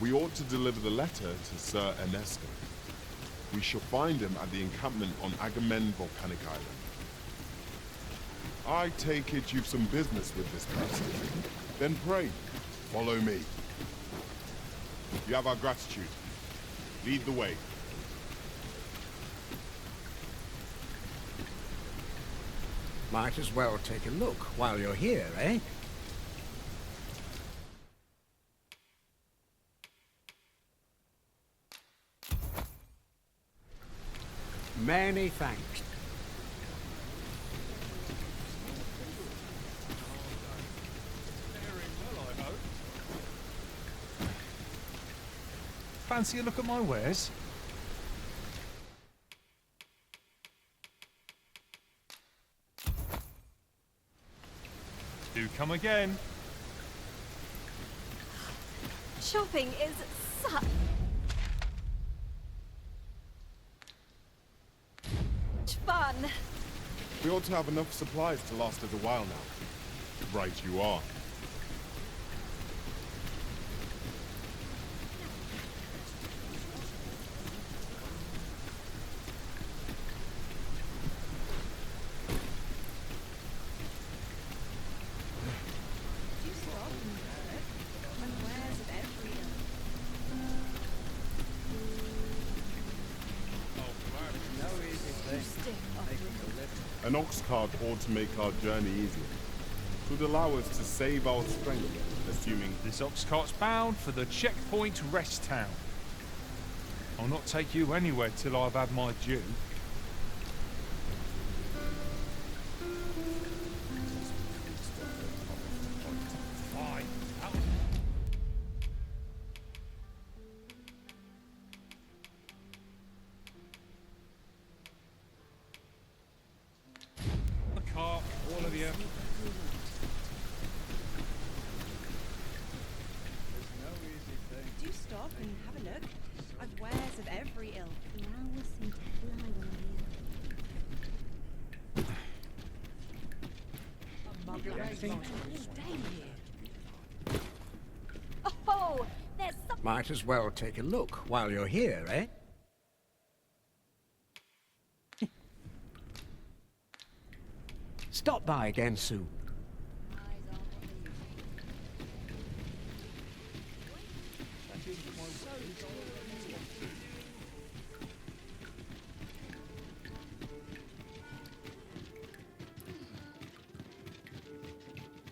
We ought to deliver the letter to Sir Ernesto. We shall find him at the encampment on Agamemnon Volcanic Island. I take it you've some business with this person. Then pray, follow me. You have our gratitude. Lead the way. Might as well take a look while you're here, eh? Many thanks. Fancy a look at my wares? Do come again. Shopping is such fun. We ought to have enough supplies to last us a while now. Right you are. An ox cart ought to make our journey easier. It would allow us to save our strength, assuming... This ox cart's bound for the checkpoint rest town. I'll not take you anywhere till I've had my due. All of you. Do stop and have a look. I've wares of every ilk. Flowers seem to fly when Oh, there's some... Might as well take a look while you're here, eh? Stop by again soon.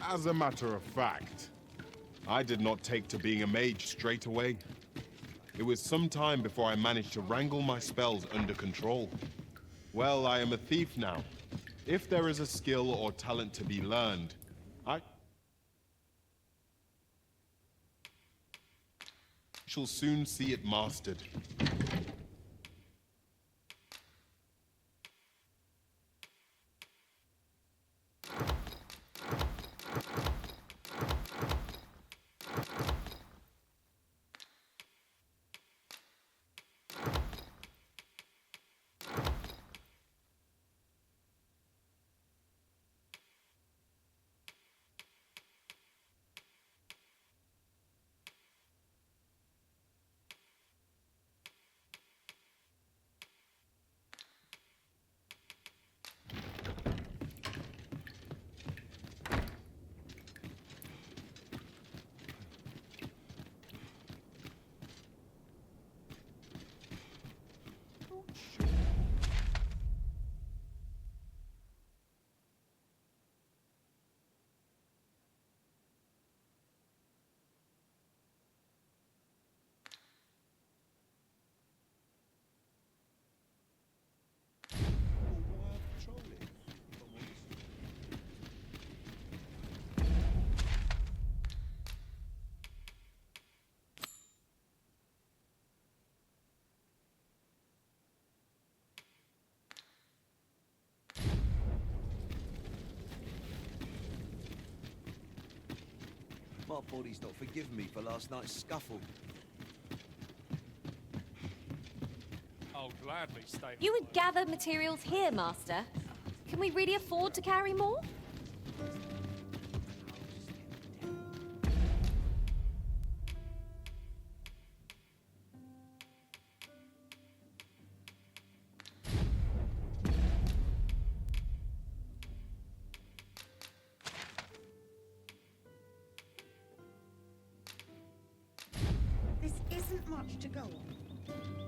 As a matter of fact, I did not take to being a mage straight away. It was some time before I managed to wrangle my spells under control. Well, I am a thief now. If there is a skill or talent to be learned, I shall soon see it mastered. My body's not forgiven me for last night's scuffle. I'll gladly stay. You would gather materials here, Master. Can we really afford to carry more? you to go on? This place is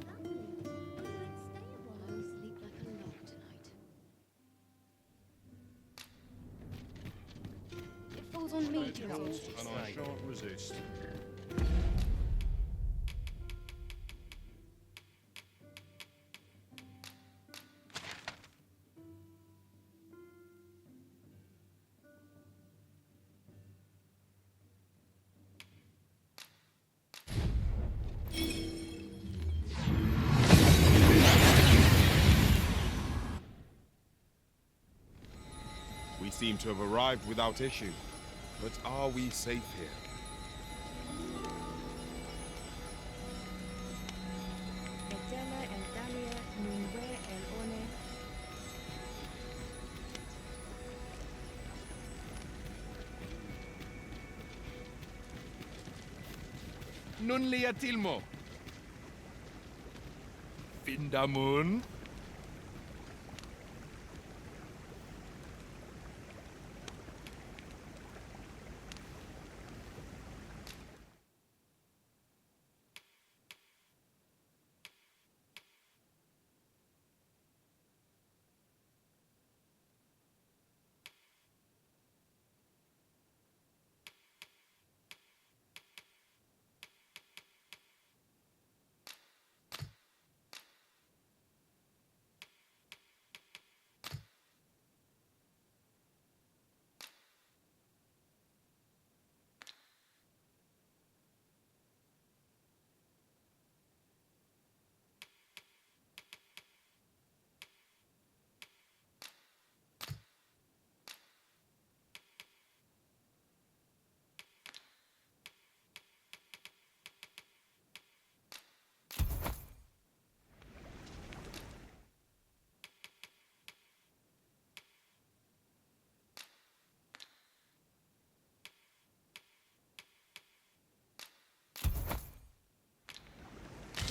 lovely. I might stay a while. I'll sleep like a log tonight. It falls on me to not And I shan't resist. We seem to have arrived without issue. But are we safe here? Edela el Dalia Nunwe el One. Nun liatilmo. Findamun.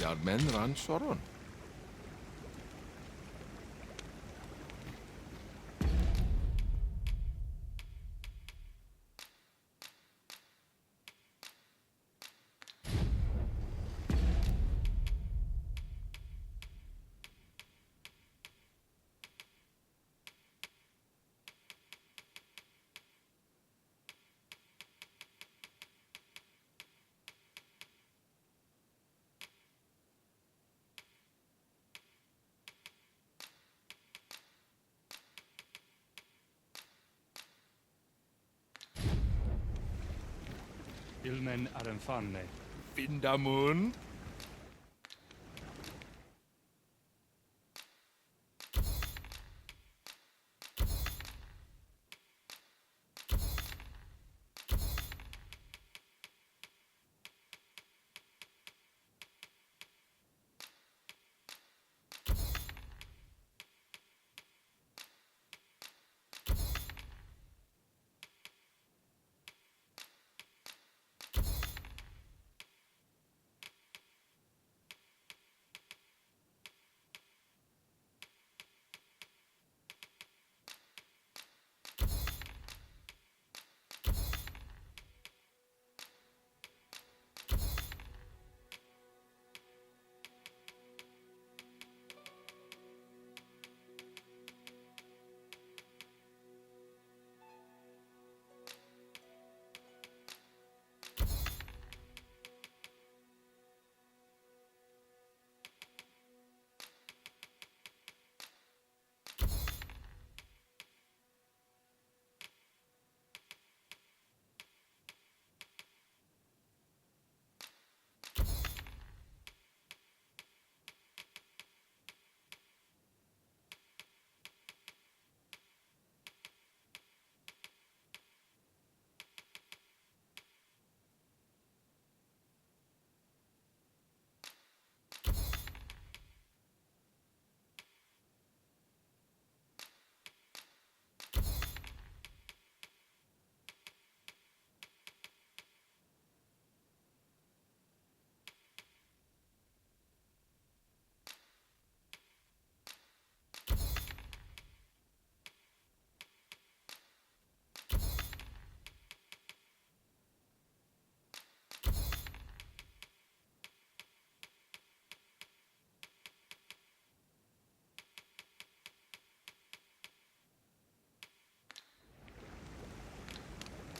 Yardmen ran soron. Ilmen arenfanne. Findamun.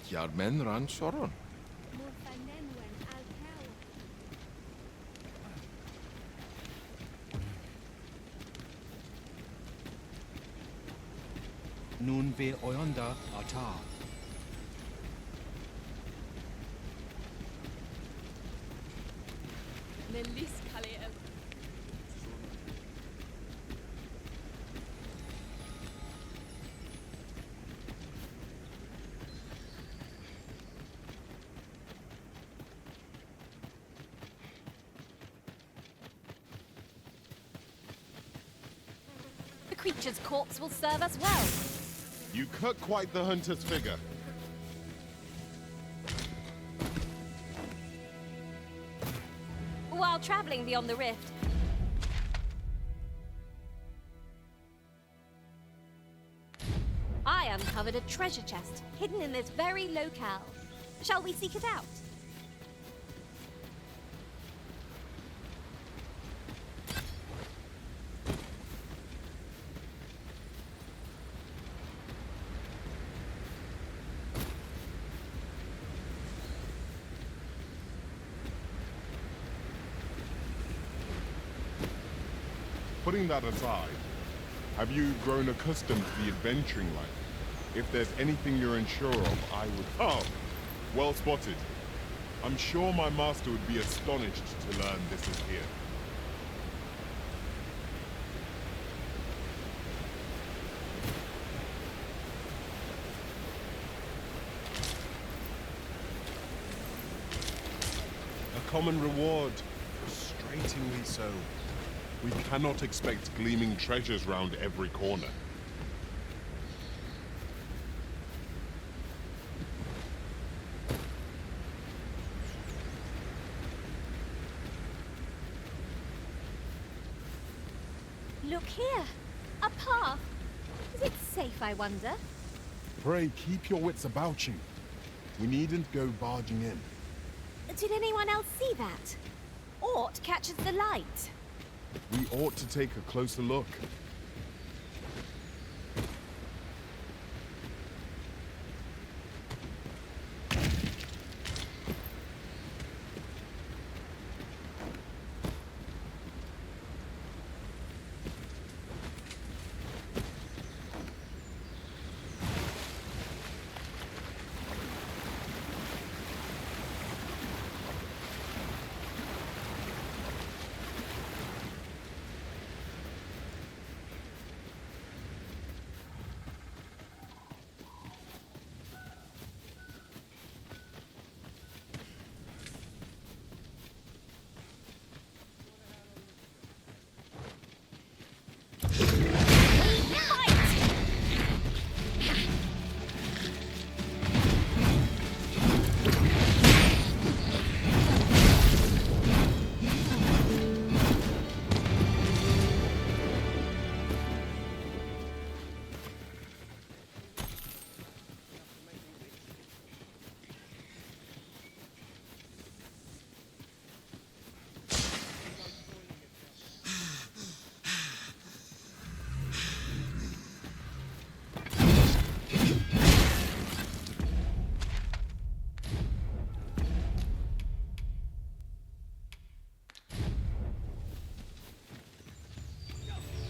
Jarmen ran soron. Morfanenwen alkel. Nun ve oyonda ata. Nelis Kaleo. The creature's corpse will serve us well. You cut quite the hunter's figure. While traveling beyond the rift, I uncovered a treasure chest hidden in this very locale. Shall we seek it out? Putting that aside, have you grown accustomed to the adventuring life? If there's anything you're unsure of, I would... Oh! Well spotted. I'm sure my master would be astonished to learn this is here. A common reward. Frustratingly so. We cannot expect gleaming treasures round every corner. Look here! A path! Is it safe, I wonder? Pray, keep your wits about you. We needn't go barging in. Did anyone else see that? Aught catches the light. We ought to take a closer look.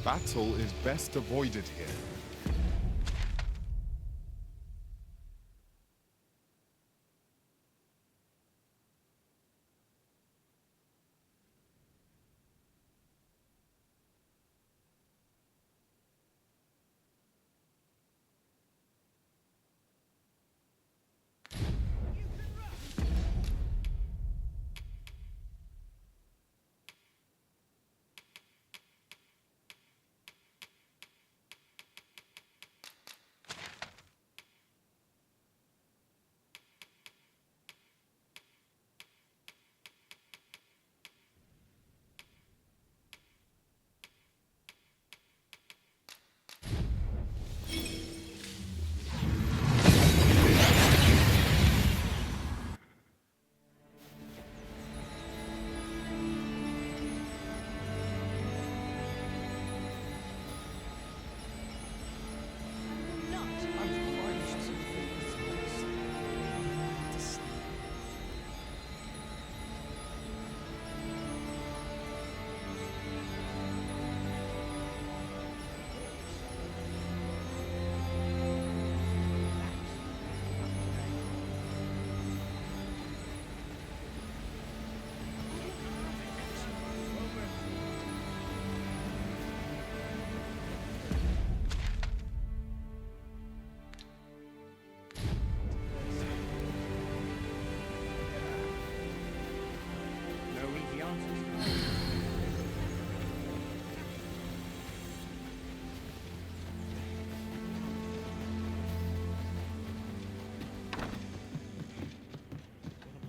Battle is best avoided here.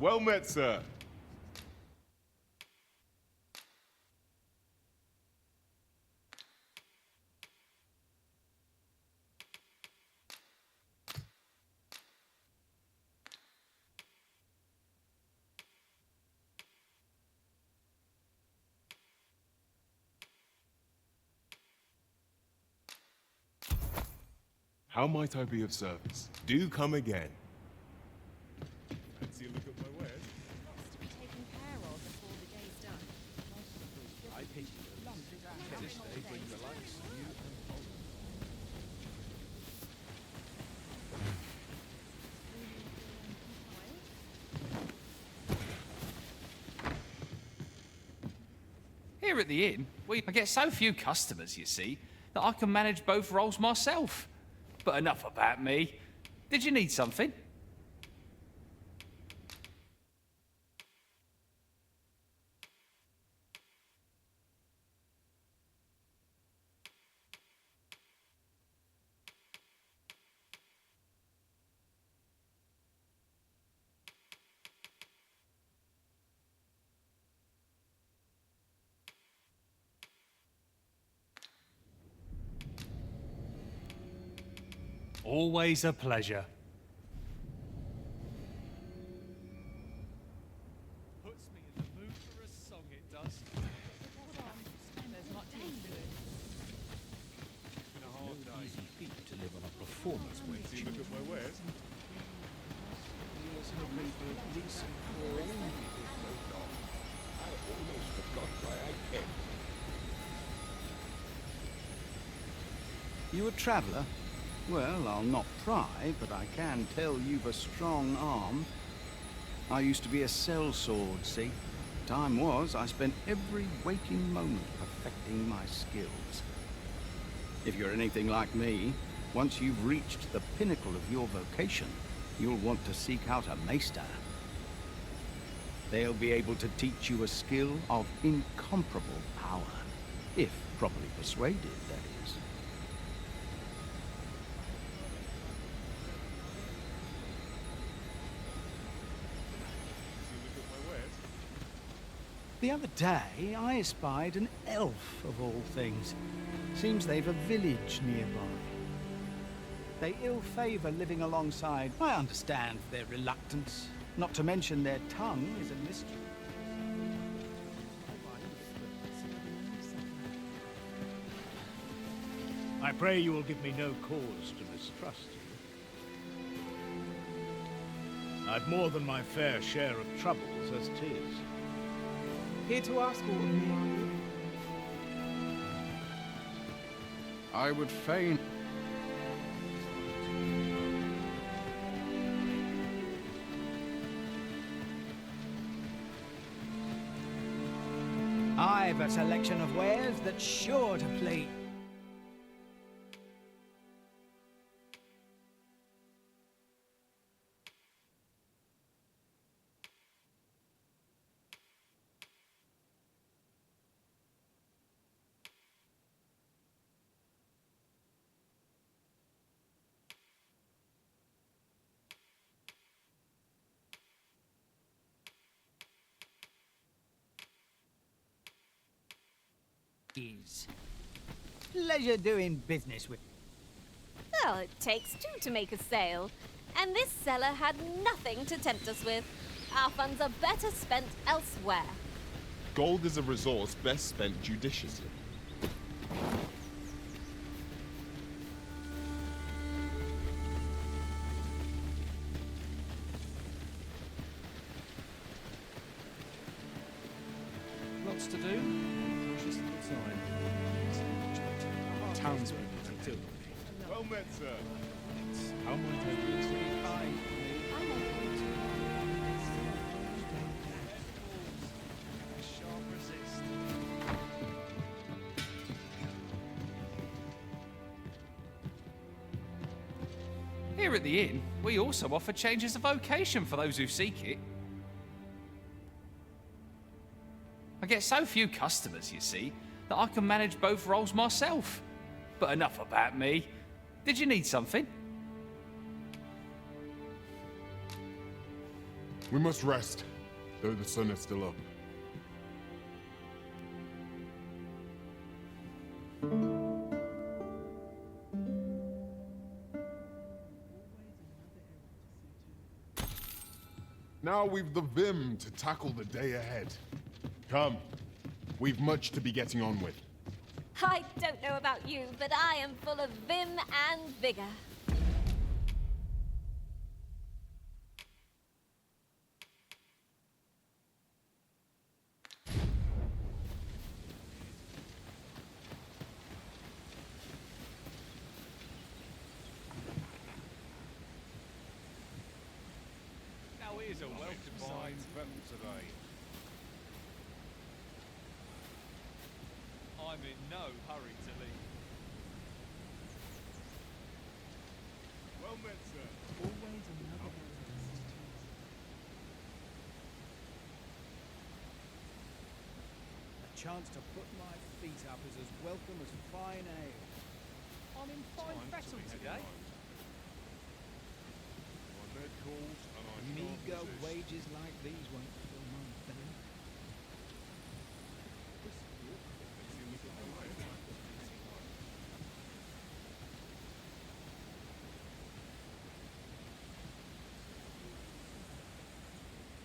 Well met, sir. How might I be of service? Do come again. Fancy a look at my wares? Lots to be taken care of before the day's done. Here at the inn, I get so few customers, you see, that I can manage both roles myself. But enough about me. Did you need something? Always a pleasure. Puts me in the mood for a song, it does. There's not to it. Been a hard day. To live on a performance wage. See, look at my wares. You a traveller? Well, I'll not pry, but I can tell you've a strong arm. I used to be a sellsword, see? Time was, I spent every waking moment perfecting my skills. If you're anything like me, once you've reached the pinnacle of your vocation, you'll want to seek out a maester. They'll be able to teach you a skill of incomparable power, if properly persuaded, that is. The other day, I espied an elf, of all things. Seems they've a village nearby. They ill-favor living alongside. I understand their reluctance. Not to mention their tongue is a mystery. I pray you will give me no cause to mistrust you. I've more than my fair share of troubles as 'tis. Here to ask all of me, are you? I would fain... I've a selection of wares that's sure to please. Pleasure doing business with. Well, it takes two to make a sale. And this seller had nothing to tempt us with. Our funds are better spent elsewhere. Gold is a resource best spent judiciously. Lots to do. Just the time. Townspeople to do. Well met, sir. How might I be of service? Sharp resist. Here at the inn, we also offer changes of vocation for those who seek it. I get so few customers, you see, that I can manage both roles myself. But enough about me. Did you need something? We must rest, though the sun is still up. Now we've the vim to tackle the day ahead. Come, we've much to be getting on with. I don't know about you, but I am full of vim and vigor. Now here's a welcome sign today. I'm in no hurry to leave. Well met, sir. Always another A chance to put my feet up is as welcome as fine ale. I'm in fine fettle today. My bed calls and I can't Meager resist. wages like these won't fill my belly.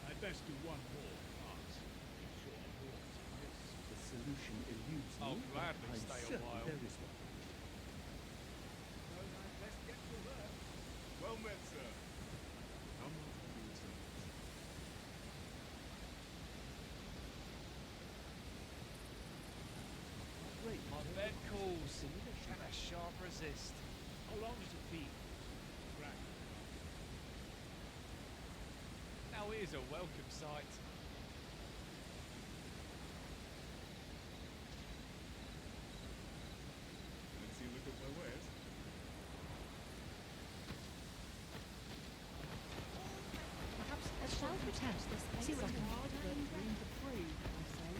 I'd best do one more pass. Be sure of what I miss. The solution eludes me. I'll gladly I'm stay a certain while. there is one. I'd best get to work. Well met, sir. How much will you serve? My bed calls. Can a sharp resist? How long does it be? Right. Now here's a welcome sight. Fancy a look at my wares? Perhaps a shelter tent. See what I can hard find. room to breathe, I say.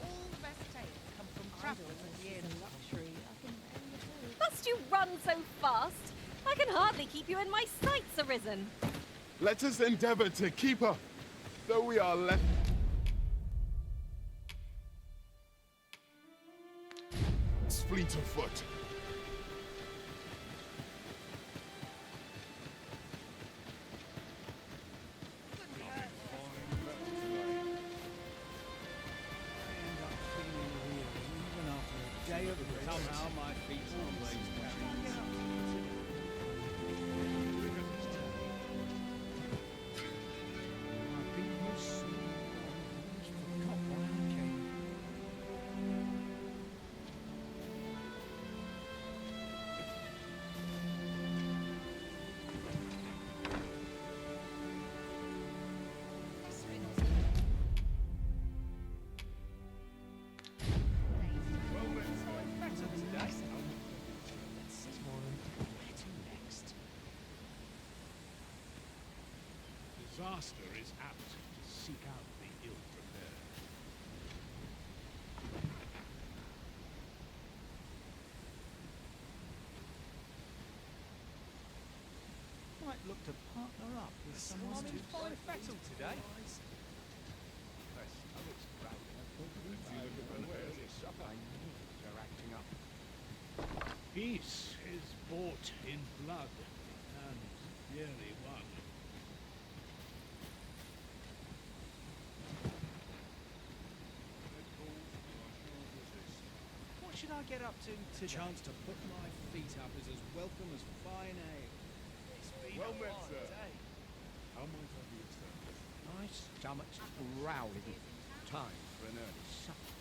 All the best tales come from travellers at the inn. Luxury. I can barely afford. Must you run so fast? I can hardly keep you in my sights, Arisen. Let us endeavor to keep up, though we are left fleet of foot. I end up feeling weary even after a day of rest. Somehow my feet always My feet were sore. I almost forgot why I came. Disaster is apt to seek out the ill-prepared. Might look to partner up with someone I'm in to fine fettle today. Peace is bought in blood and dearly won. What should I get up to today? Chance to put my feet up is as welcome as fine ale. Well met, sir. How might I be of service? My stomach's growling. Time for an early supper.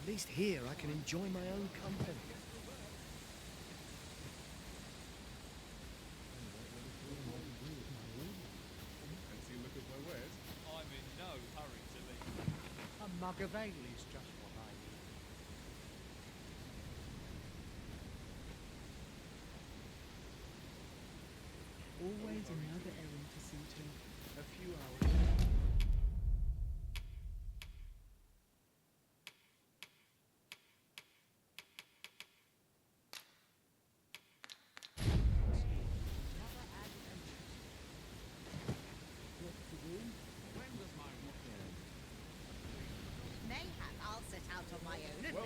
At least here I can enjoy my own company. Fancy a look at my wares? I'm in no hurry to leave. A mug of ale is just what I need. Always another errand to see to. A few hours.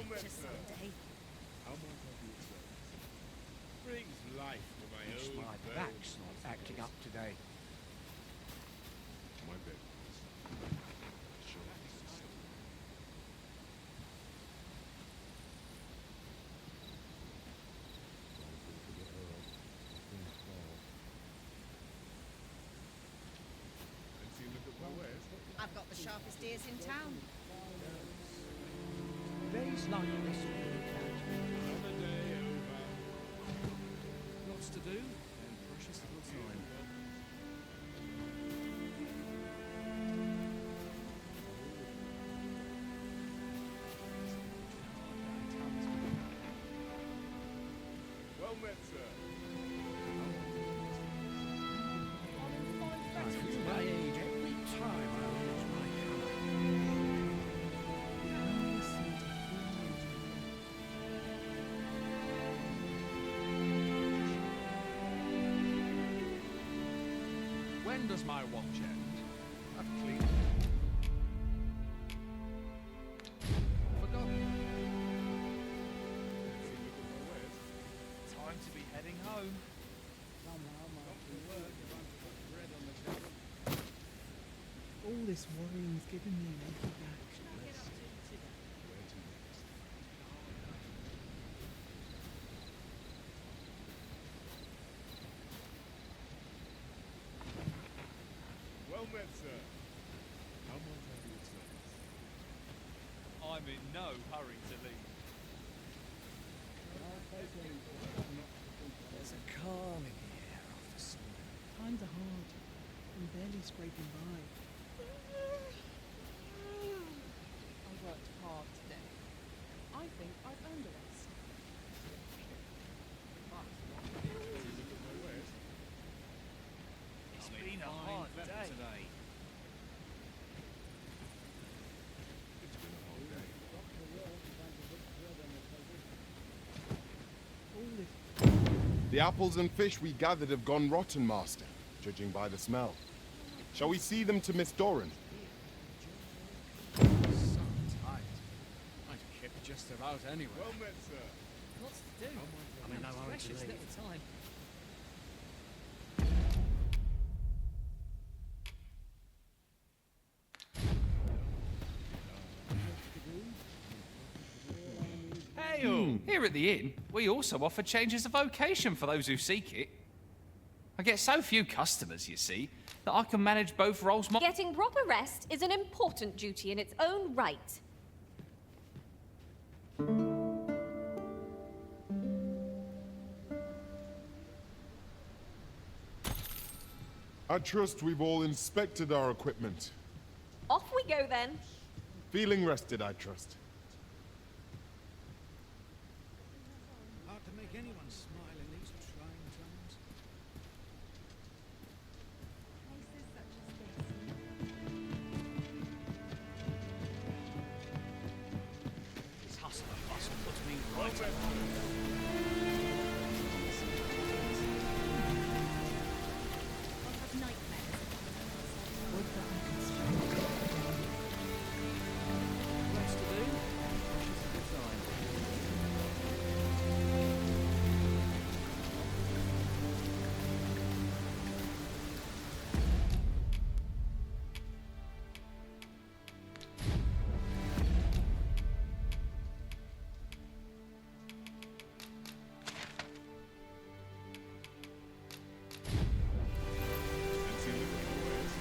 adventure someday. How might I be of service? Brings life to my It's old my bones, back's not I acting suppose. up today. My bed. Sure. Fancy a look at my wares? I've got the sharpest ears in town. Days like this Another day over. lots to do and precious little time. Well met, sir. I feel my age every time I lose my colour. When does my watch end? I've cleaned. Forgotten. Fancy a look at my wares? Time to be heading home. Somehow my work if I'm to put bread on the table. All this worrying's giving me an achy back. Where to next? Well met, sir. How might I be of service? I'm in no hurry to leave. There's a calm in the air after Sunday. Times are hard. I'm barely scraping by. I worked hard today. I think I've earned a rest. Fancy a look at my wares? It's been a hard day. today. It's been a hard day. All this The apples and fish we gathered have gone rotten, Master, judging by the smell. Shall we see them to Miss Doran? So tight. I'd kept just about anyway. Well met, sir. Lots to do. I'm in no hurry to Precious leave. little time. Hey, here at the inn, we also offer changes of vocation for those who seek it. I get so few customers, you see, that I can manage both roles. Getting proper rest is an important duty in its own right. I trust we've all inspected our equipment. Off we go then. Feeling rested, I trust. Hard to make anyone smile in these trying times. Places such as this. This hustle and bustle puts me right at I'll have nightmares. lots to do. Precious little time. Fancy a look at my wares?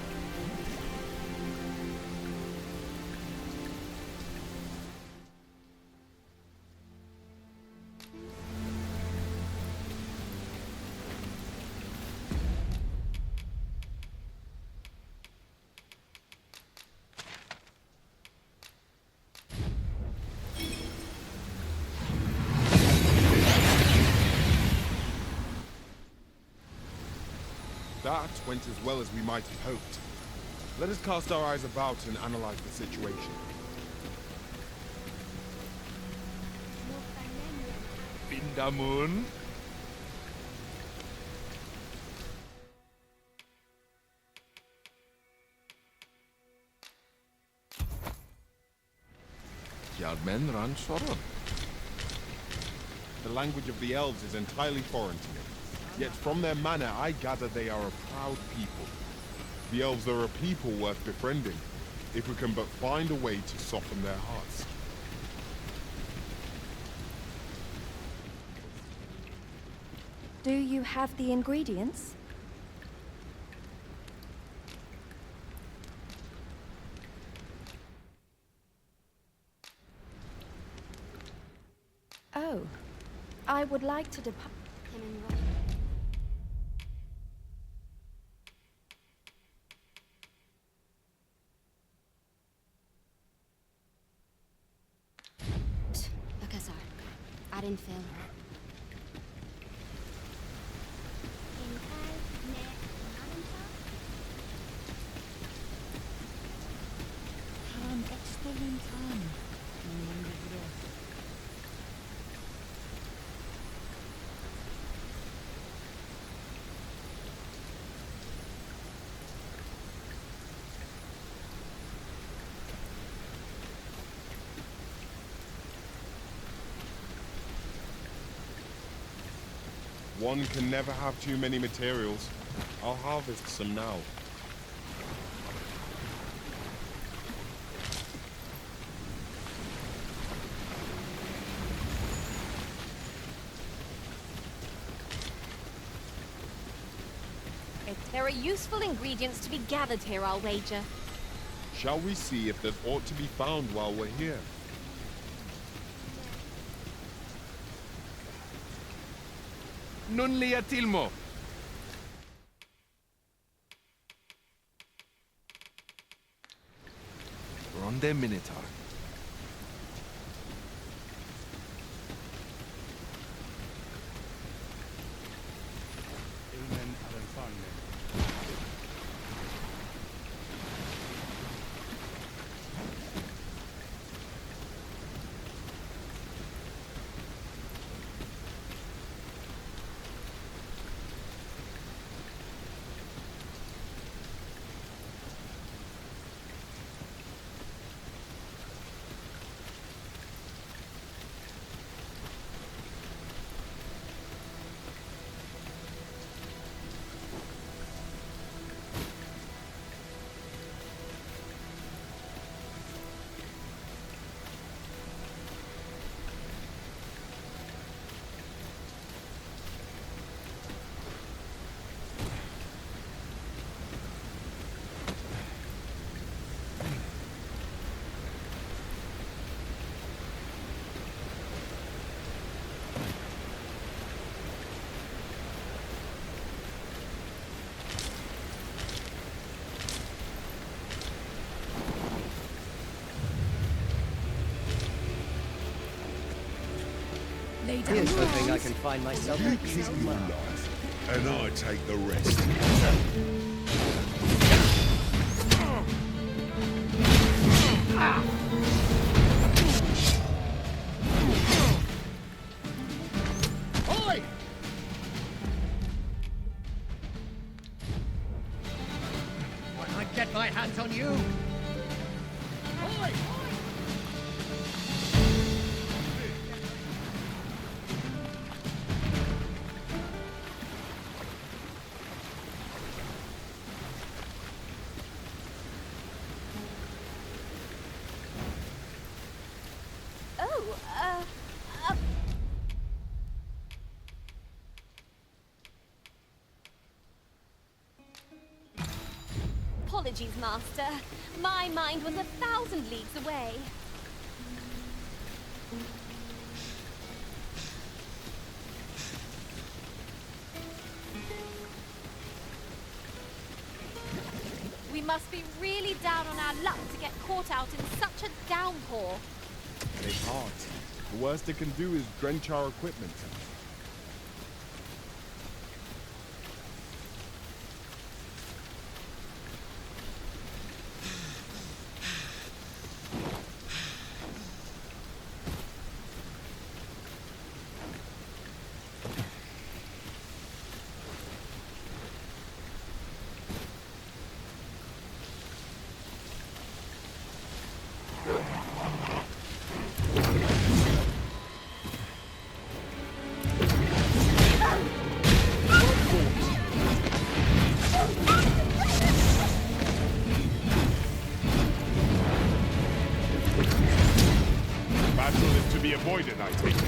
That went as well as we might have hoped. Let us cast our eyes about and analyze the situation. Vindamun. Backyardmen ran Soron. The language of the elves is entirely foreign to me. Yet from their manner, I gather they are a proud people. The elves are a people worth befriending, if we can but find a way to soften their hearts. Do you have the ingredients? Oh, I would like to depart. Okay, sorry. I didn't feel her. Han excellent han. One can never have too many materials. I'll harvest some now. If there are useful ingredients to be gathered here, I'll wager. Shall we see if there's aught to be found while we're here? Nun lia tilmo. Ronde Minotaur. Ilmen Alenfangen. Here's hoping I can find myself You a keep piece of your mind. life, and I take the rest. Oi! When I get my hands on you! Oi! Oh, Apologies, Master. My mind was 1,000 leagues away. We must be really down on our luck to get caught out in such a downpour. Take heart. The worst it can do is drench our equipment. avoid it, I take it.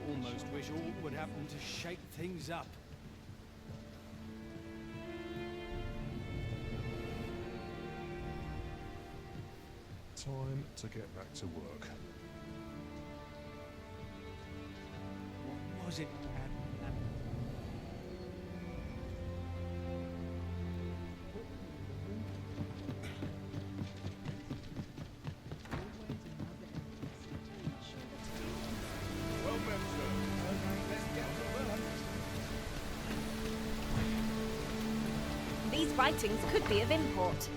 Almost wish aught would happen to shake things up. Time to get back to work. What was it? Well met, sir. Let's get to work. These writings could be of import.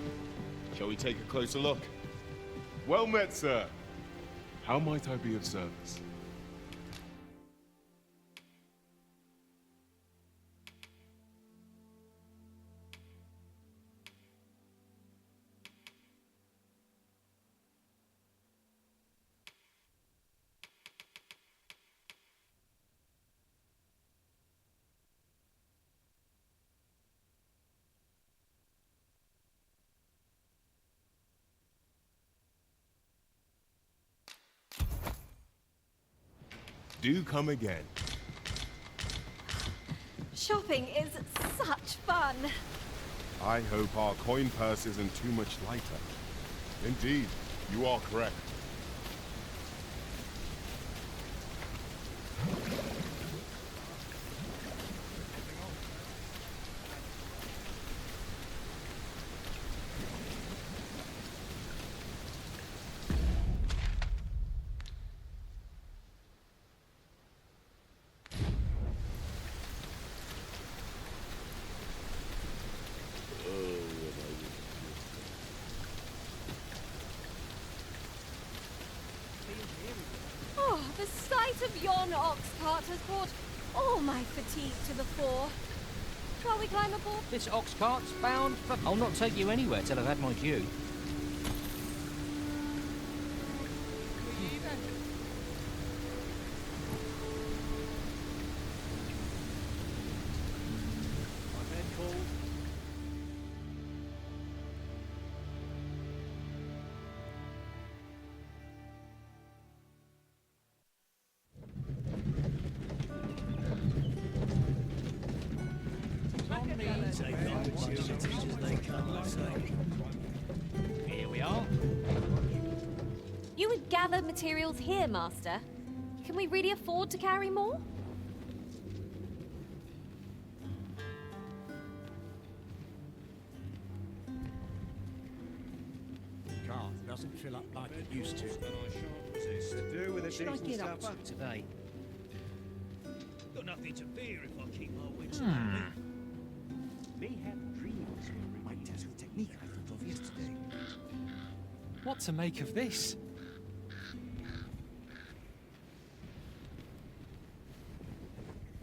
Shall we take a closer look? Well met, sir. How might I be of service? Do come again. Shopping is such fun. I hope our coin purse isn't too much lighter. Indeed, you are correct. Oh, the sight of yon ox cart has brought all my fatigue to the fore. Shall we climb aboard? This ox cart's bound for... I'll not take you anywhere till I've had my due. Here we are. You would gather materials here, Master? Can we really afford to carry more? Cart doesn't fill up like it used to. And I shan't resist. Do with a What should I decent get up supper. to today? Got nothing to fear if I keep my wits about me. Me have dreams. Might test the technique I thought of yesterday. What to make of this?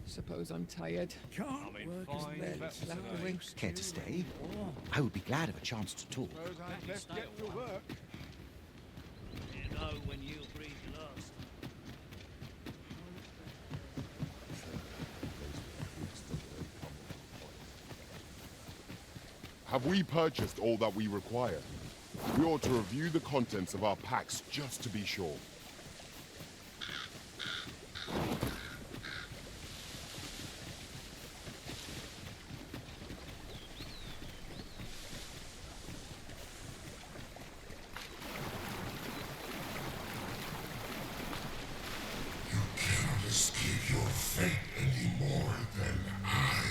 Suppose I'm tired. Can't in work as fine well. fettle Slap the today. wings. Care to stay? I would be glad of a chance to talk. Suppose I'd best get to work. You know when you'll breathe your last. Have we purchased all that we require? We ought to review the contents of our packs just to be sure. You cannot escape your fate any more than I.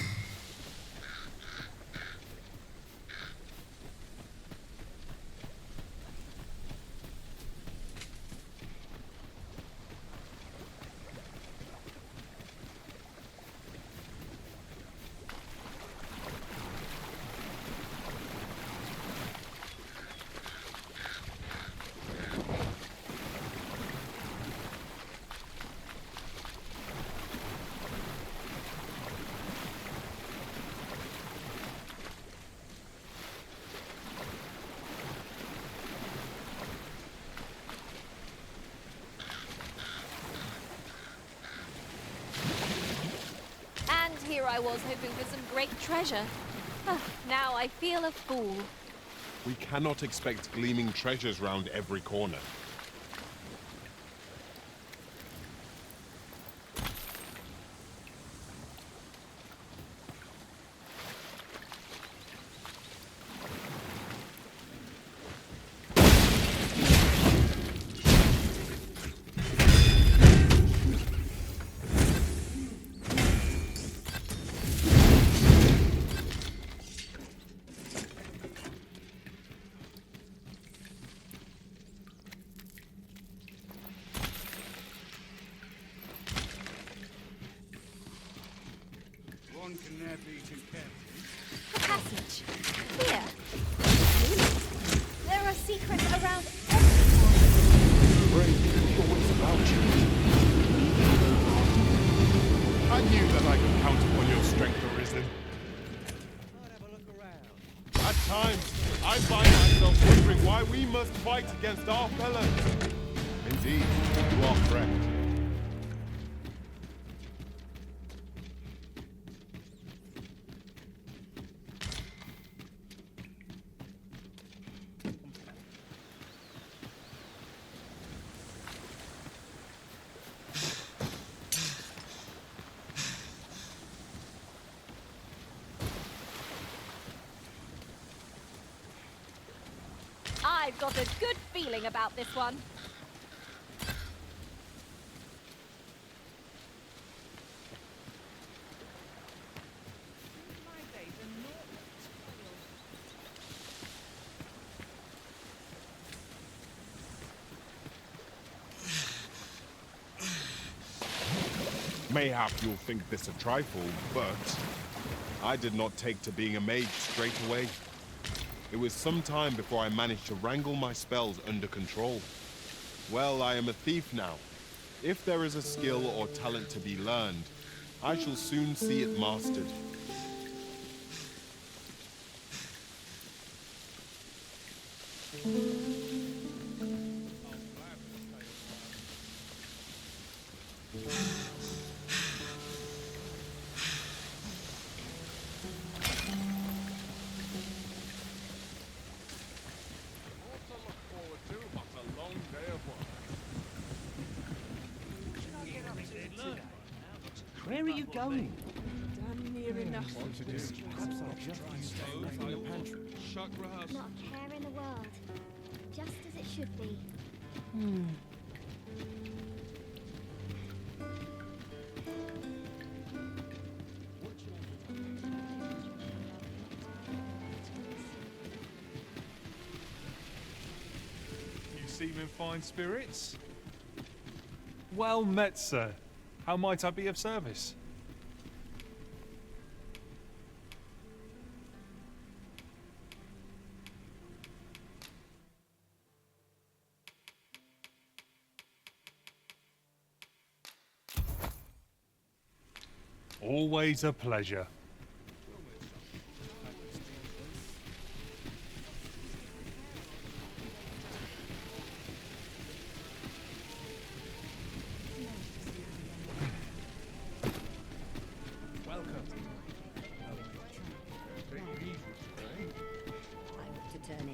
And here I was hoping for some great treasure. Ah, now I feel a fool. We cannot expect gleaming treasures round every corner. One can never be too careful. A passage. Here. There are secrets around every Brave, always about you. I knew that I could count upon your strength, Arisen. I'd have a look around. At times, I find myself wondering why we must fight against our fellows. Indeed, you are correct. I've got a good feeling about this one. My days are not Mayhap you'll think this a trifle, but I did not take to being a mage straight away. It was some time before I managed to wrangle my spells under control. Well, I am a thief now. If there is a skill or talent to be learned, I shall soon see it mastered. Where are you going? damn near enough. Perhaps I'll just use that left in the pantry. Not a care in the world. Just as it should be. seem in fine spirits. Well met, sir. How might I be of service? Always a pleasure.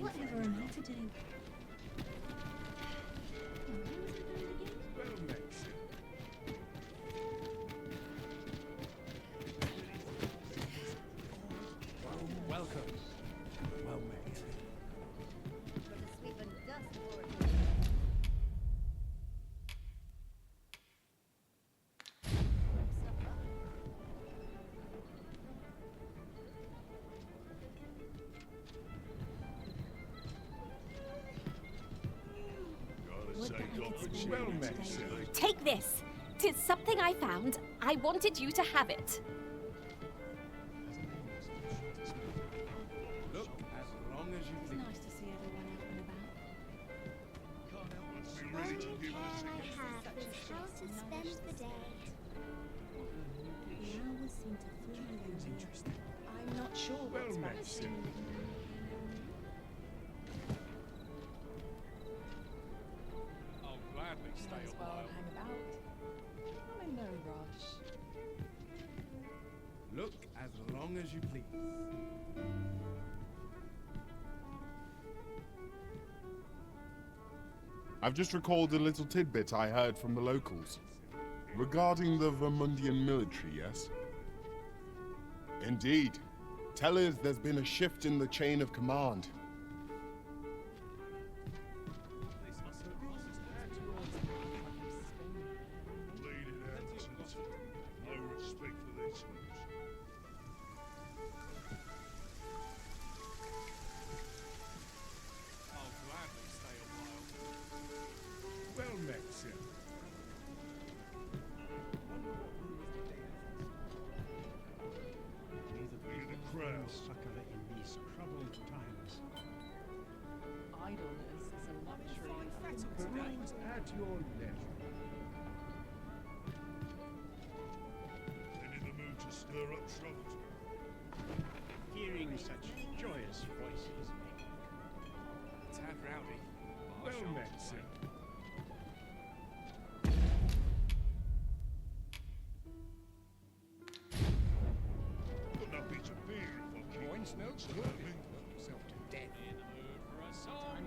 Whatever am I to do? Welcome. Well met. Well met, sir. Take this. 'Tis something I found. I wanted you to have it. Look, as long as you It's please. nice to see everyone out and about. All care I have is how to spend the day. The hours seem to fly away. I'm not sure Well what's met, back sir. I'll gladly stay Might as a well while. hang about. I'm in no rush. Look, as long as you please. I've just recalled a little tidbit I heard from the locals. Regarding the Vermundian military, yes? Indeed. Tell us there's been a shift in the chain of command. Bleeding absent. No respect for their tools. I'll gladly stay a while. Well met, sir. Hear the crowd. Succor in these troubled times. Idleness is a luxury. Peruse at your leisure. And in the mood to stir up trouble. Hearing such joyous voices. Tad rowdy. but I Well shan't met, complain. sir. Got no bit of beer if I keep Points, no on good. serving. Work yourself to death. In the mood for a song.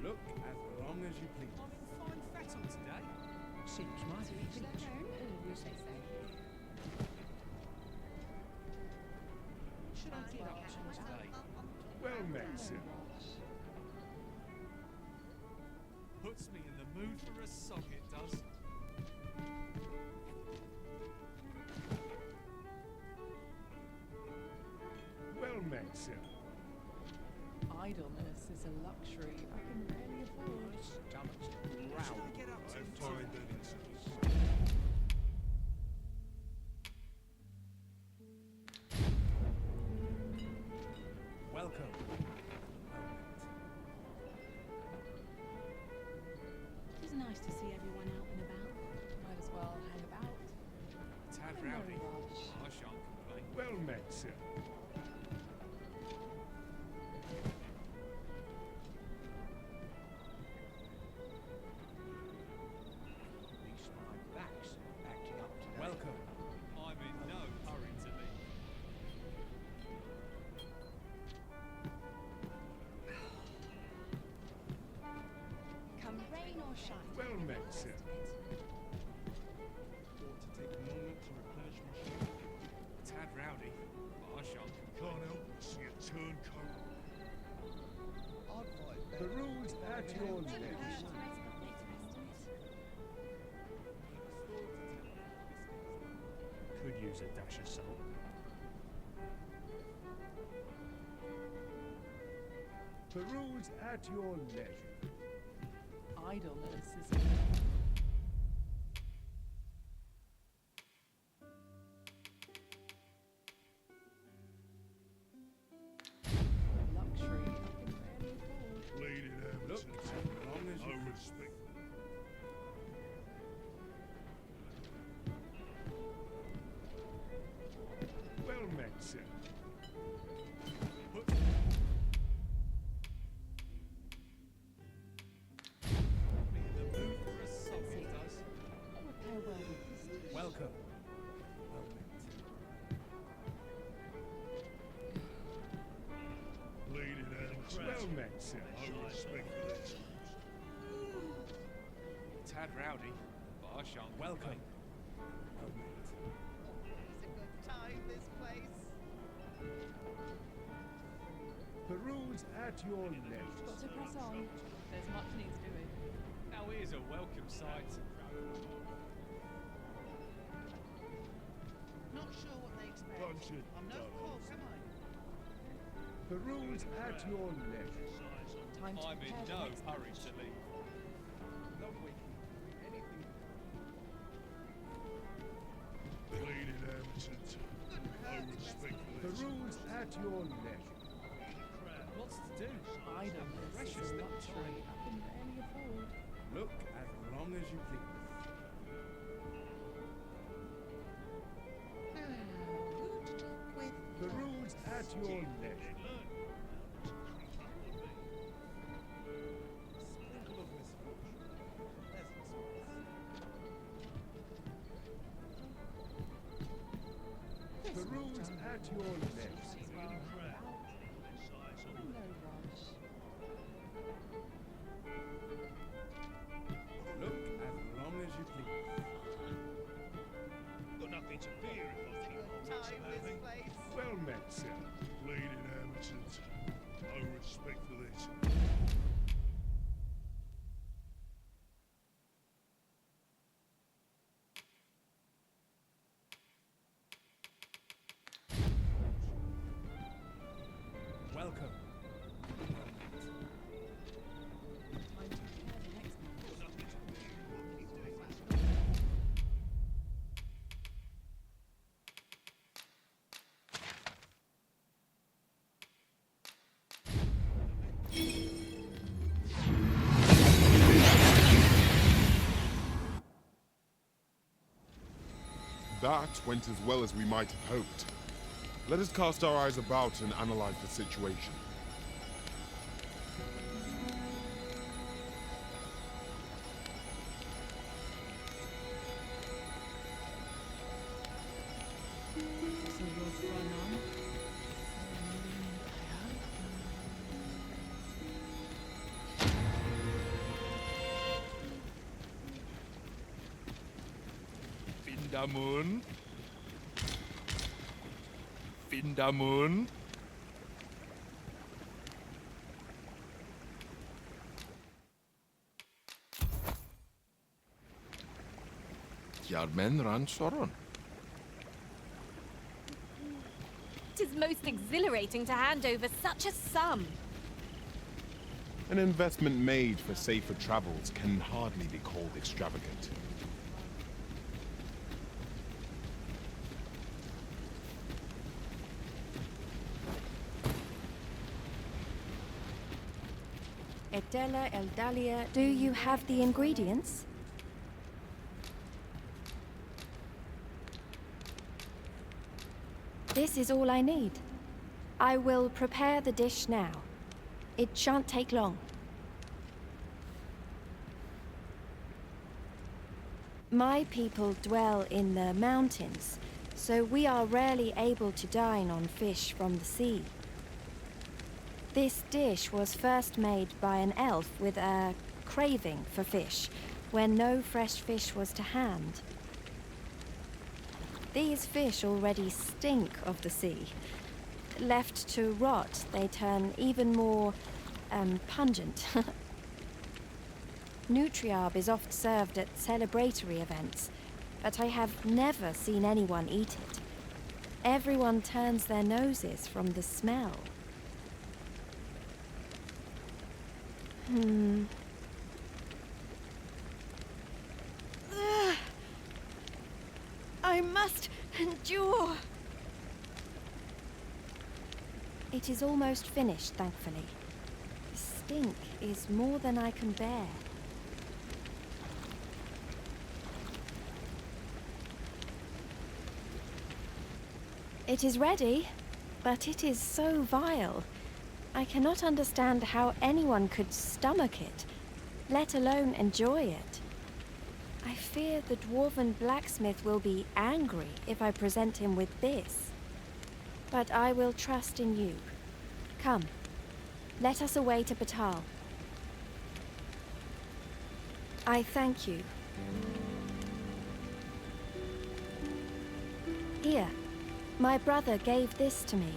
Look, as long as you please. I'm in fine fettle today. Seems mighty pleased. Should I get up to today? Well met, sir. Puts me in the mood for a song, it does. Well met, sir. Idleness is a luxury I can rarely afford. Stomach's growling. Get up I to find that it's Welcome. It's nice to see everyone out and about. Might as well hang about. Tad I'm in no rowdy. rush. I shan't complain. well met, sir. At least my back's acting up today. Welcome. I'm in no hurry to leave. Come rain or shine. Well met, sir. Want to take a moment to replenish my ship? Tad rowdy, but I shan't complain. Can't help but see a turncoat. I'd fight better. Peruse at your leisure. Could use a dash of salt. Peruse at your leisure. Idleness is luxury I can rarely afford. Lady Emerson, as long as you respect. Well met, sir. Welcome. Well met. Lady Emerson. Well met, sir. I respect this. Tad rowdy, but I shan't Welcome. complain. Well met. It's a good time, this place. Peruse at your leisure. Got to press on. There's much needs doing. Now here's a welcome sight. Not sure what they expect. Bunch of I'm no dogs. cook, am I? Peruse at your leisure. Time to I'm in prepare the no next hurry batch. to leave. Lovely. Anything. Lady Emerson. I respect this. Peruse at your leisure. Lots to do. Idleness Precious is a little luxury I can rarely afford. Look as long as you please. Who to talk with? Peruse at your leisure. Sprinkle of misfortune. Pleasant source. Peruse at your leisure. No rush. Look as long as you please. Got nothing to fear if I keep on Time, this place. Well met, sir. Lady Emerson. No respect for this. Welcome. Time to prepare the next batch. That went as well as we might have hoped. Let us cast our eyes about and analyze the situation. So you're front on? Findamun. Findamun. Jarmen ran soron. It is most exhilarating to hand over such a sum. An investment made for safer travels can hardly be called extravagant. Edella Eldalia, do you have the ingredients? This is all I need. I will prepare the dish now. It shan't take long. My people dwell in the mountains, so we are rarely able to dine on fish from the sea. This dish was first made by an elf with a craving for fish, when no fresh fish was to hand. These fish already stink of the sea. Left to rot, they turn even more, pungent. Nutriarb is oft served at celebratory events, but I have never seen anyone eat it. Everyone turns their noses from the smell. I must endure. It is almost finished, thankfully. The stink is more than I can bear. It is ready, but it is so vile. I cannot understand how anyone could stomach it, let alone enjoy it. I fear the dwarven blacksmith will be angry if I present him with this. But I will trust in you. Come, let us away to Batal. I thank you. Here, my brother gave this to me.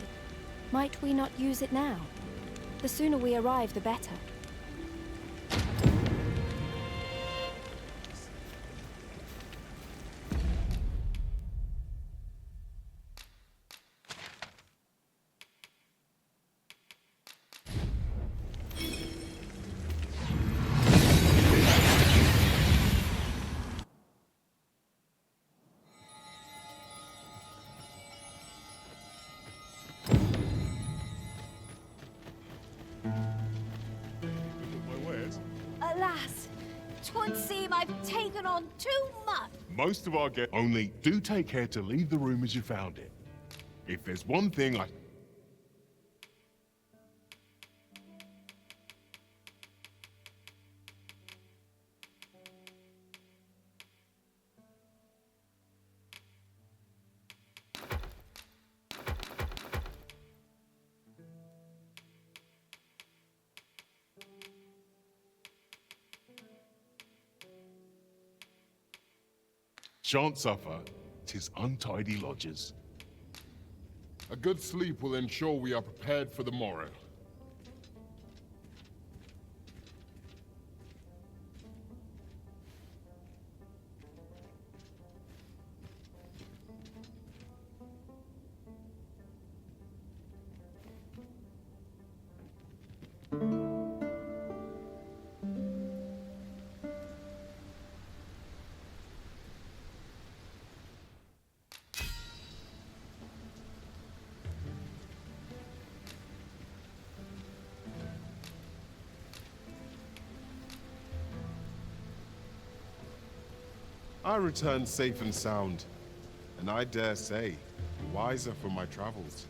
Might we not use it now? The sooner we arrive, the better. Alas, 'twould seem I've taken on too much. Most of our guests only do take care to leave the room as you found it. If there's one thing I... Shan't suffer, 'tis untidy lodgers. A good sleep will ensure we are prepared for the morrow. I returned safe and sound, and I dare say, wiser for my travels.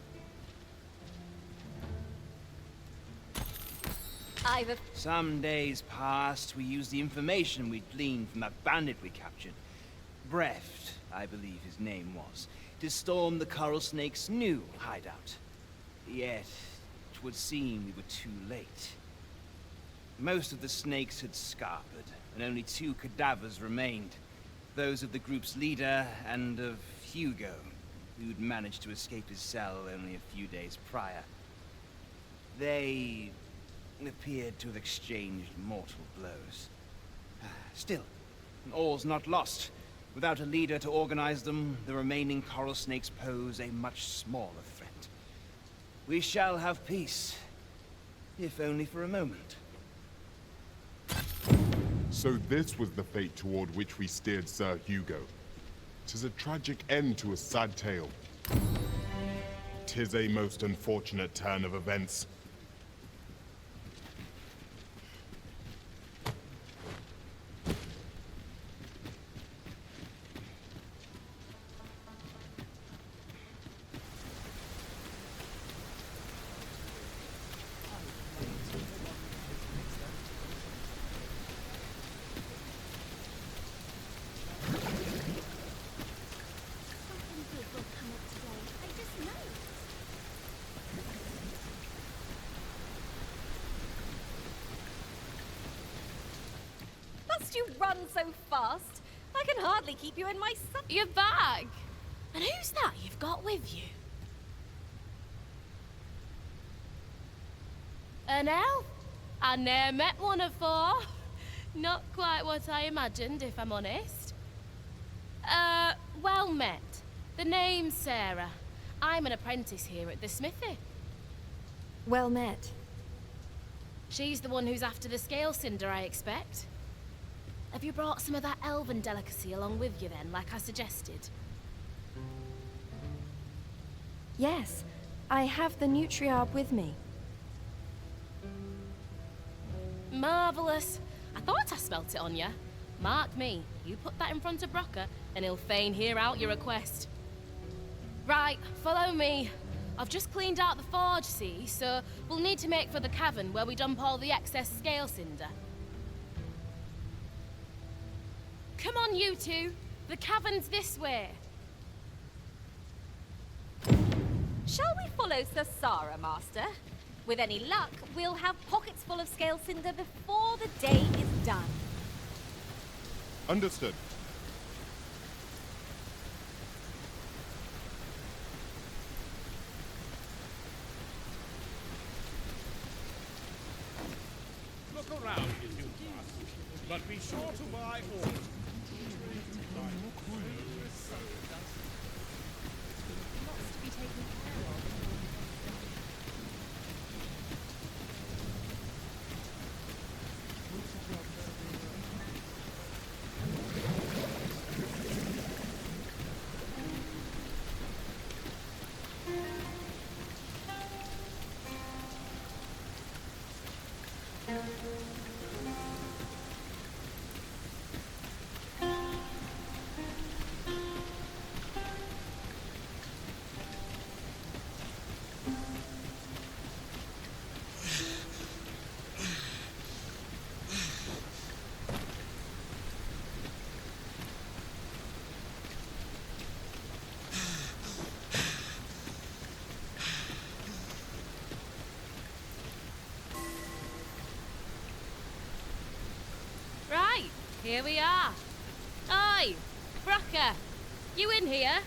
Some days past, we used the information we'd gleaned from that bandit we captured. Breft, I believe his name was, to storm the Coral Snake's new hideout. Yet, it would seem we were too late. Most of the snakes had scarpered, and only 2 cadavers remained. Those of the group's leader and of Hugo, who'd managed to escape his cell only a few days prior. They appeared to have exchanged mortal blows. Still, all's not lost. Without a leader to organize them, the remaining coral snakes pose a much smaller threat. We shall have peace, if only for a moment. So this was the fate toward which we steered Sir Hugo. 'Tis a tragic end to a sad tale. 'Tis a most unfortunate turn of events. Must you run so fast? I can hardly keep you in my Your bag? And who's that you've got with you? An elf? I ne'er met one afore. Not quite what I imagined, if I'm honest. Well met. The name's Sarah. I'm an apprentice here at the smithy. Well met. She's the one who's after the scale cinder, I expect. Have you brought some of that elven delicacy along with you then, like I suggested? Yes, I have the Nutriarb with me. Marvellous. I thought I smelt it on you. Mark me, you put that in front of Brocker, and he'll fain hear out your request. Right, follow me. I've just cleaned out the forge, see, so we'll need to make for the cavern where we dump all the excess scale cinder. Come on, you two. The cavern's this way. Shall we follow Sir Sarah, Master? With any luck, we'll have pockets full of scale cinder before the day is done. Understood. Look around you, but be sure to buy all. Lots to be taken care of. Right, here we are. Oi, Brocker, you in here?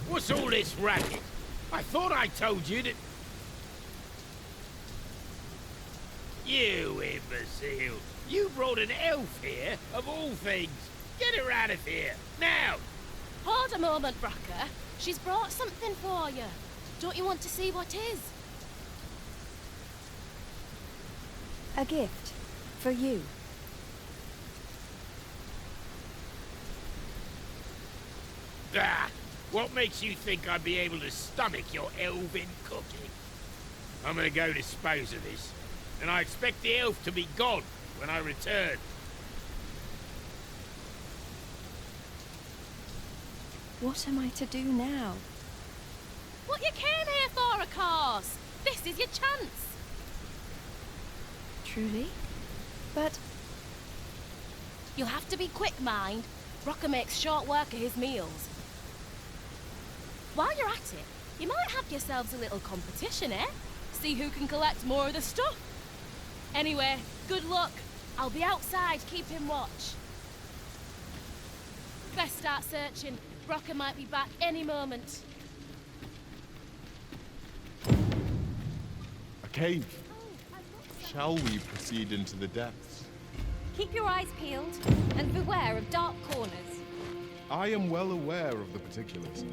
What's all this racket? I thought I told you that... You imbecile! You brought an elf here, of all things! Get her out of here, now! Hold a moment, Brocker. She's brought something for you. Don't you want to see what is? A gift. For you. Ah! What makes you think I'd be able to stomach your elven cooking? I'm gonna go dispose of this, and I expect the elf to be gone when I return. What am I to do now? What you came here for, of course. This is your chance. Truly? But... You'll have to be quick, mind. Brocker makes short work of his meals. While you're at it, you might have yourselves a little competition, eh? See who can collect more of the stuff. Anyway, good luck. I'll be outside keeping watch. Best start searching. Brocker might be back any moment. A cave. Shall we proceed into the depths? Keep your eyes peeled and beware of dark corners. I am well aware of the particulars.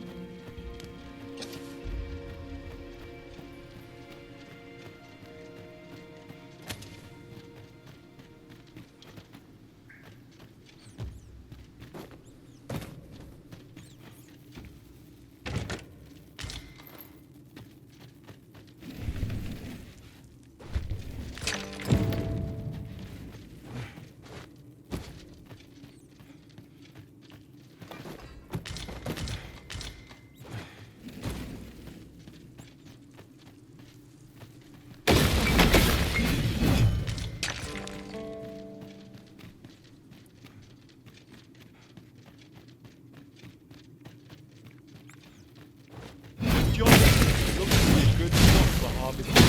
John, it looks to be good stuff for harvesting.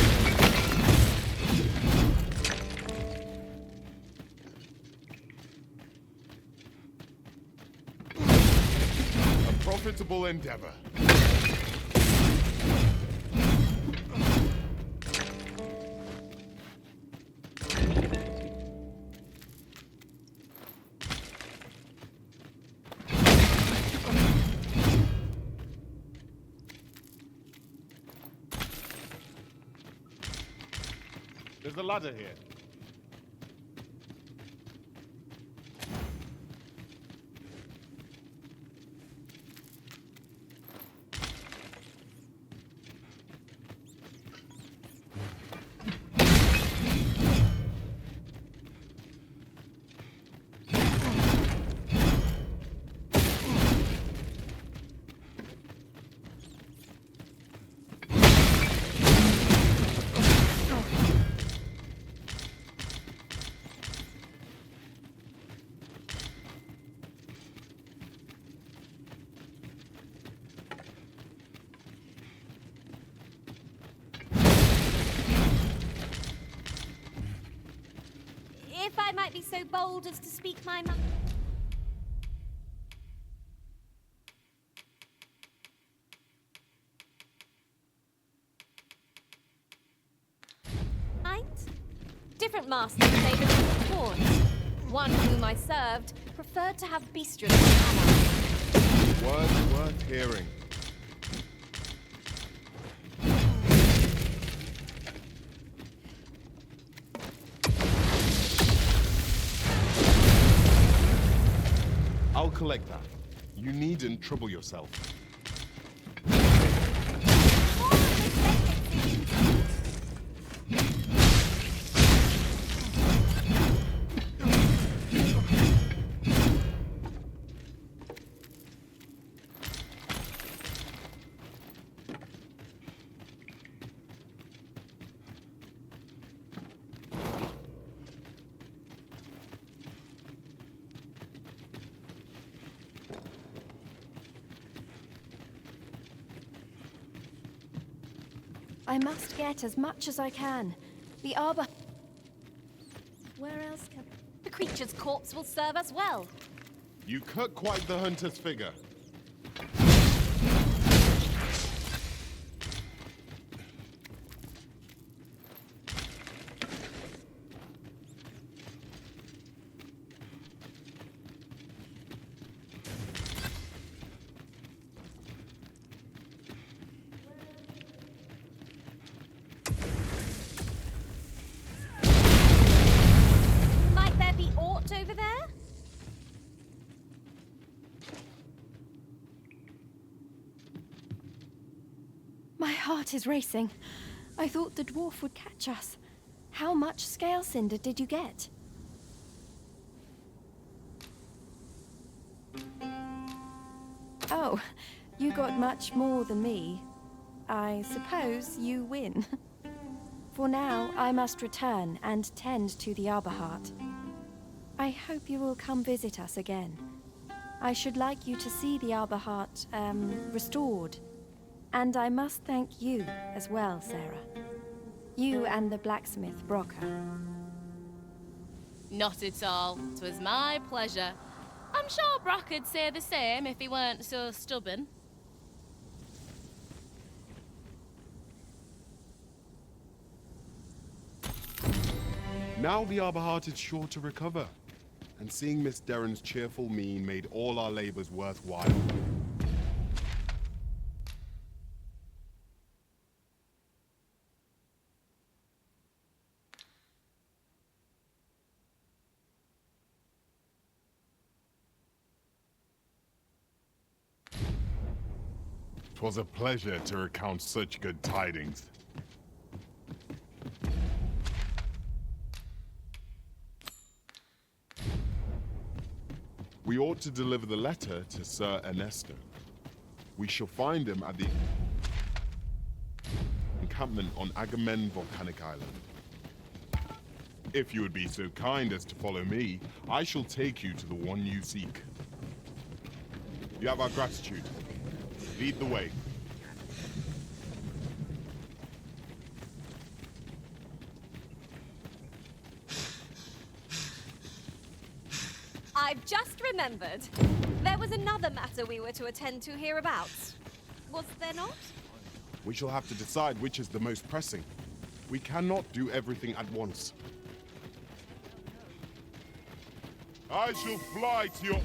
A profitable endeavor. There's a ladder here. If I might be so bold as to speak my mind. Different masters favoured different pawns. One whom I served preferred to have bestials as allies. Words worth hearing. I'll collect that. You needn't trouble yourself. I must get as much as I can. The arbor... Where else can... The creature's corpse will serve us well. You cut quite the hunter's figure. Might there be aught over there? My heart is racing. I thought the dwarf would catch us. How much scale cinder did you get? Oh, you got much more than me. I suppose you win. For now, I must return and tend to the arbor heart. I hope you will come visit us again. I should like you to see the arbor heart, restored. And I must thank you as well, Sarah. You and the blacksmith, Brocker. Not at all. 'Twas my pleasure. I'm sure Brock'd say the same if he weren't so stubborn. Now the Arbor Heart is sure to recover. And seeing Miss Derren's cheerful mien made all our labors worthwhile. Twas a pleasure to recount such good tidings. We ought to deliver the letter to Sir Ernesto. We shall find him at the encampment on Agamemnon Volcanic Island. If you would be so kind as to follow me, I shall take you to the one you seek. You have our gratitude. Lead the way. I've just remembered. There was another matter we were to attend to hereabouts. Was there not? We shall have to decide which is the most pressing. We cannot do everything at once. I shall fly to your...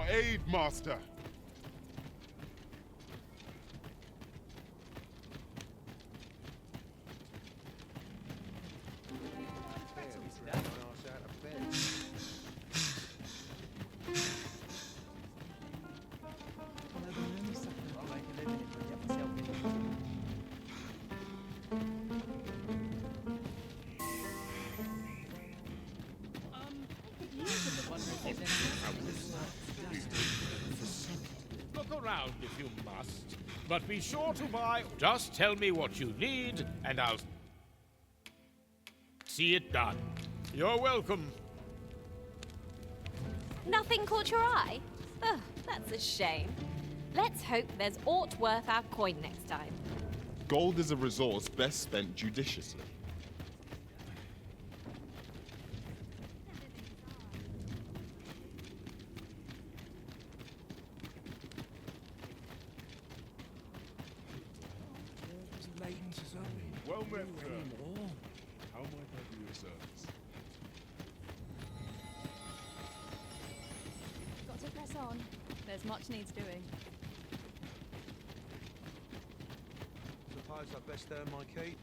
aid, Master. Look around if you must, but be sure to buy. Just tell me what you need, and I'll see it done. You're welcome. Nothing caught your eye? Ugh, that's a shame. Let's hope there's aught worth our coin next time. Gold is a resource best spent judiciously. Well met, sir. How might I be of service? Got to press on. There's much needs doing. Suppose I best earn my keep.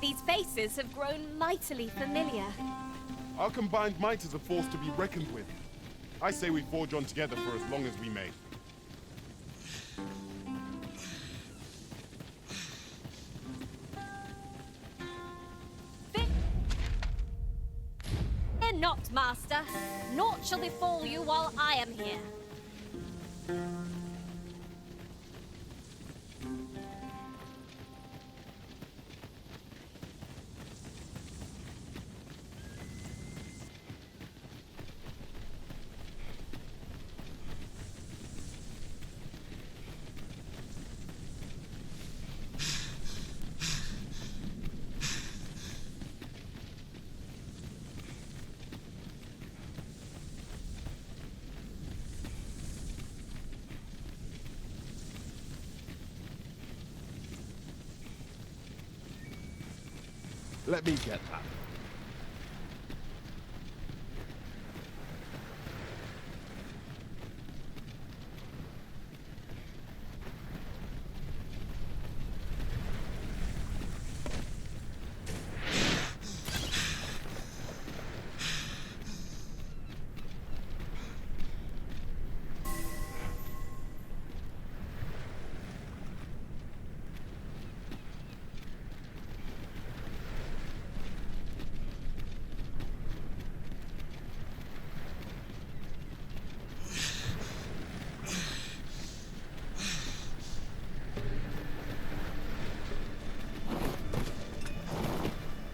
These faces have grown mightily familiar. Our combined might is a force to be reckoned with. I say we forge on together for as long as we may. Fear not, master. Naught shall befall you while I am here. Let me get that.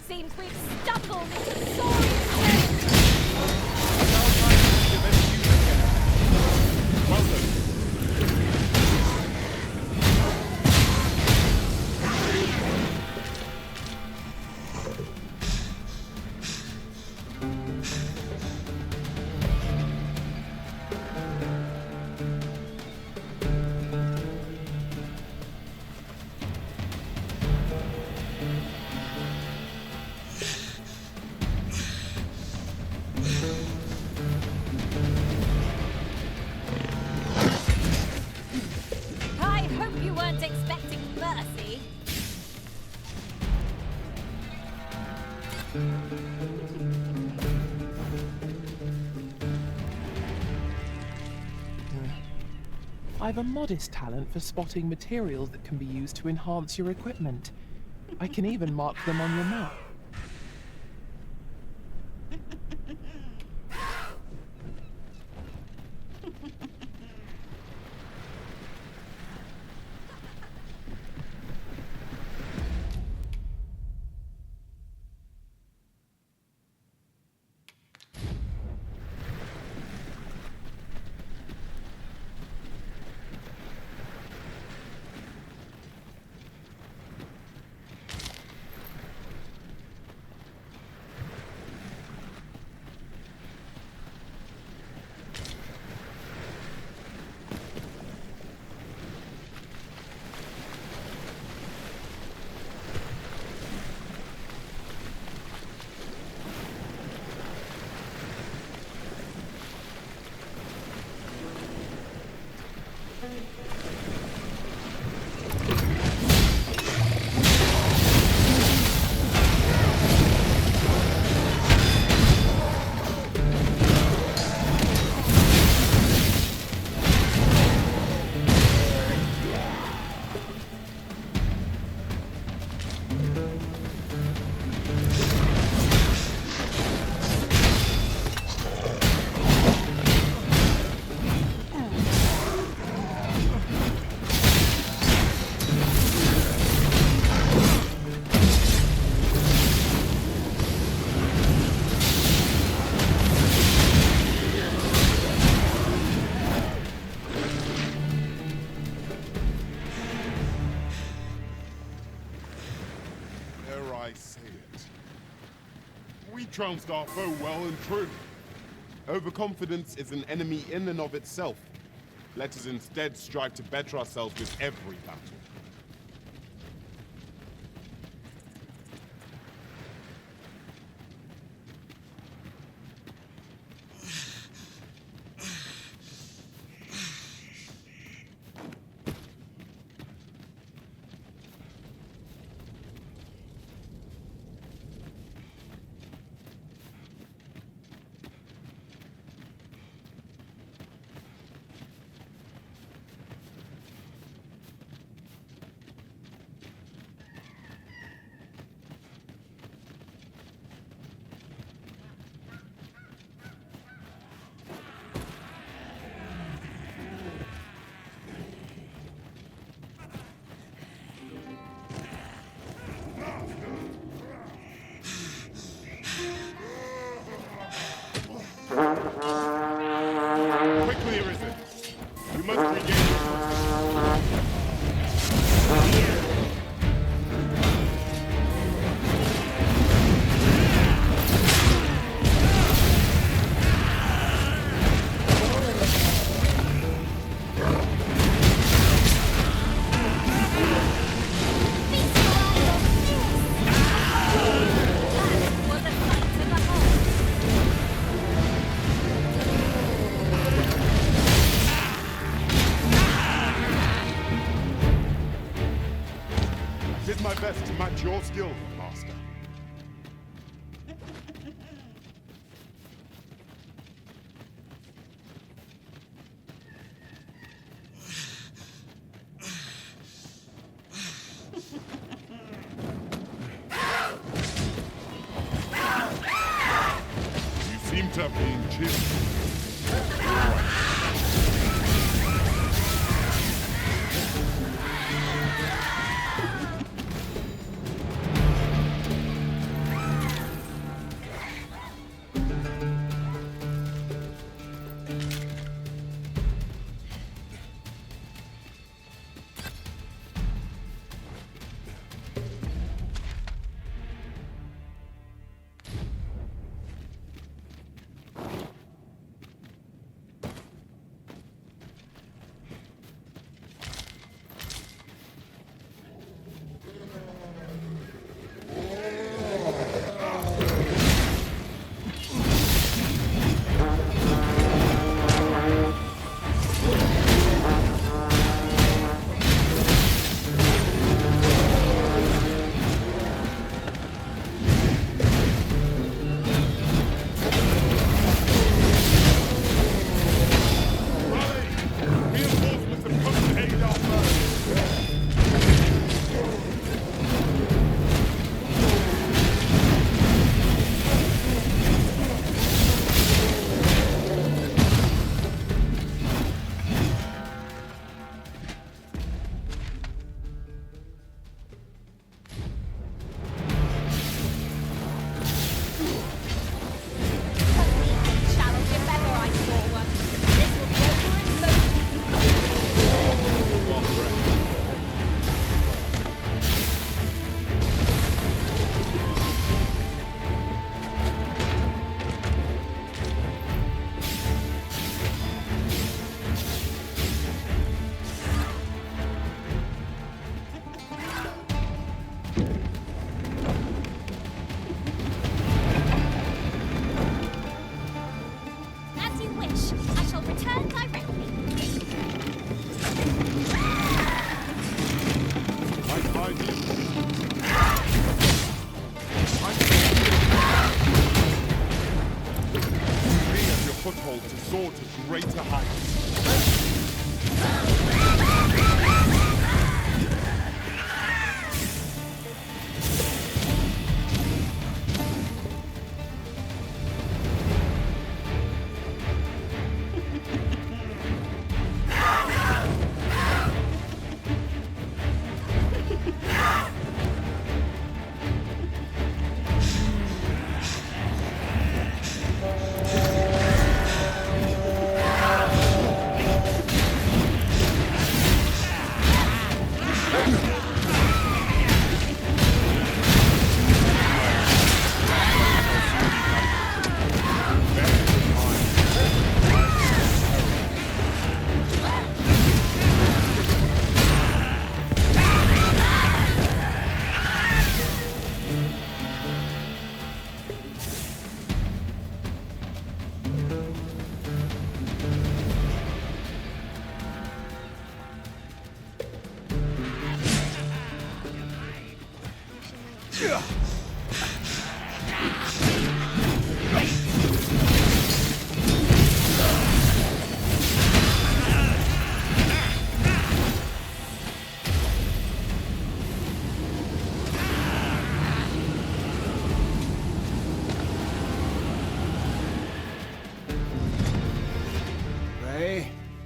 Seems we've stumbled into soaring I hope you weren't expecting mercy. I've a modest talent for spotting materials that can be used to enhance your equipment. I can even mark them on your map. trounced our foe well and true. Overconfidence is an enemy in and of itself. Let us instead strive to better ourselves with every battle. Quickly, Arisen! You must regain your did my best to match your skill, Master. You seem to have been chilled. All right.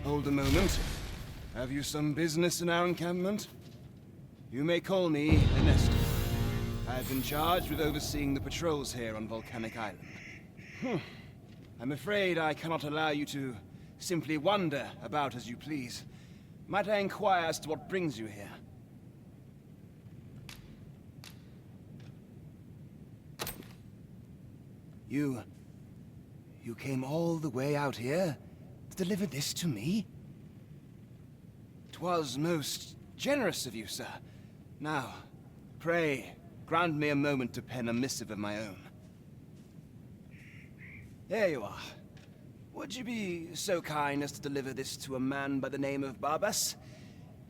Hold a moment. Have you some business in our encampment? You may call me Ernesto. I've been charged with overseeing the patrols here on Volcanic Island. I'm afraid I cannot allow you to simply wander about as you please. Might I inquire as to what brings you here? You came all the way out here to deliver this to me? 'Twas most generous of you, sir. Now, pray, grant me a moment to pen a missive of my own. There you are. Would you be so kind as to deliver this to a man by the name of Barbas?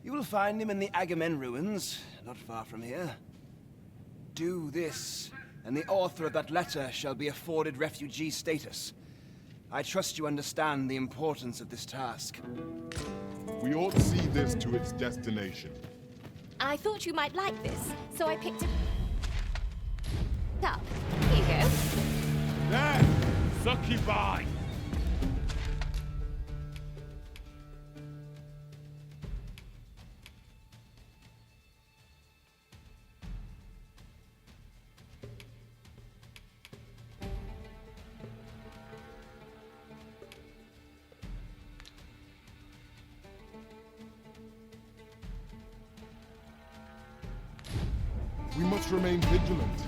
You will find him in the Agamemnon ruins, not far from here. Do this, and the author of that letter shall be afforded refugee status. I trust you understand the importance of this task. We ought to see this to its destination. I thought you might like this, so I picked it up. Here you go. There! Succubi! We must remain vigilant.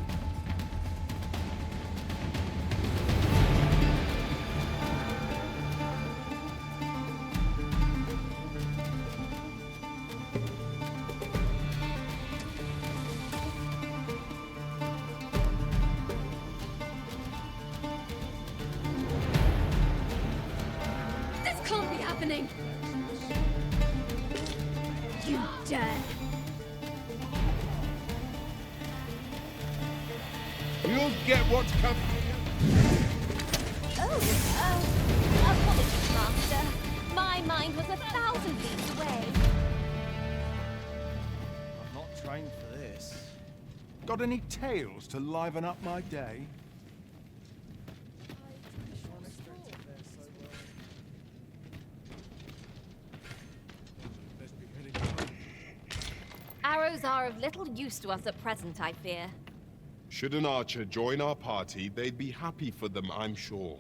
This can't be happening! You dare! You'll get what's coming. Apologies, Master. My mind was 1,000 leagues away. I'm not trained for this. Got any tales to liven up my day? Arrows are of little use to us at present, I fear. Should an archer join our party, they'd be happy for them, I'm sure.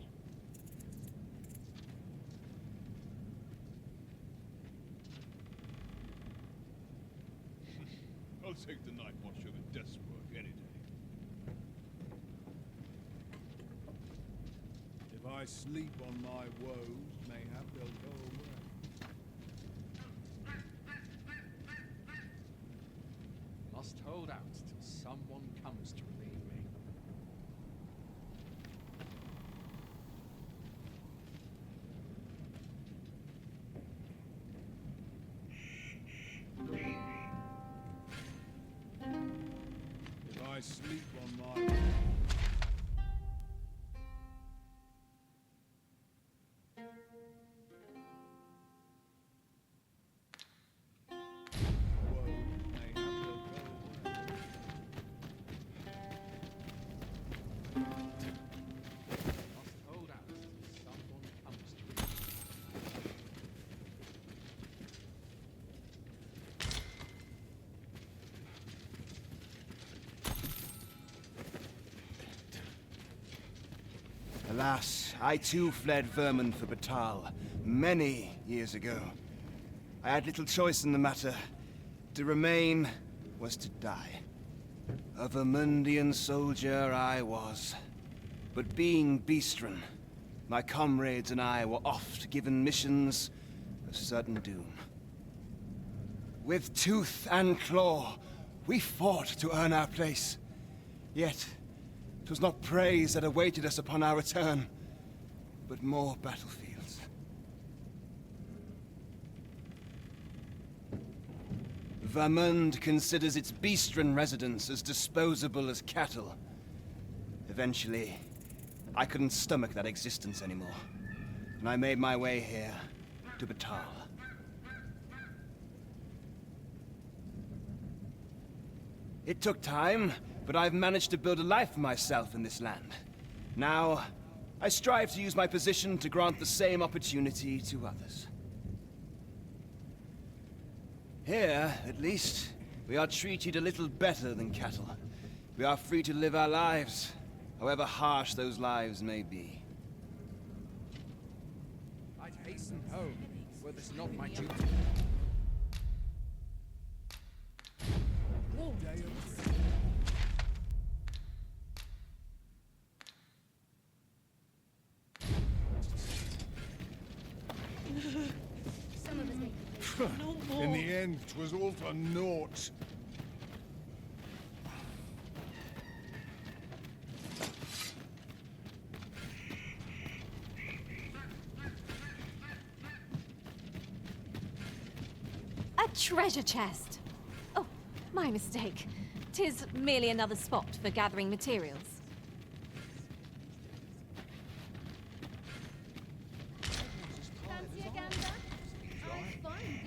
I'll take the night watch over desk work any day. If I sleep on my woes, mayhap they'll go away. Must hold out till someone comes to relieve me. If I sleep on my Hold out till someone comes to relieve me. Alas, I too fled vermin for Batal many years ago. I had little choice in the matter. To remain was to die. A Vermundian soldier I was. But being Beastren, my comrades and I were oft given missions of certain doom. With tooth and claw, we fought to earn our place. Yet, 'twas not praise that awaited us upon our return, but more battlefields. Vermund considers its Beastren residents as disposable as cattle. Eventually, I couldn't stomach that existence anymore, and I made my way here to Batal. It took time, but I've managed to build a life for myself in this land. Now, I strive to use my position to grant the same opportunity to others. Here, at least, we are treated a little better than cattle. We are free to live our lives, however harsh those lives may be. I'd hasten home, were this not my duty. Some of us make In the end, 'twas all for naught. A treasure chest! Oh, my mistake. 'Tis merely another spot for gathering materials.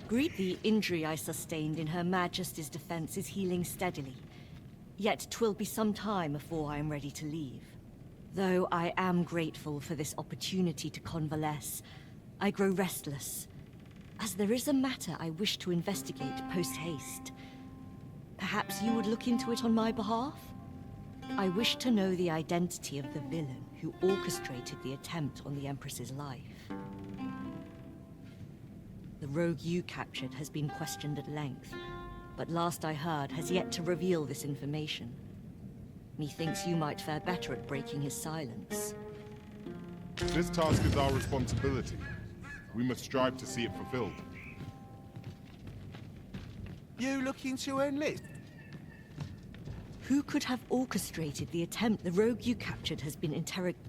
Greet the injury I sustained in Her Majesty's defense is healing steadily. Yet 'twill be some time afore I am ready to leave. Though I am grateful for this opportunity to convalesce, I grow restless, as there is a matter I wish to investigate post-haste. Perhaps you would look into it on my behalf? I wish to know the identity of the villain who orchestrated the attempt on the Empress's life. The rogue you captured has been questioned at length, but last I heard has yet to reveal this information. Methinks you might fare better at breaking his silence. This task is our responsibility. We must strive to see it fulfilled. You looking to enlist? Who could have orchestrated the attempt? The rogue you captured has been interrogated.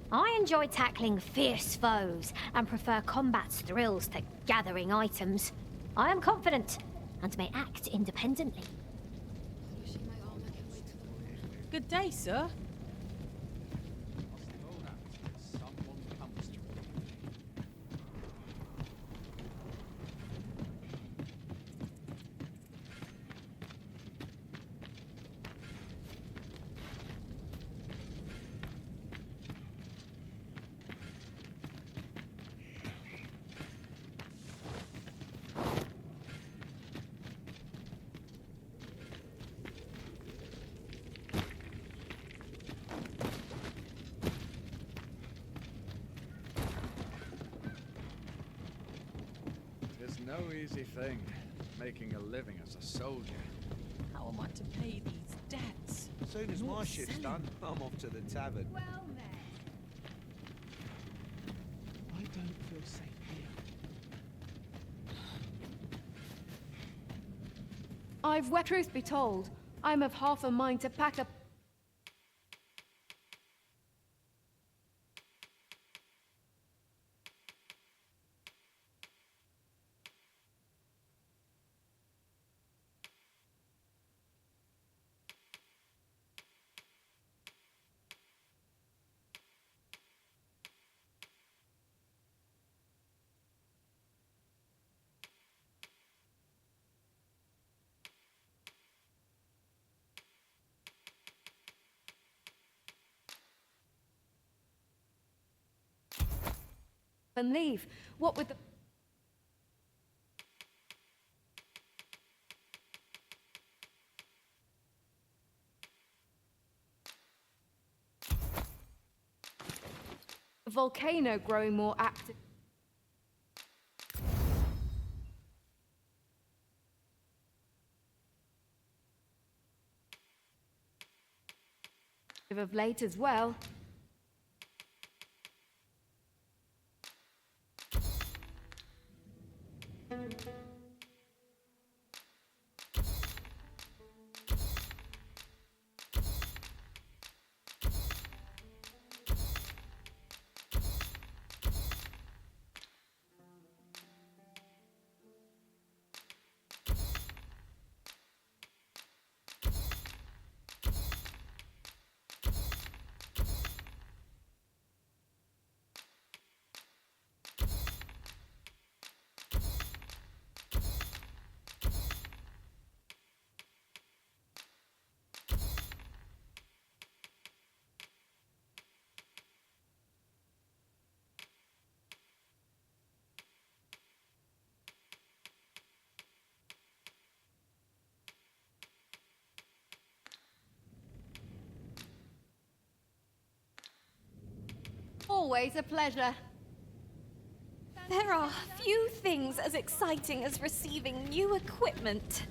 I enjoy tackling fierce foes and prefer combat's thrills to gathering items. I am confident and may act independently. Good day, sir. It's no easy thing, making a living as a soldier. How am I to pay these debts? As soon as my Not shift's selling. done, I'm off to the tavern. Well met. I don't feel safe here. Truth be told, I'm of half a mind to pack up. And leave. What with the... The volcano growing more active. Of late as well. Always a pleasure. There are few things as exciting as receiving new equipment.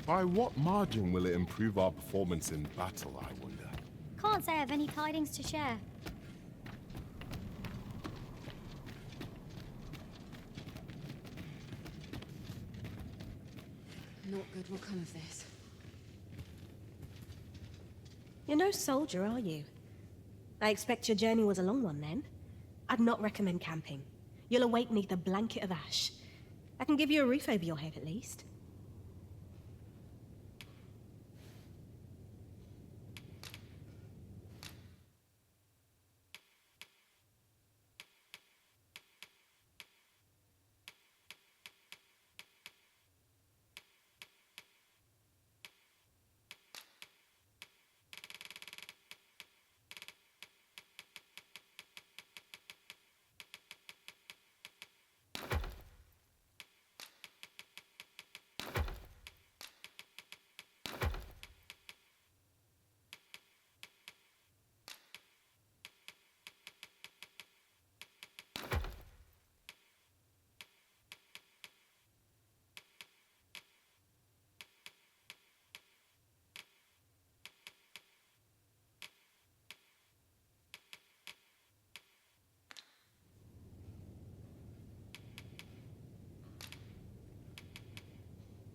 By what margin will it improve our performance in battle, I wonder? Can't say I have any tidings to share. Naught good will come of this. You're no soldier, are you? I expect your journey was a long one then. I'd not recommend camping. You'll await beneath a blanket of ash. I can give you a roof over your head at least.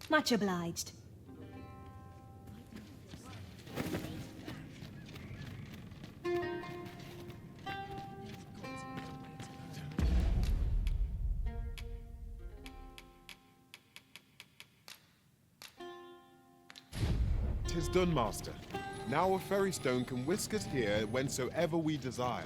Much obliged. Tis done, Master. Now a ferry stone can whisk us here whensoever we desire.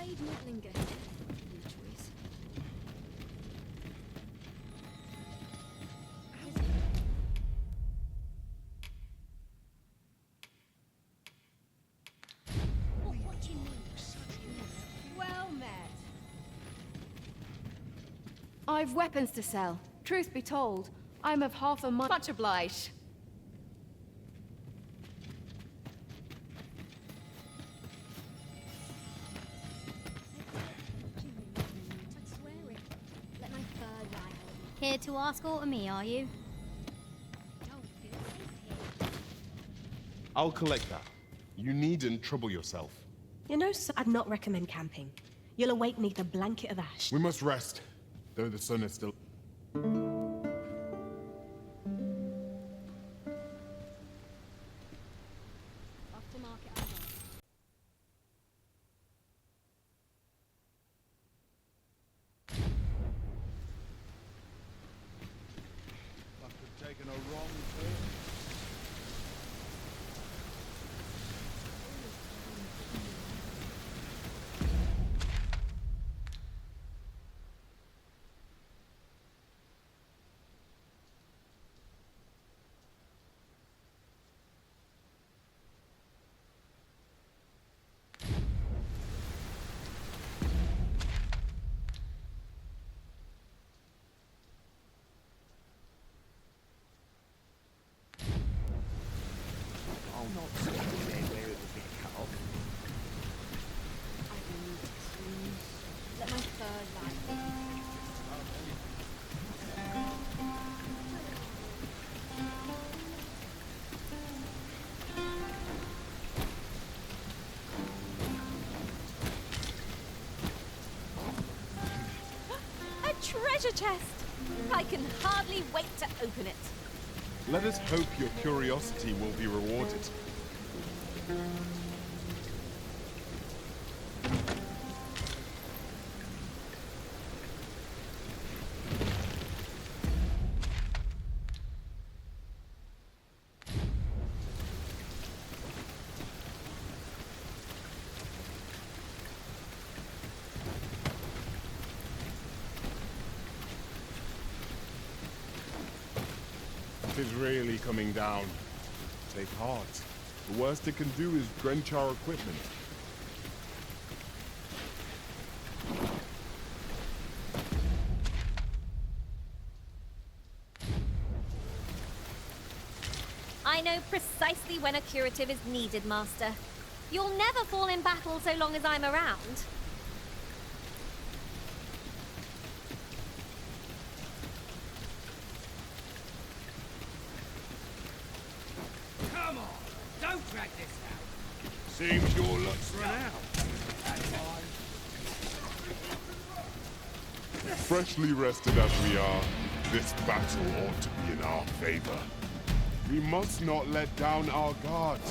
I'd not linger here. No choice. What do you mean? Well met. I've weapons to sell. Truth be told, I'm of half a mind. Much obliged. Here to ask aught of me, are you? I'll collect that. You needn't trouble yourself. You're no I'd not recommend camping. You'll await beneath a blanket of ash. We must rest, though the sun is still... Taken a wrong turn. I'll not sit there where it would be cut off. I will need to clean. Let my fur lie. A treasure chest! I can hardly wait to open it. Let us hope your curiosity will be rewarded. It is really coming down. Take heart. The worst it can do is drench our equipment. I know precisely when a curative is needed, Master. You'll never fall in battle so long as I'm around. Come on, don't drag this out. Seems your luck's run out. Freshly rested as we are, this battle ought to be in our favor. We must not let down our guard.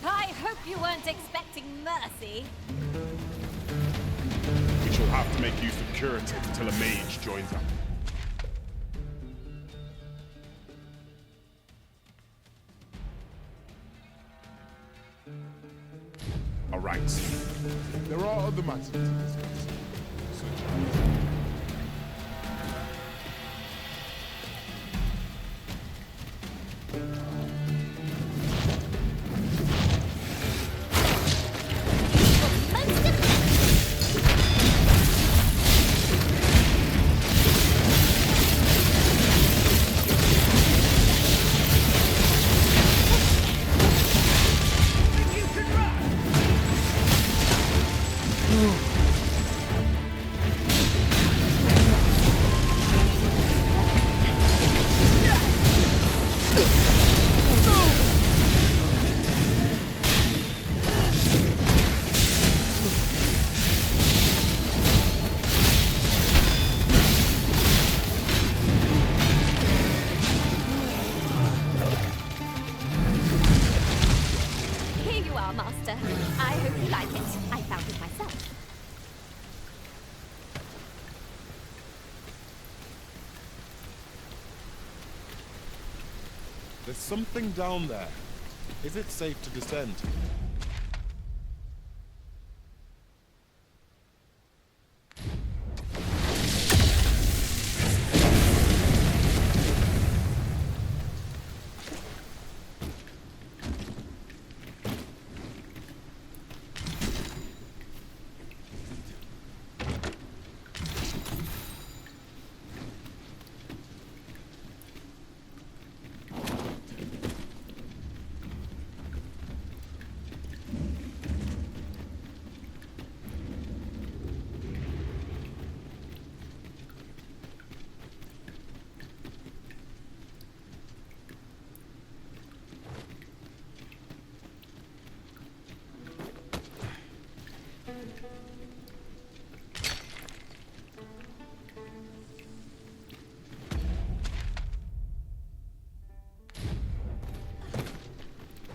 I hope you weren't expecting mercy. We shall have to make use of curative till a mage joins up. All right. There are other matters to discuss, such as... Here you are, Master. I hope you like it. I found it myself. There's something down there. Is it safe to descend?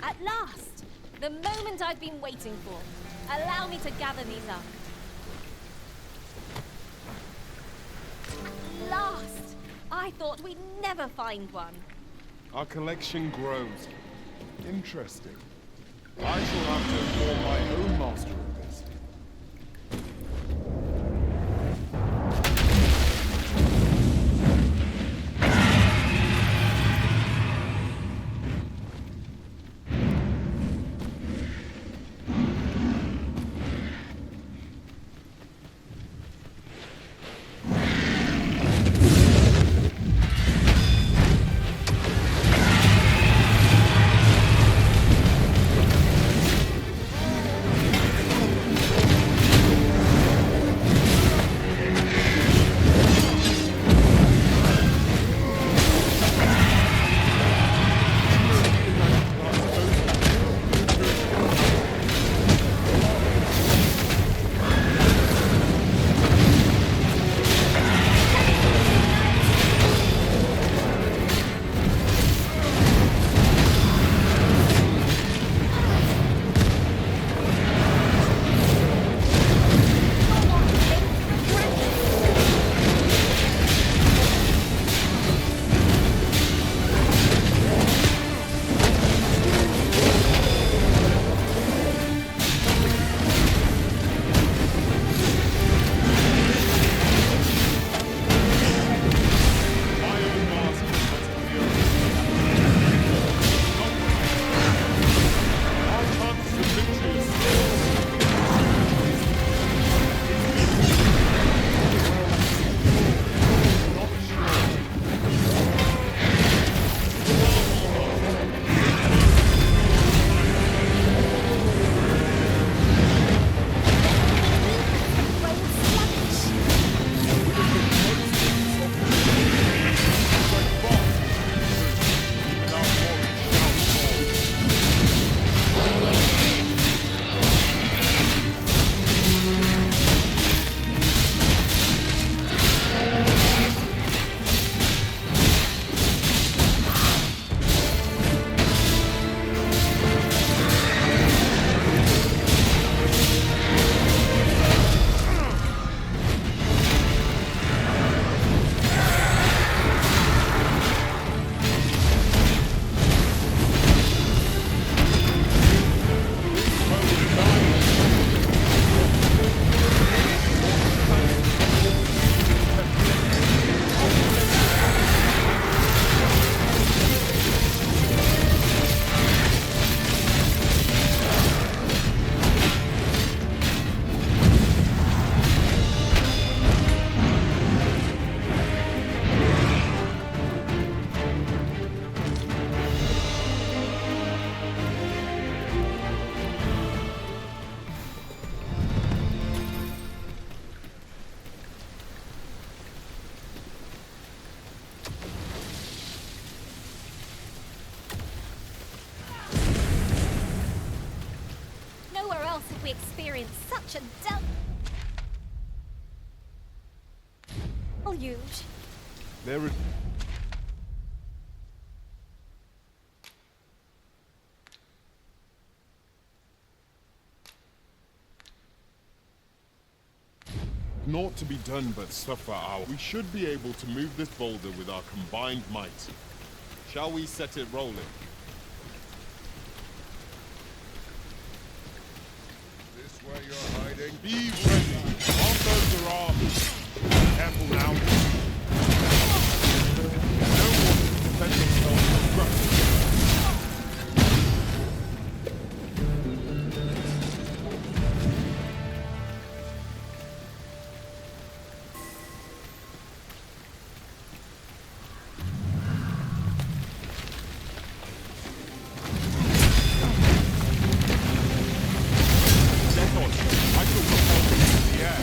At last! The moment I've been waiting for. Allow me to gather these up. At last! I thought we'd never find one. Our collection grows. Interesting. I shall have to inform my own master of this. we experienced such a deluge. There is... Naught to be done but suffer our... We should be able to move this boulder with our combined might. Shall we set it rolling? This way you're hiding. Be ready! Longbows are armed! Careful now! No one can defend themselves from structure. Death on! I shall propel them into the air!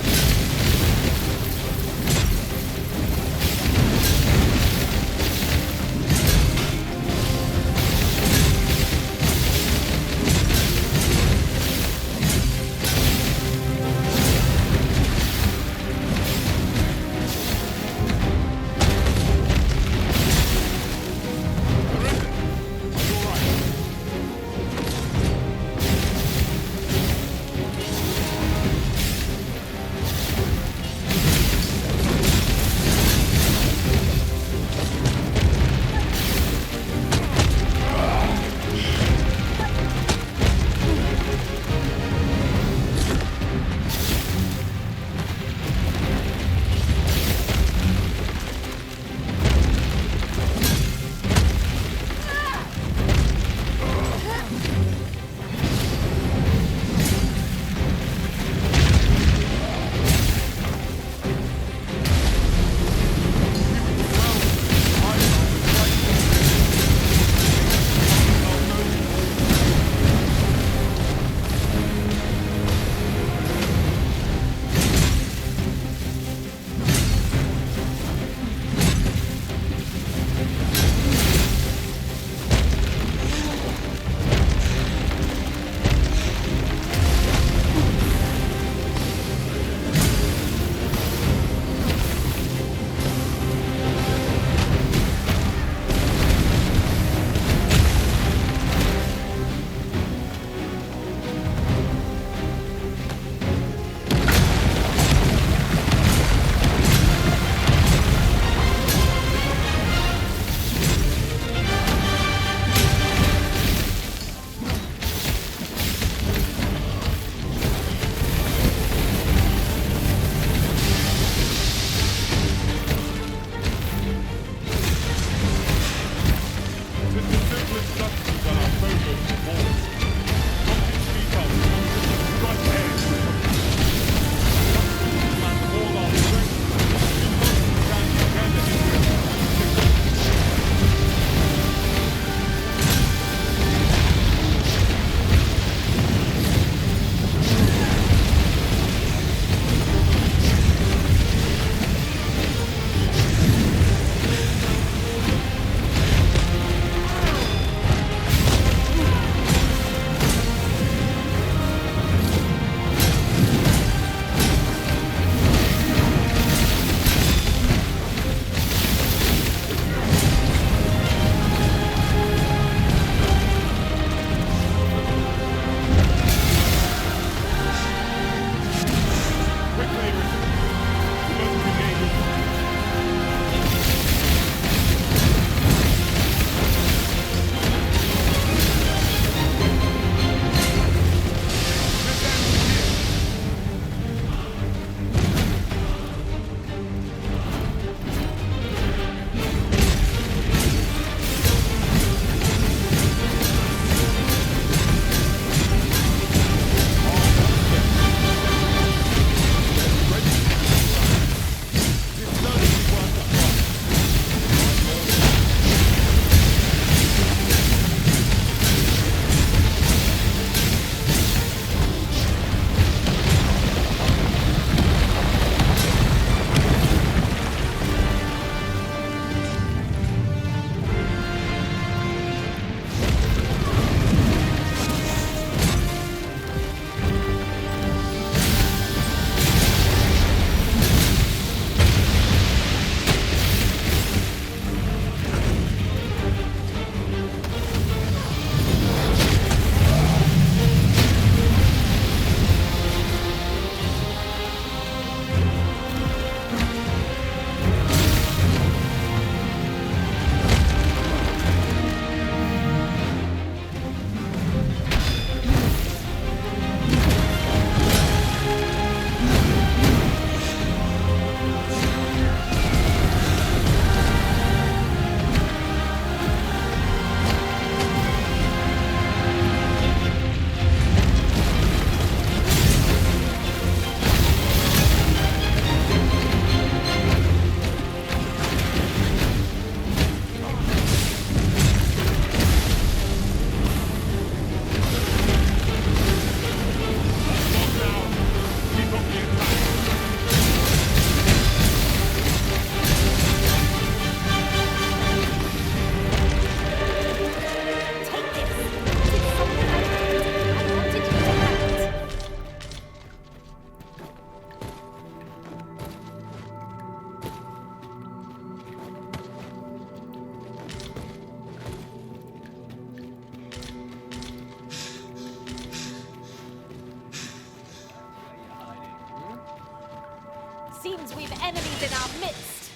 Seems we've enemies in our midst.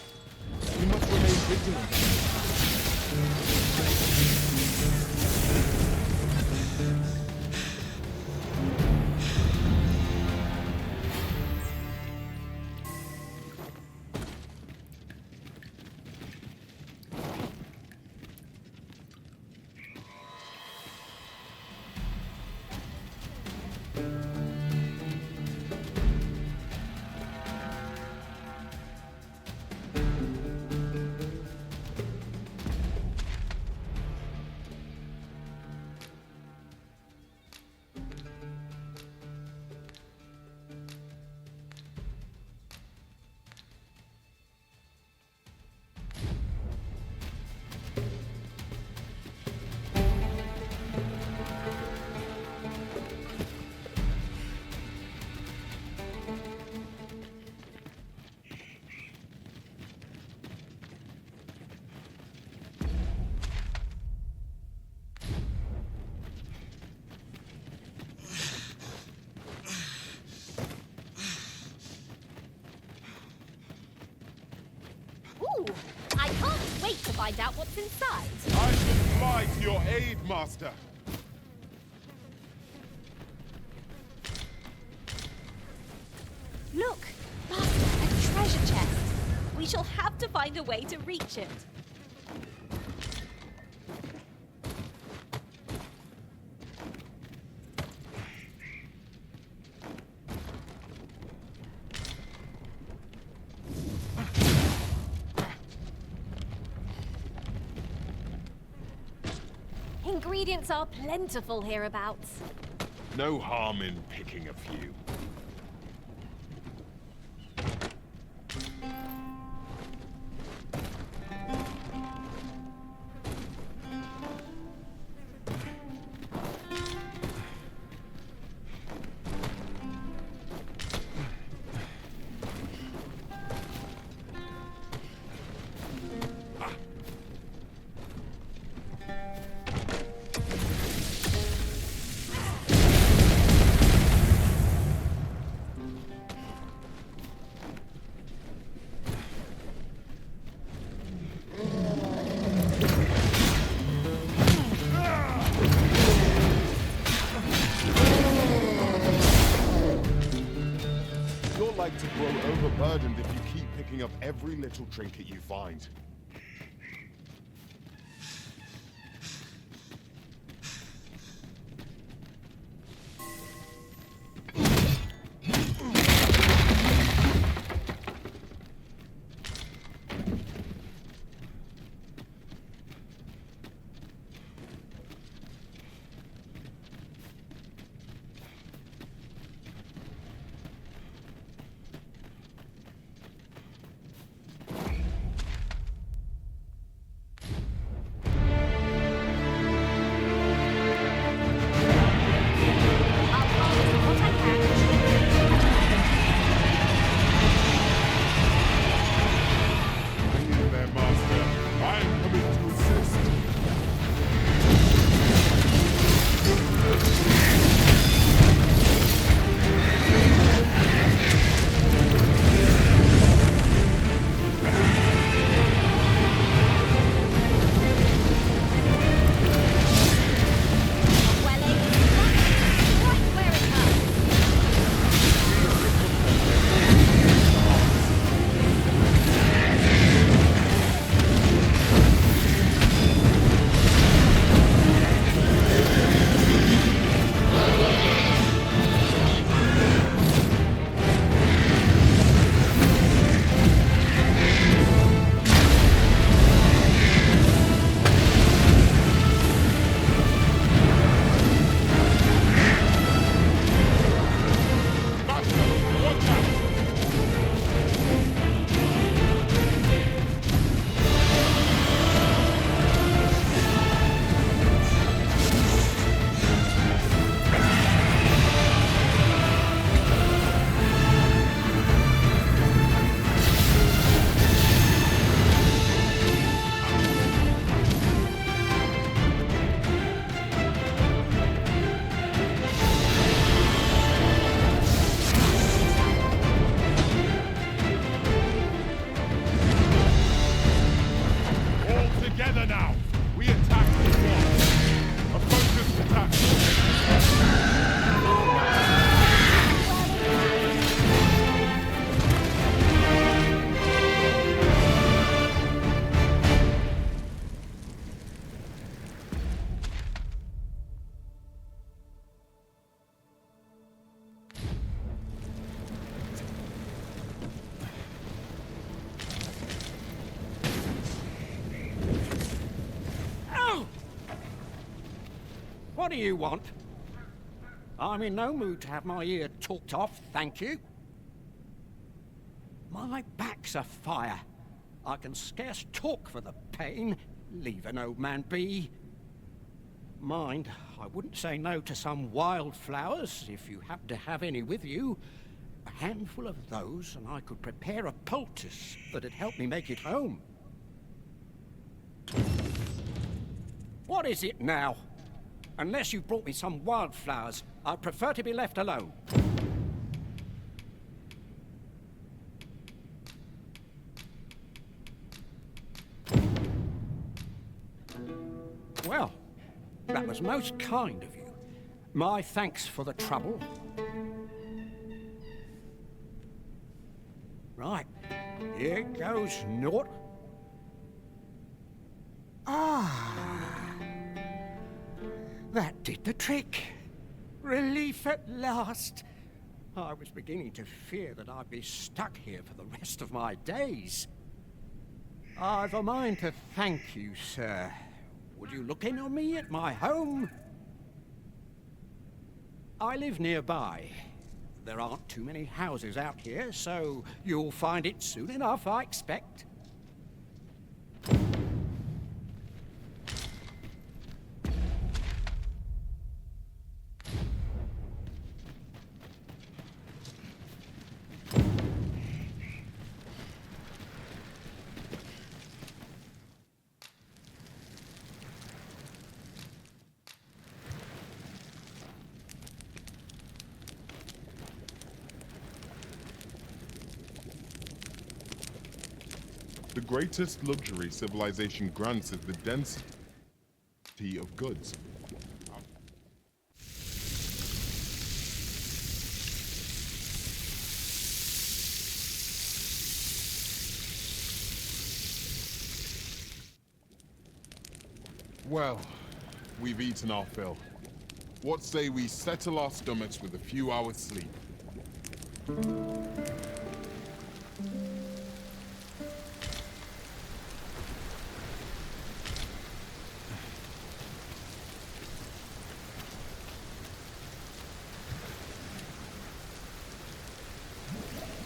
We must remain vigilant. Ooh, I can't wait to find out what's inside. I shall fly to your aid, Master. Look, Master, a treasure chest. We shall have to find a way to reach it. Ingredients are plentiful hereabouts. No harm in picking a few. You're like to grow overburdened if you keep picking up every little trinket you find. What do you want? I'm in no mood to have my ear talked off, thank you. My back's afire. I can scarce talk for the pain. Leave an old man be. Mind, I wouldn't say no to some wildflowers, if you happen to have any with you. A handful of those, and I could prepare a poultice that'd help me make it home. What is it now? Unless you've brought me some wildflowers, I'd prefer to be left alone. Well, that was most kind of you. My thanks for the trouble. Right, here goes naught. Ah, that did the trick. Relief at last. I was beginning to fear that I'd be stuck here for the rest of my days. I've a mind to thank you, sir. Would you look in on me at my home? I live nearby. There aren't too many houses out here, so you'll find it soon enough, I expect. The greatest luxury civilization grants is the density of goods. Well, we've eaten our fill. What say we settle our stomachs with a few hours' sleep?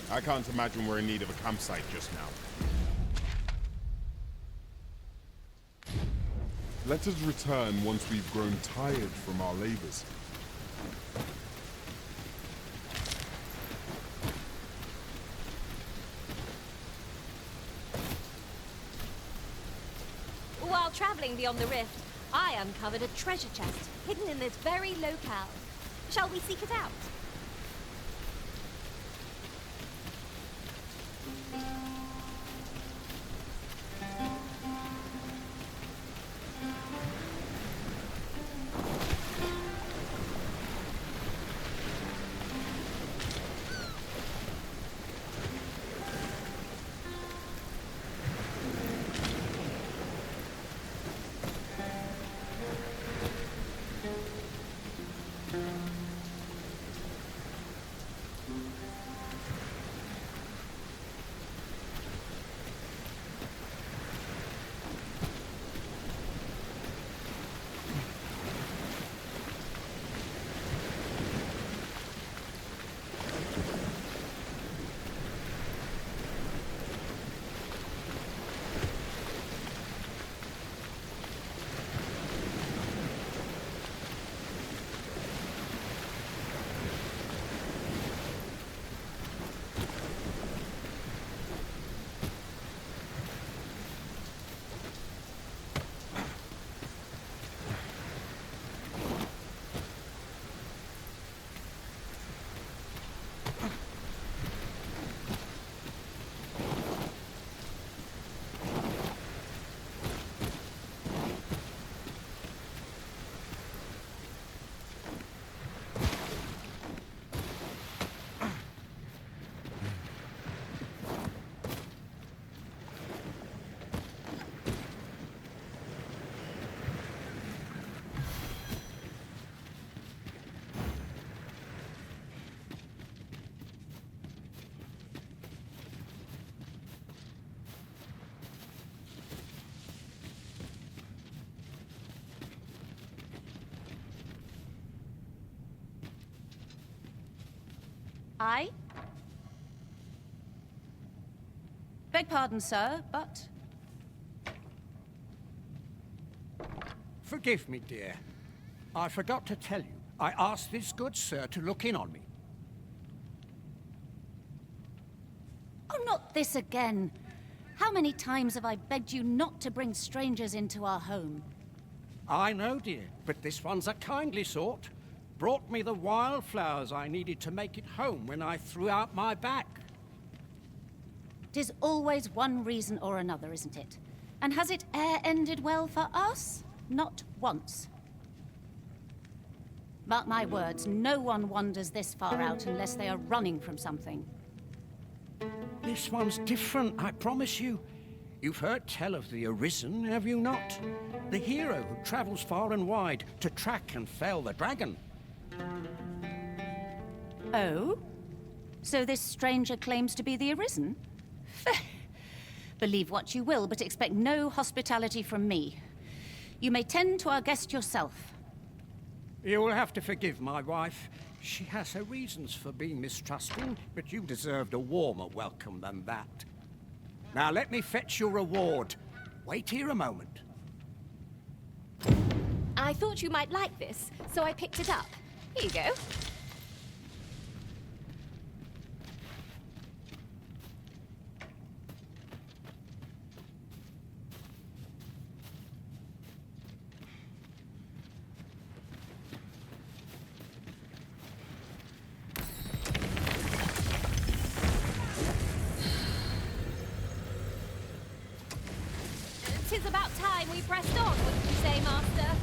I can't imagine we're in need of a campsite just now. Let us return once we've grown tired from our labors. While traveling beyond the rift, I uncovered a treasure chest hidden in this very locale. Shall we seek it out? Aye? Beg pardon, sir, but... Forgive me, dear. I forgot to tell you. I asked this good sir to look in on me. Oh, not this again. How many times have I begged you not to bring strangers into our home? I know, dear, but this one's a kindly sort. Brought me the wildflowers I needed to make it home when I threw out my back. 'Tis always one reason or another, isn't it? And has it e'er ended well for us? Not once. Mark my words, no one wanders this far out unless they are running from something. This one's different, I promise you. You've heard tell of the Arisen, have you not? The hero who travels far and wide to track and fell the dragon. Oh? So this stranger claims to be the Arisen? Believe what you will, but expect no hospitality from me. You may tend to our guest yourself. You will have to forgive my wife. She has her reasons for being mistrusting, but you deserved a warmer welcome than that. Now let me fetch your reward. Wait here a moment. I thought you might like this, so I picked it up. Here you go. Tis about time we pressed on, wouldn't you say, Master?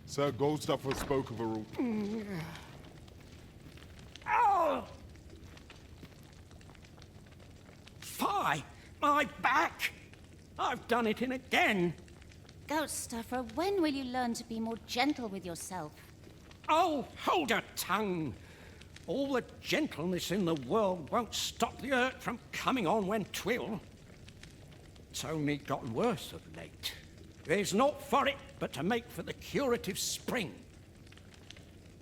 Sir Goldstuffer spoke of a rule. Oh! Fie! My back! I've done it in again! Goatstuffer, when will you learn to be more gentle with yourself? Oh, hold your tongue! All the gentleness in the world won't stop the hurt from coming on when 'twill. It's only gotten worse of late. There's naught for it but to make for the curative spring.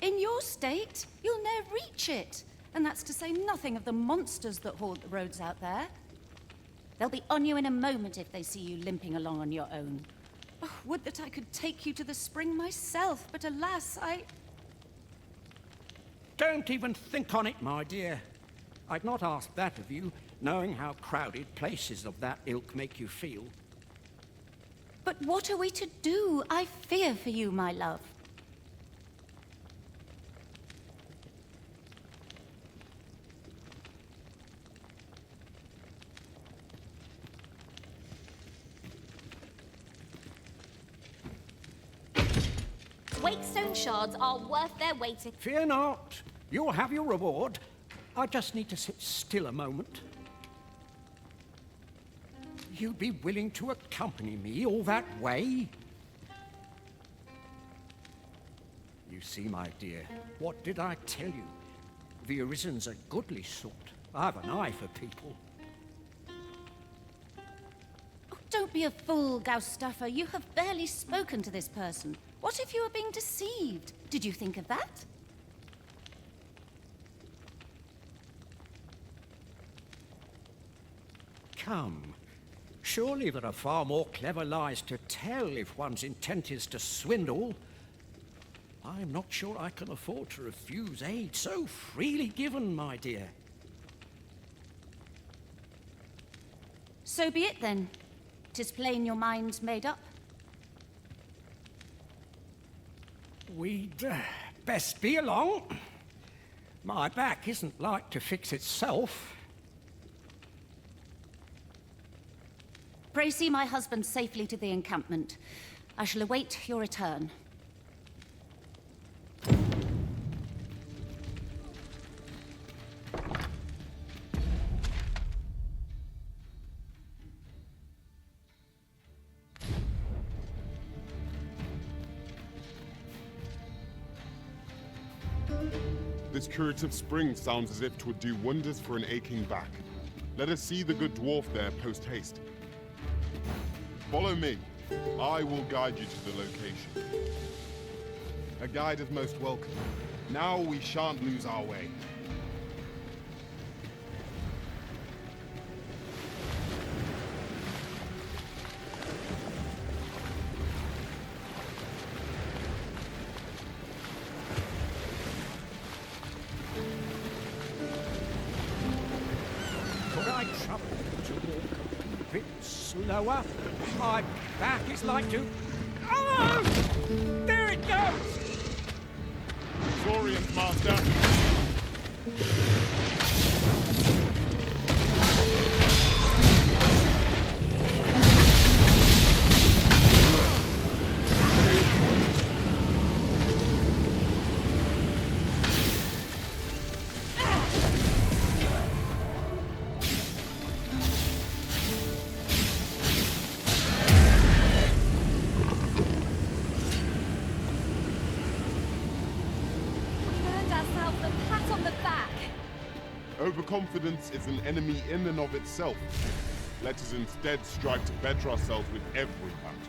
In your state, you'll ne'er reach it. And that's to say nothing of the monsters that haunt the roads out there. They'll be on you in a moment if they see you limping along on your own. Oh, would that I could take you to the spring myself, but alas, Don't even think on it, my dear. I'd not ask that of you, knowing how crowded places of that ilk make you feel. But what are we to do? I fear for you, my love. Wakestone shards are worth their weight in... Fear not. You'll have your reward. I just need to sit still a moment. You'd be willing to accompany me all that way? You see, my dear, what did I tell you? The Arisen's a goodly sort. I've an eye for people. Oh, don't be a fool, Goustuffer. You have barely spoken to this person. What if you were being deceived? Did you think of that? Come. Surely there are far more clever lies to tell if one's intent is to swindle. I'm not sure I can afford to refuse aid so freely given, my dear. So be it then. 'Tis plain your mind's made up. We'd best be along. My back isn't like to fix itself. Pray see my husband safely to the encampment. I shall await your return. This curative spring sounds as if 'twould do wonders for an aching back. Let us see the good dwarf there post-haste. Follow me. I will guide you to the location. A guide is most welcome. Now we shan't lose our way. Could I trouble you to walk a bit slower? My back is like to... Oh! There it goes! Orient, Master. Overconfidence is an enemy in and of itself. Let us instead strive to better ourselves with every battle.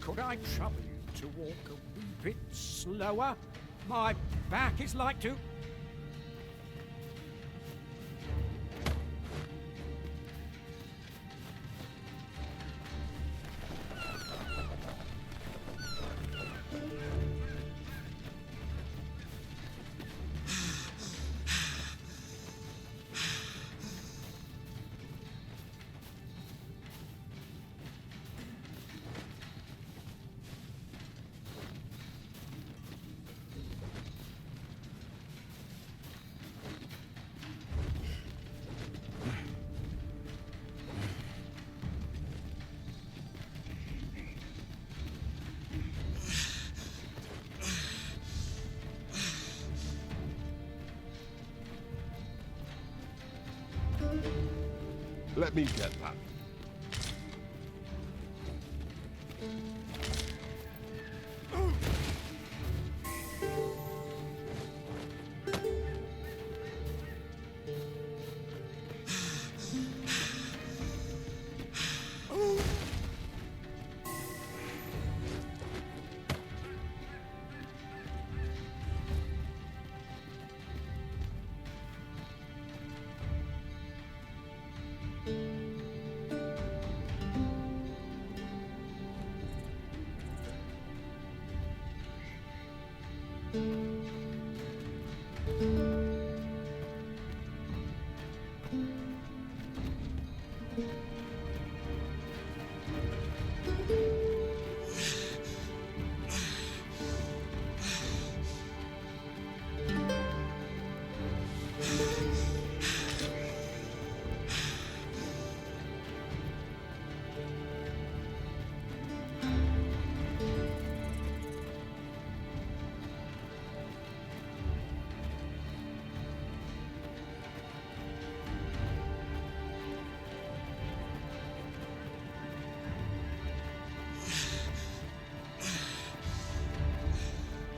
Could I trouble you to walk a wee bit slower? My back is like to... Let me get that.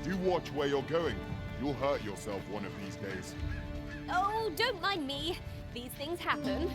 Do watch where you're going. You'll hurt yourself one of these days. Oh, don't mind me. These things happen.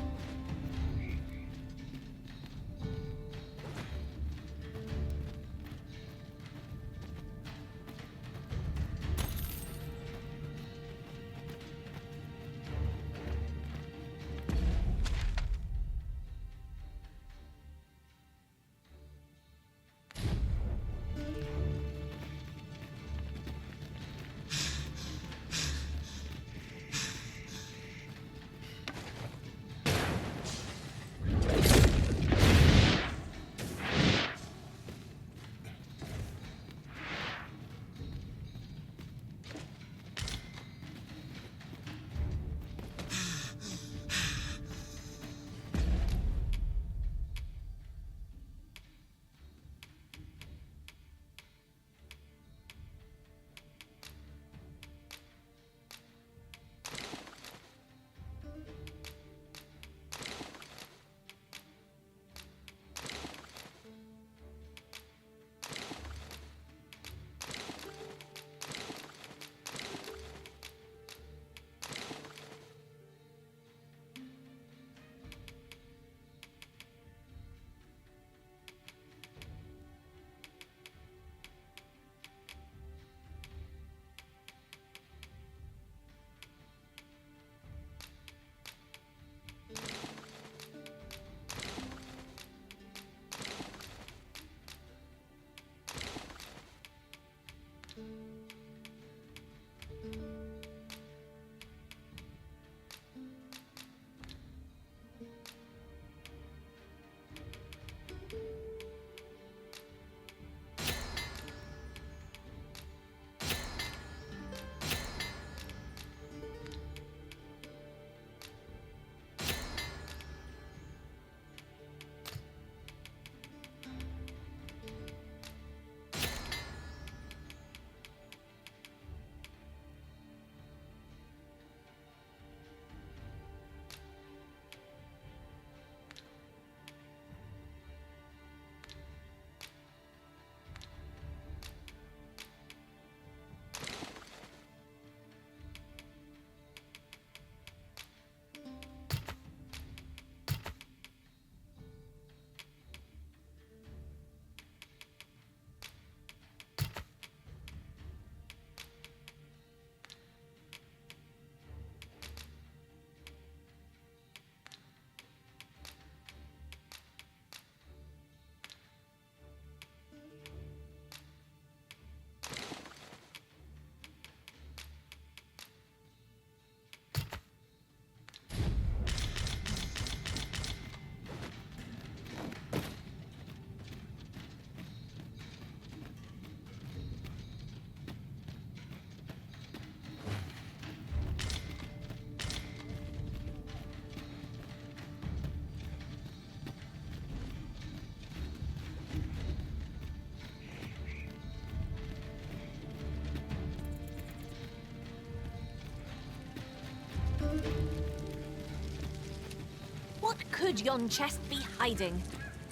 could yon chest be hiding?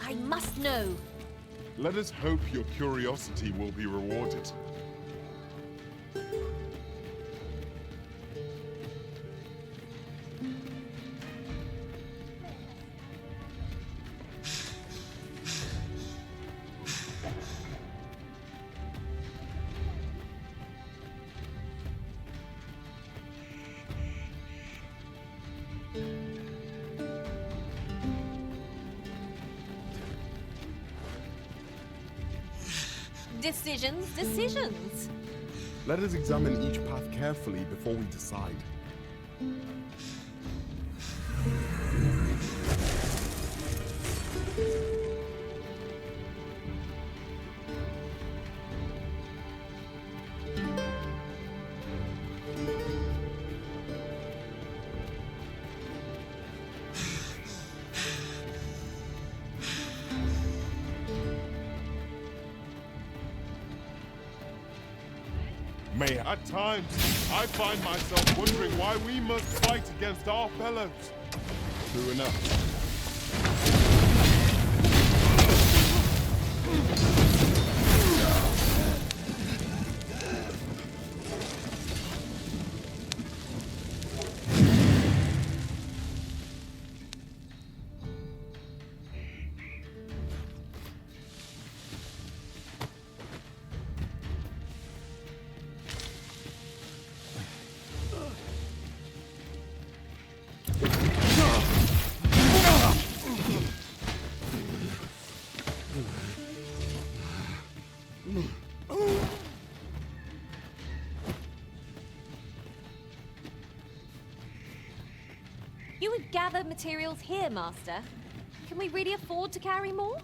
I must know. Let us hope your curiosity will be rewarded. Decisions, decisions. Let us examine each path carefully before we decide. At times, I find myself wondering why we must fight against our fellows. True enough. You would gather materials here, Master. Can we really afford to carry more?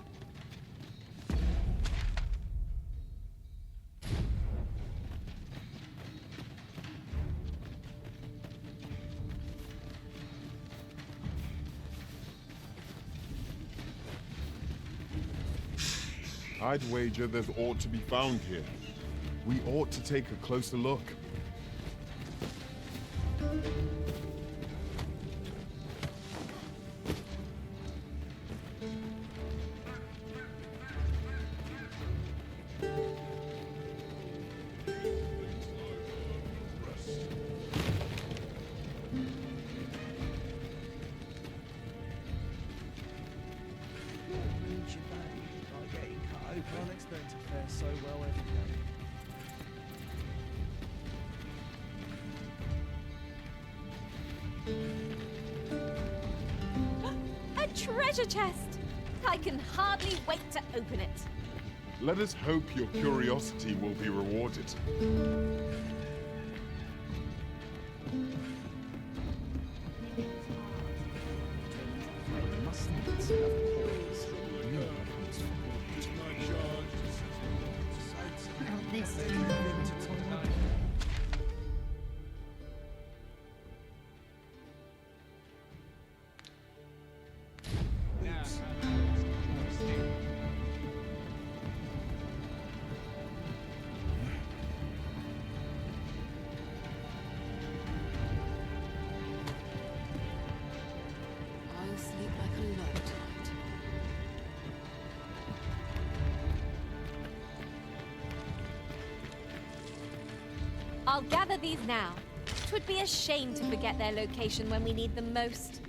I'd wager there's aught to be found here. We ought to take a closer look. Can't expect to fare so well every day. A treasure chest! I can hardly wait to open it. Let us hope your curiosity will be rewarded. I'll sleep like a log tonight. I'll gather these now. 'Twould be a shame to forget their location when we need them most.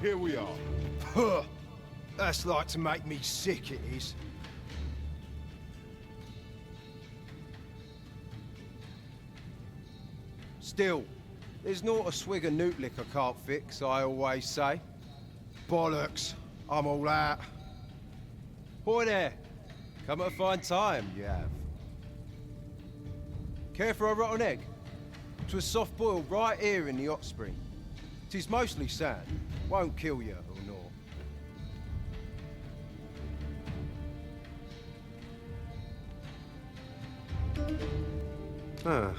Here we are. Huh. That's like to make me sick, it is. Still, there's not a swig of newt lick I can't fix, I always say. Bollocks, I'm all out. Boy there, come at a fine time, you have. Care for a rotten egg? 'Twas soft boiled right here in the hot spring. 'Tis mostly sand, won't kill you or naught.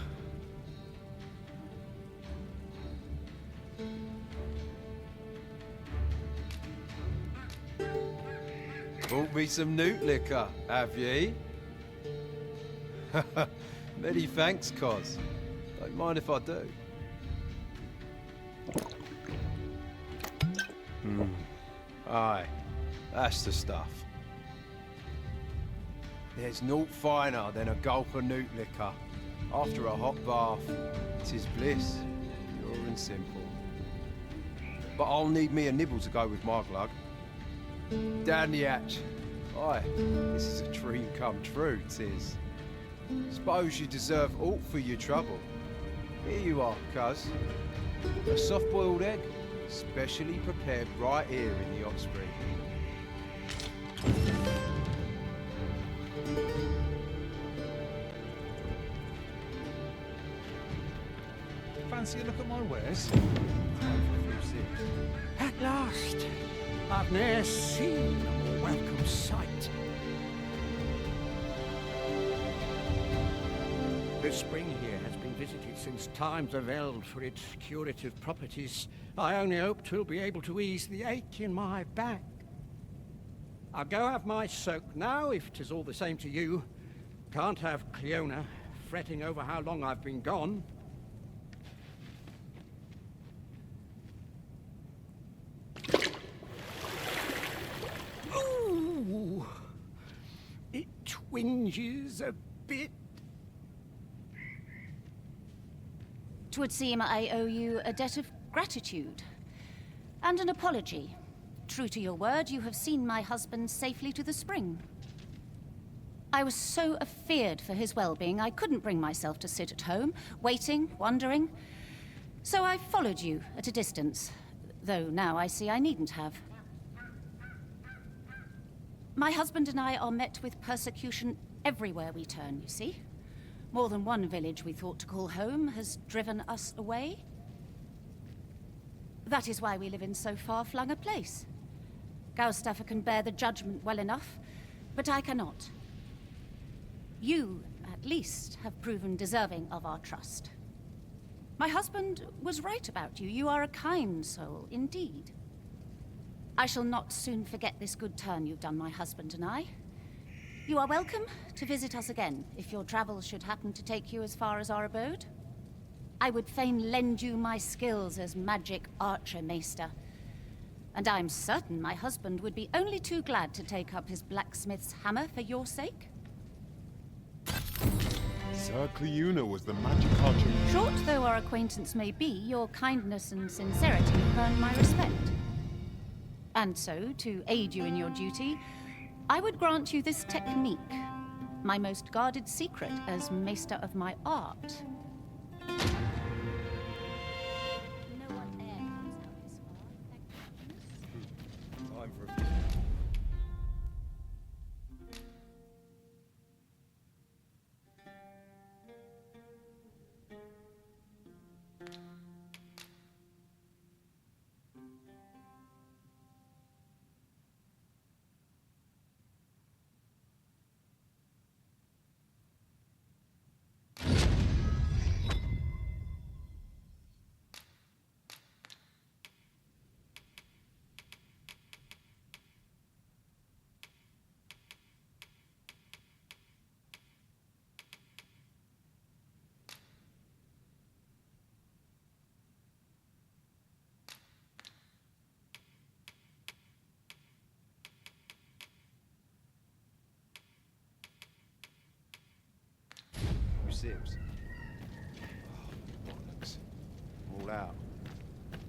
Bought me some newt liquor, have ye? Many thanks, Cos. Don't mind if I do. Aye, that's the stuff. There's naught finer than a gulp of newt liquor. After a hot bath, 'tis bliss, pure and simple. But I'll need me a nibble to go with my glug. Down the hatch. Aye, this is a dream come true, 'tis. Suppose you deserve aught for your trouble. Here you are, cuz. A soft-boiled egg, specially prepared right here in the hot spring. Fancy a look at my wares? At last! I've ne'er seen a more welcome sight. The spring here has been visited since times of eld for its curative properties. I only hope 'twill be able to ease the ache in my back. I'll go have my soak now, if 'tis all the same to you. Can't have Cleona fretting over how long I've been gone. Ooh, it twinges a bit. 'Twould seem I owe you a debt of gratitude and an apology. True to your word, you have seen my husband safely to the spring. I was so afeared for his well-being, I couldn't bring myself to sit at home, waiting, wondering. So I followed you at a distance, though now I see I needn't have. My husband and I are met with persecution everywhere we turn, you see. More than one village we thought to call home has driven us away. That is why we live in so far-flung a place. Gaustaffer can bear the judgment well enough, but I cannot. You, at least, have proven deserving of our trust. My husband was right about you. You are a kind soul, indeed. I shall not soon forget this good turn you've done my husband and I. You are welcome to visit us again, if your travels should happen to take you as far as our abode. I would fain lend you my skills as magic archer, Maester. And I'm certain my husband would be only too glad to take up his blacksmith's hammer for your sake. Sir Cleona was the magic archer. Short though our acquaintance may be, your kindness and sincerity have earned my respect. And so, to aid you in your duty, I would grant you this technique, my most guarded secret as Maester of my art. Time for a few. Sips. Oh, bollocks. I'm all out.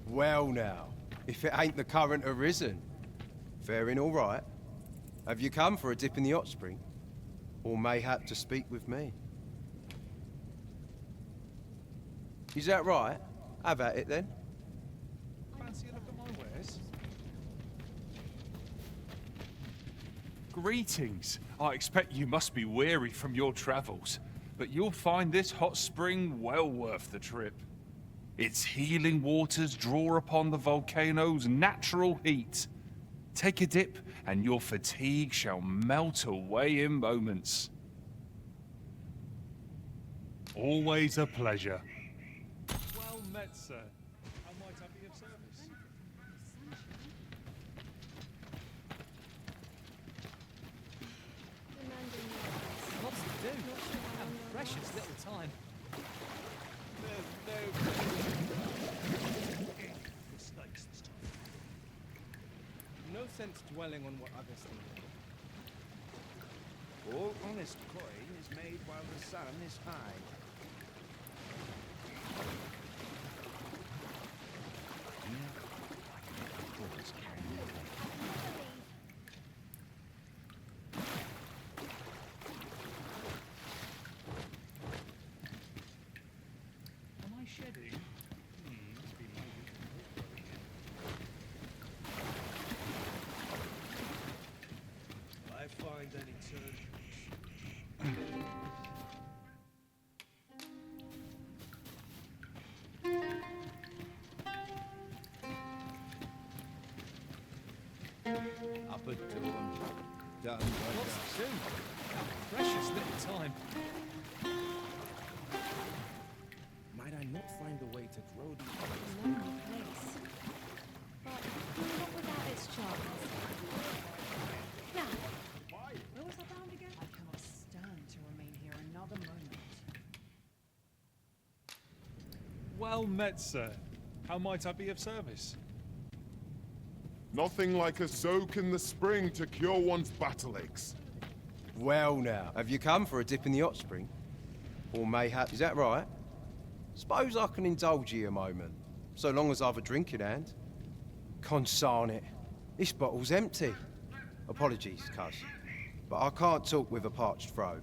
Well now, if it ain't the current arisen. Faring all right? Have you come for a dip in the hot spring? Or mayhap to speak with me? Is that right? Have at it then. Fancy a look at my wares? Greetings. I expect you must be weary from your travels, but you'll find this hot spring well worth the trip. Its healing waters draw upon the volcano's natural heat. Take a dip, and your fatigue shall melt away in moments. Always a pleasure. Well met, sir. How might I be of service? Lots to do. And precious little time. Mistakes this time. No sense dwelling on what others think. All honest coin is made while the sun is high. Am I shedding? Must be my weak growing in. I find any turns. Up at dawn. Done by Lots dusk. to do. And precious little time. Might I not find a way to grow these? Lonely place. But not without its charms. Now, where was I bound again? I cannot stand to remain here another moment. Well met, sir. How might I be of service? Nothing like a soak in the spring to cure one's battle aches. Well now, have you come for a dip in the hot spring? Or mayhap, is that right? Suppose I can indulge you a moment, so long as I've a drink in hand. Consarn it, this bottle's empty. Apologies, cuz, but I can't talk with a parched throat.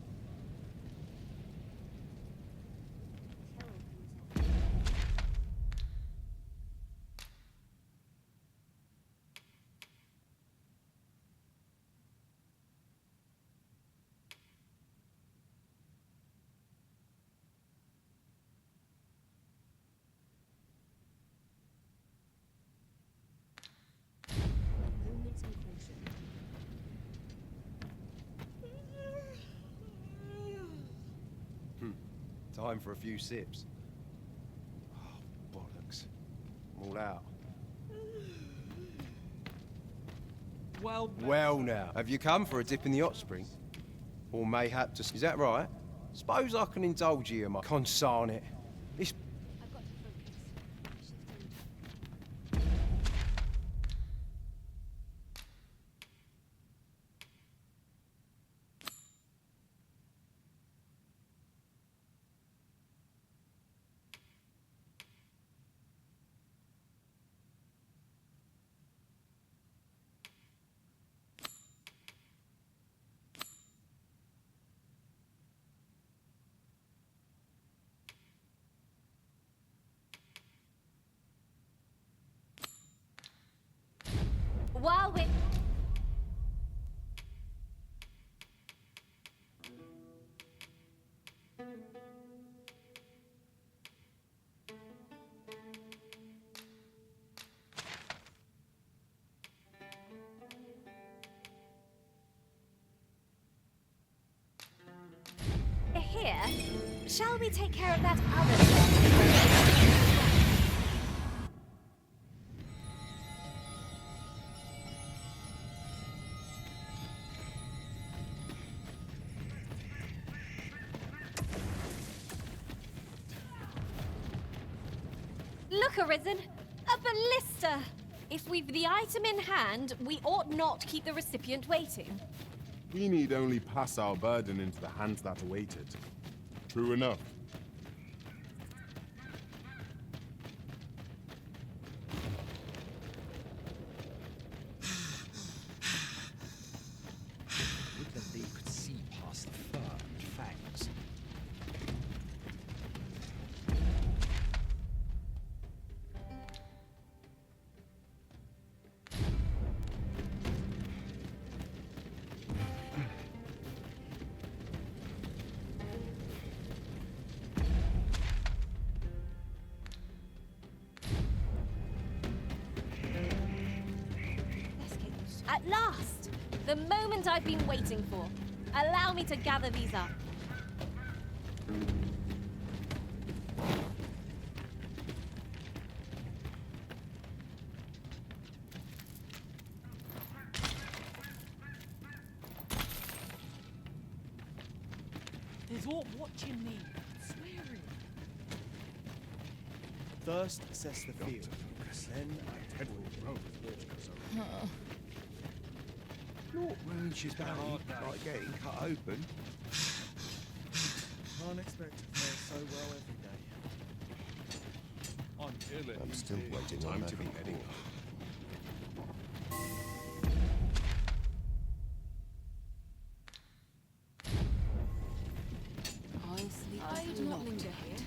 Moments in caution. Time for a few sips. Oh, bollocks. I'm all out. Well now, have you come for a dip in the hot spring? Or mayhap just... Is that right? Suppose I can indulge you a moment. Consarn it. This... I've got to focus. While we... Here, shall we take care of that other... Look, Arisen! A ballista! If we've the item in hand, we ought not keep the recipient waiting. We need only pass our burden into the hands that await it. True enough. Would that they could see past the fur and fangs. At last! The moment I've been waiting for. Allow me to gather these up. was all watching me, swearing. Thirst sets the field. Then I head will roll Not when she's bad, like getting cut open. Can't expect to fare so well every day. I'm still waiting on to be heading home. I'll sleep I'd not linger here.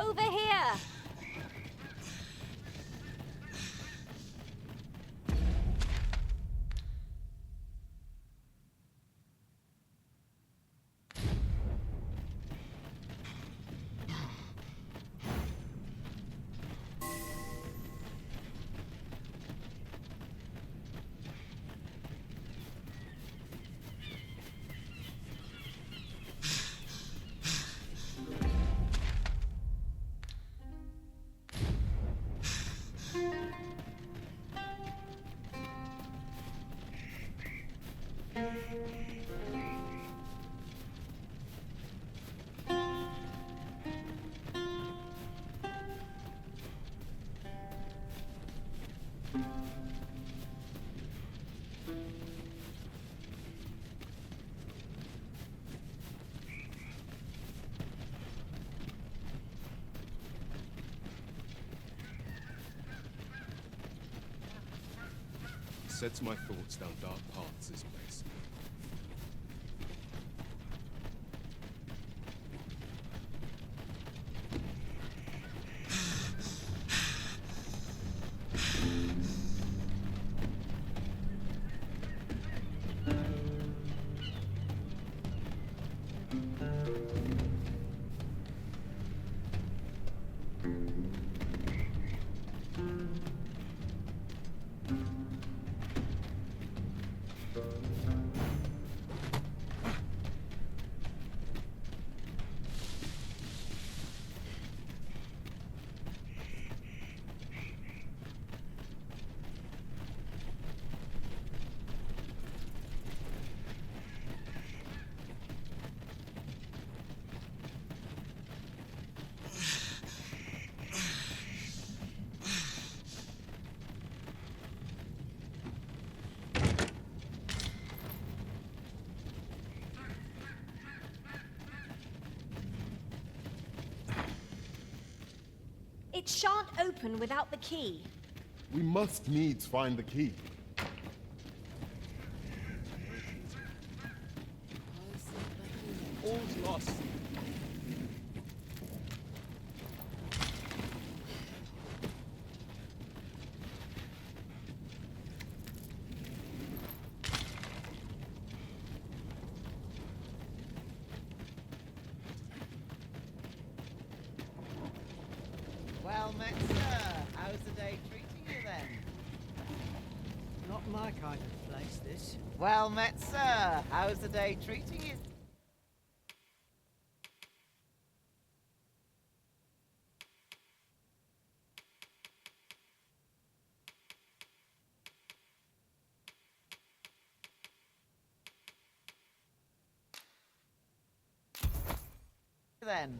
Over here! Sets my thoughts down dark paths, this place. It shan't open without the key. We must needs find the key. All's lost. Well met, sir. How's the day treating you then? Not my kind of place, this. Well met, sir. How's the day treating you? Then.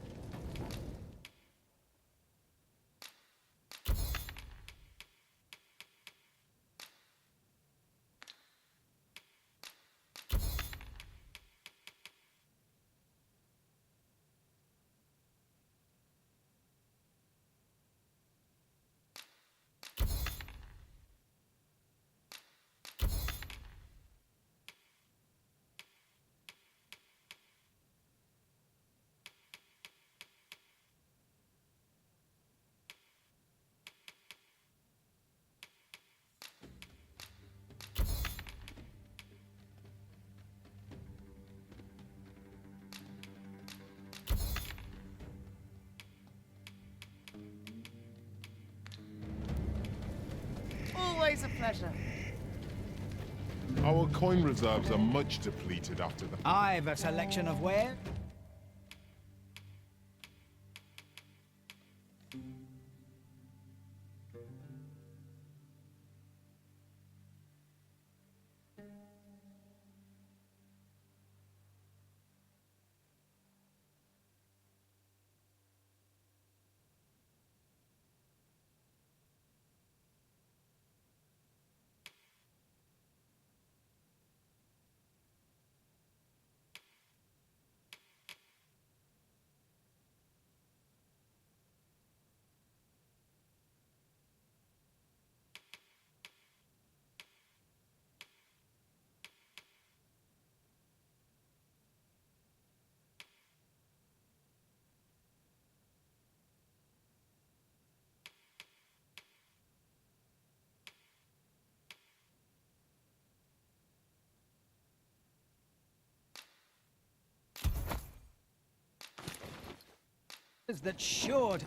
Always a pleasure. Our coin reserves are much depleted after the... I've a selection of ware. that should.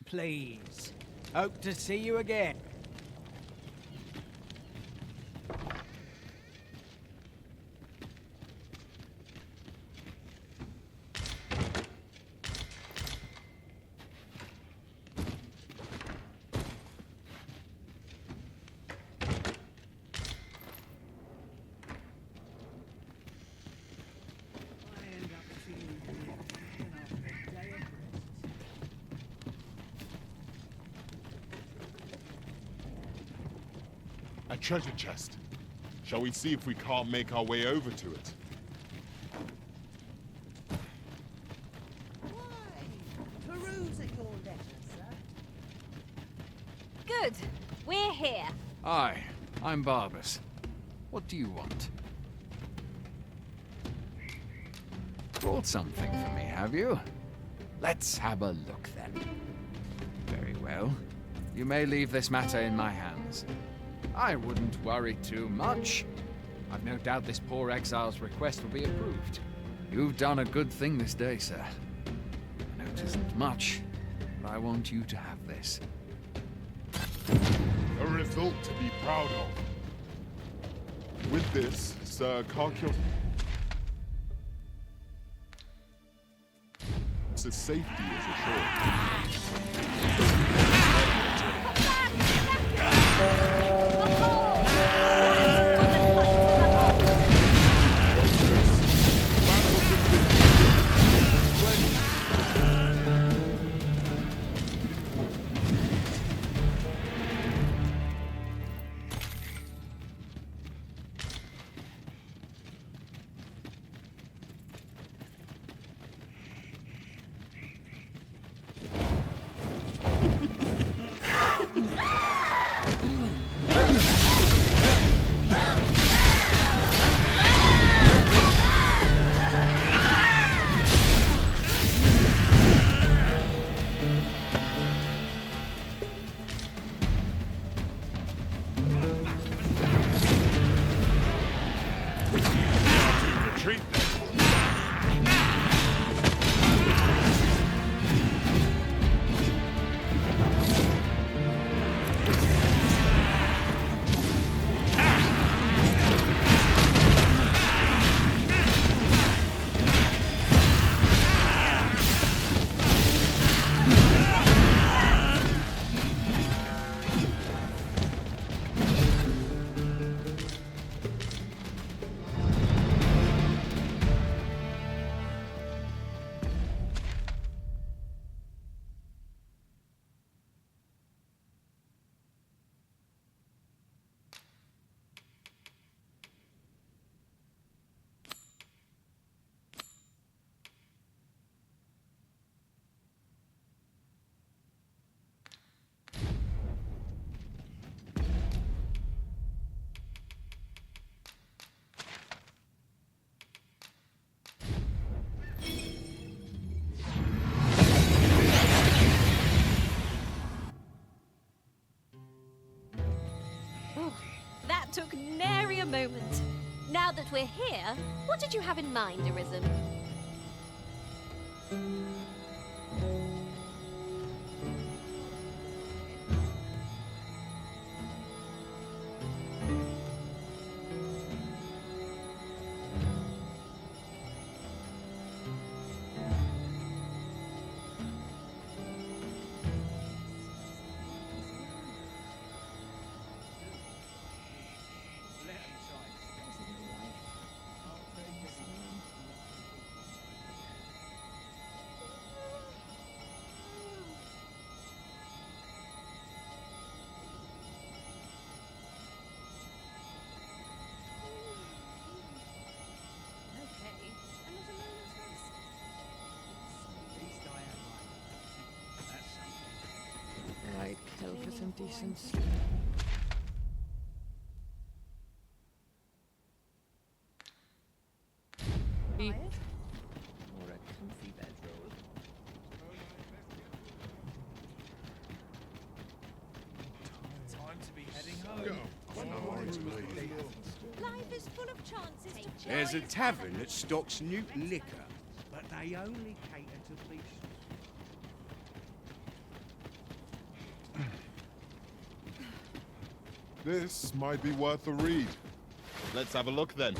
Please. Hope to see you again. A treasure chest. Shall we see if we can't make our way over to it? Peruse at your leisure, sir. Good. We're here. Hi, I'm Barbas. What do you want? Brought something for me, have you? Let's have a look then. Very well. You may leave this matter in my hands. I wouldn't worry too much. I've no doubt this poor exile's request will be approved. You've done a good thing this day, sir. I know it isn't much, but I want you to have this. A result to be proud of. With this, Sir Carcios' safety is assured. That took nary a moment. Now that we're here, what did you have in mind, Arisen? some decent sleep. Tired? Or a comfy bedroll? Time to be heading home. Life is full of chances to try. There's a tavern that stocks new liquor, but they only cater to beasts. This might be worth a read. Let's have a look then.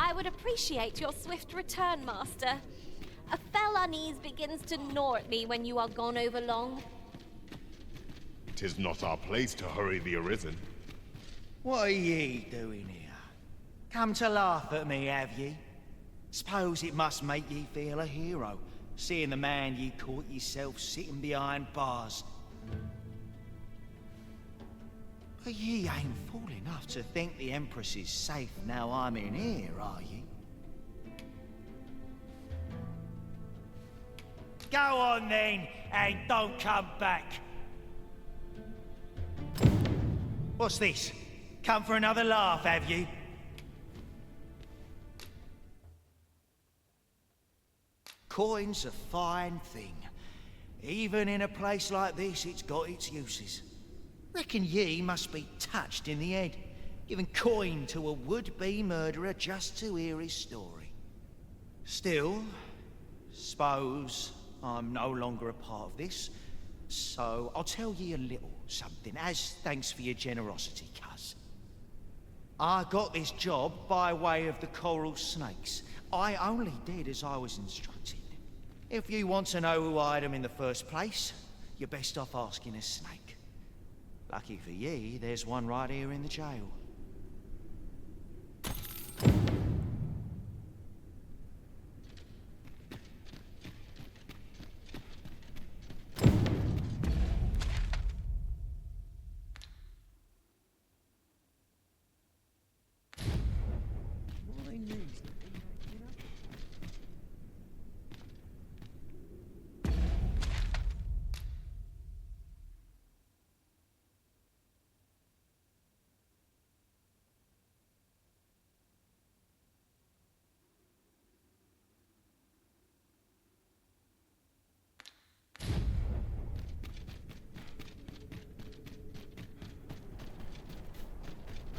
I would appreciate your swift return, Master. A fell unease begins to gnaw at me when you are gone over long. 'Tis not our place to hurry the Arisen. What are ye doing here? Come to laugh at me, have ye? Suppose it must make ye feel a hero, seeing the man ye caught yourself sitting behind bars. But ye ain't fool enough to think the Empress is safe now I'm in here, are ye? Go on then, and don't come back. What's this? Come for another laugh, have you? Coin's a fine thing. Even in a place like this, it's got its uses. Reckon ye must be touched in the head, giving coin to a would-be murderer just to hear his story. Still, suppose I'm no longer a part of this, so I'll tell ye a little something, as thanks for your generosity, cuz. I got this job by way of the coral snakes. I only did as I was instructed. If you want to know who hired them in the first place, you're best off asking a snake. Lucky for ye, there's one right here in the jail.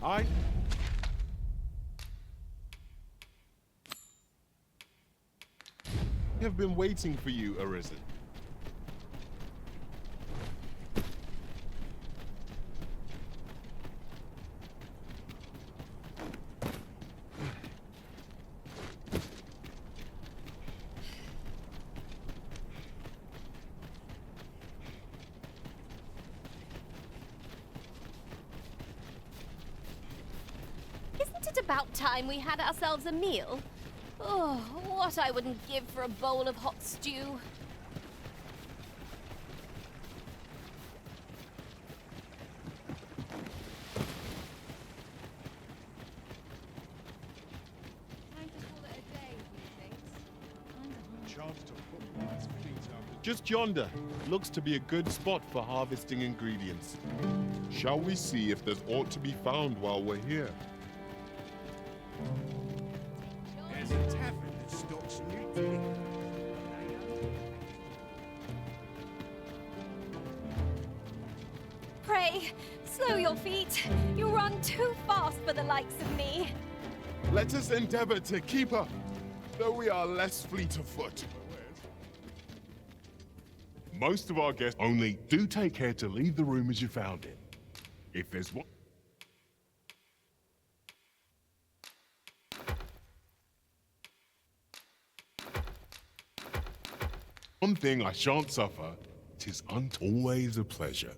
I have been waiting for you, Arisen. Isn't it about time we had ourselves a meal? Oh, what I wouldn't give for a bowl of hot stew. Chance to put one's feet up. Just yonder. Looks to be a good spot for harvesting ingredients. Shall we see if there's aught to be found while we're here? There's a tavern that stocks new liquor. pray, slow your feet. You run too fast for the likes of me. Let us endeavor to keep up, though we are less fleet of foot. Most of our guests only do take care to leave the room as you found it. If there's one thing I shan't suffer, 'tis always a pleasure.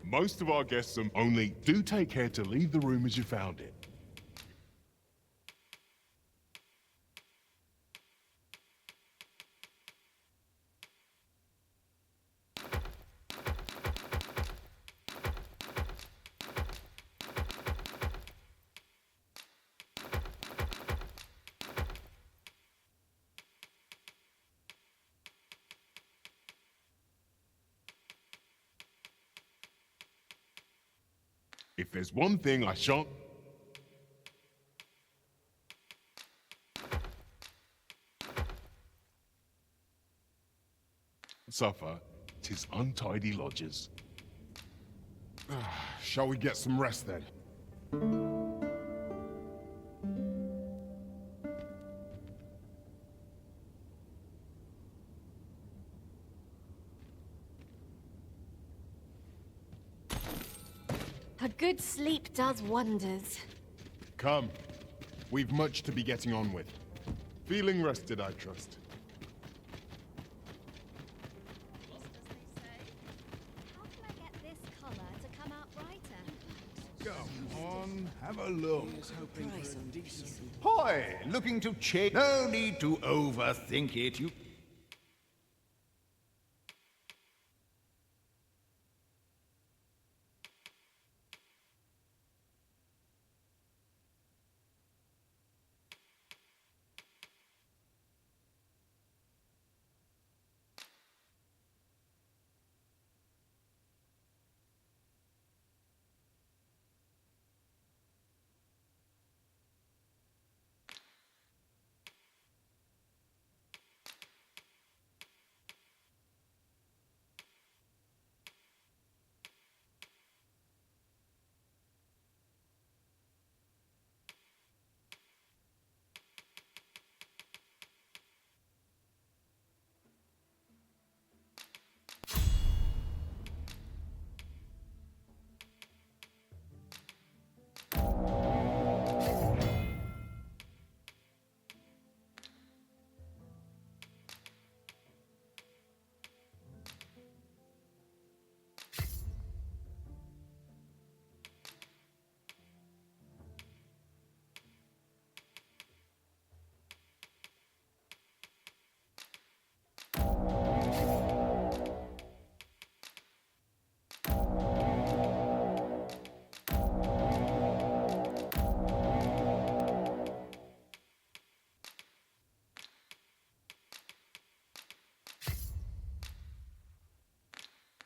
Most of our guests only do take care to leave the room as you found it. If there's one thing I shan't suffer, 'tis untidy lodgers. Shall we get some rest then? A good sleep does wonders. Come. We've much to be getting on with. Feeling rested, I trust. How can I get this colour to come out brighter? Come on, have a look. Hoy, looking to change. No need to overthink it. You.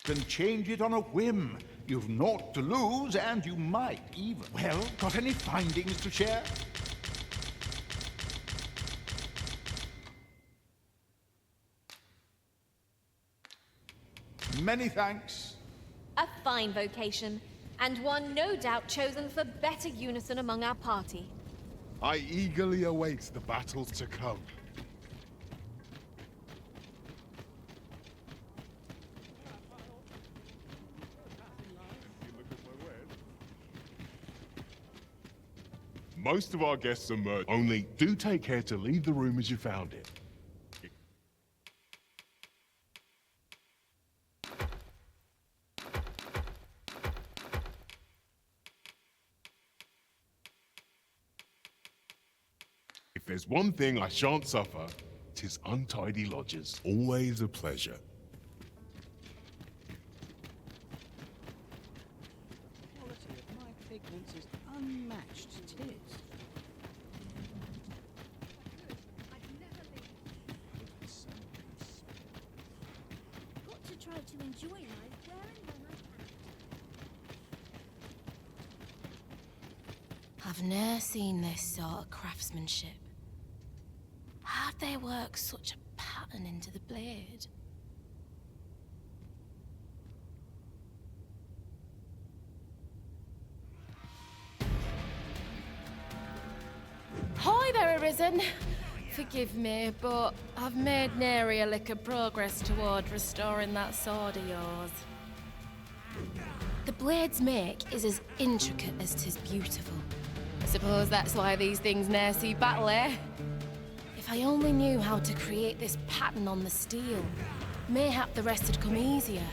Can change it on a whim. You've naught to lose, and you might even. Well, got any findings to share? Many thanks. A fine vocation, and one no doubt chosen for better unison among our party. I eagerly await the battles to come. Most of our guests emerge. Only do take care to leave the room as you found it. If there's one thing I shan't suffer, 'tis untidy lodgers. Always a pleasure. The quality of my pigments is unmatched, 'tis. Got to try to enjoy life where and when I can. I've ne'er seen this sort of craftsmanship. How'd they work such a pattern into the blade? Hi there, Arisen. Forgive me, but I've made nary a lick of progress toward restoring that sword of yours. The blade's make is as intricate as 'tis beautiful. I suppose that's why these things ne'er see battle, eh? If I only knew how to create this pattern on the steel, mayhap the rest would come easier.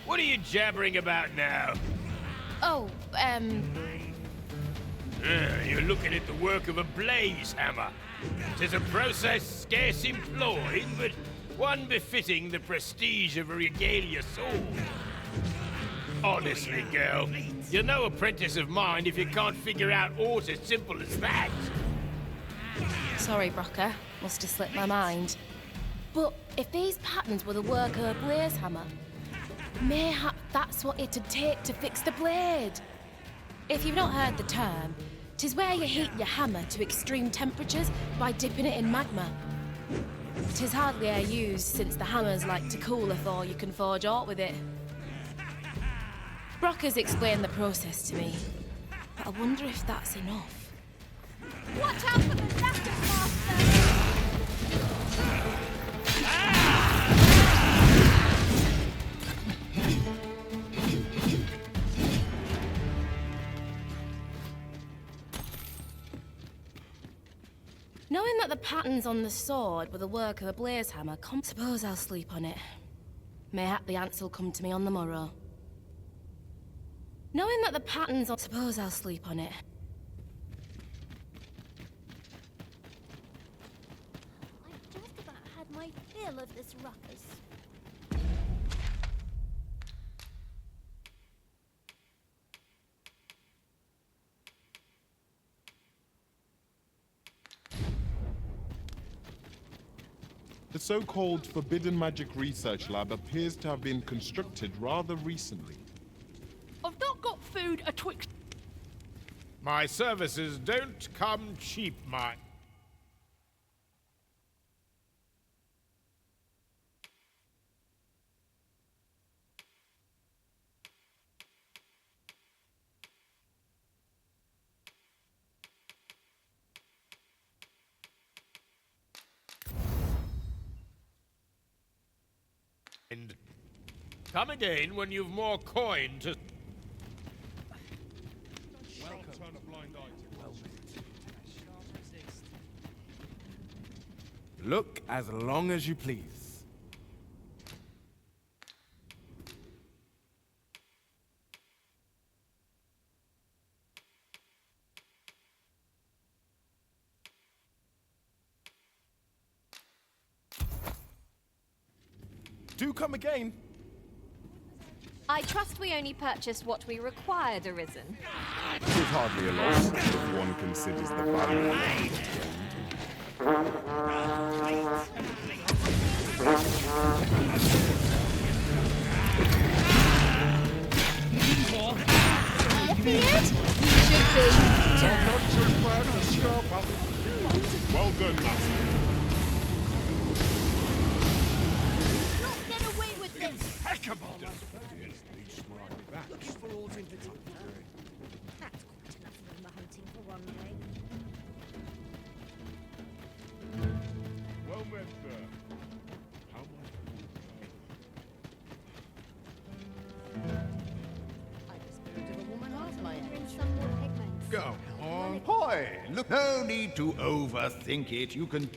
What are you jabbering about now? Oh, You're looking at the work of a blaze hammer. 'Tis a process scarce employed, but one befitting the prestige of a regalia sword. Honestly, girl, you're no apprentice of mine if you can't figure out aught as simple as that. Sorry, Brocker. Must have slipped my mind. But if these patterns were the work of a blaze hammer, mayhap that's what it'd take to fix the blade. If you've not heard the term, 'tis where you heat your hammer to extreme temperatures by dipping it in magma. 'Tis hardly e'er used since the hammers like to cool afore you can forge aught with it. Brocker's explained the process to me, but I wonder if that's enough. Watch out for the Raptor Master! Knowing that the patterns on the sword were the work of a blaze hammer, suppose I'll sleep on it. Mayhap the answer'll come to me on the morrow. Knowing that the patterns on... Suppose I'll sleep on it. I've just about had my fill of this ruckus. The so-called Forbidden Magic Research Lab appears to have been constructed rather recently. I've not got food atwixt. My services don't come cheap, my... And come again when you've more coin to... Look as long as you please. Do come again. I trust we only purchased what we required, Arisen. It is hardly a loss if one considers the value of it. Well done, Master. Not get away with this! Impeccable! Looking for all in particular. That's quite enough of the hunting for one day. Well met, sir. How I disposed of a woman half my age. Some more pigments. Go on, boy. Look, no need to overthink it. You can...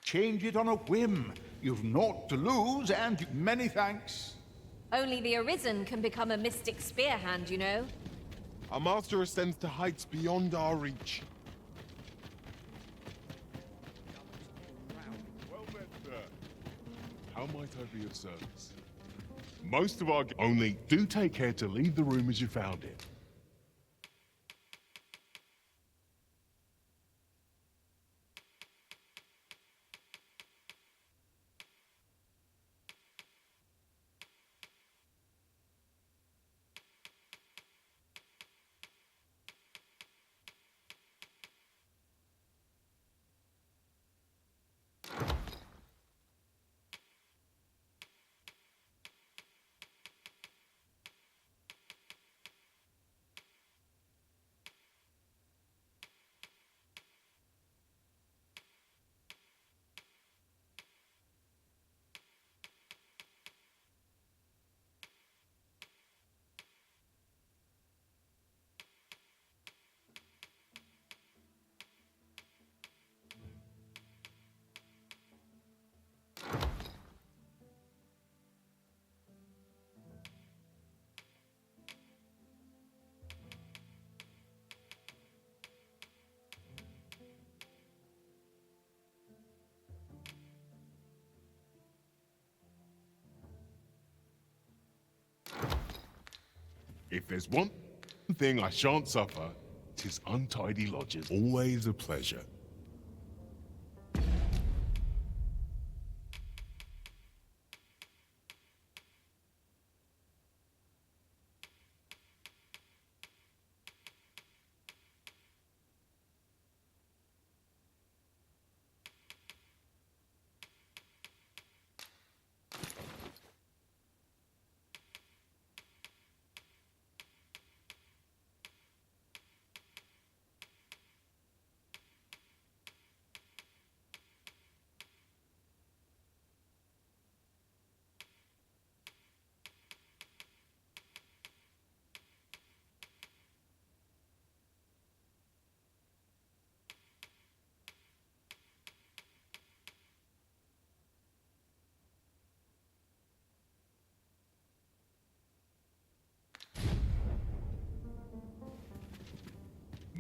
Change it on a whim. You've naught to lose, and many thanks. Only the Arisen can become a mystic spear hand, you know. Our master ascends to heights beyond our reach. Well met, sir. How might I be of service? Most of our... Only do take care to leave the room as you found it. If there's one thing I shan't suffer, 'tis untidy lodgers. Always a pleasure.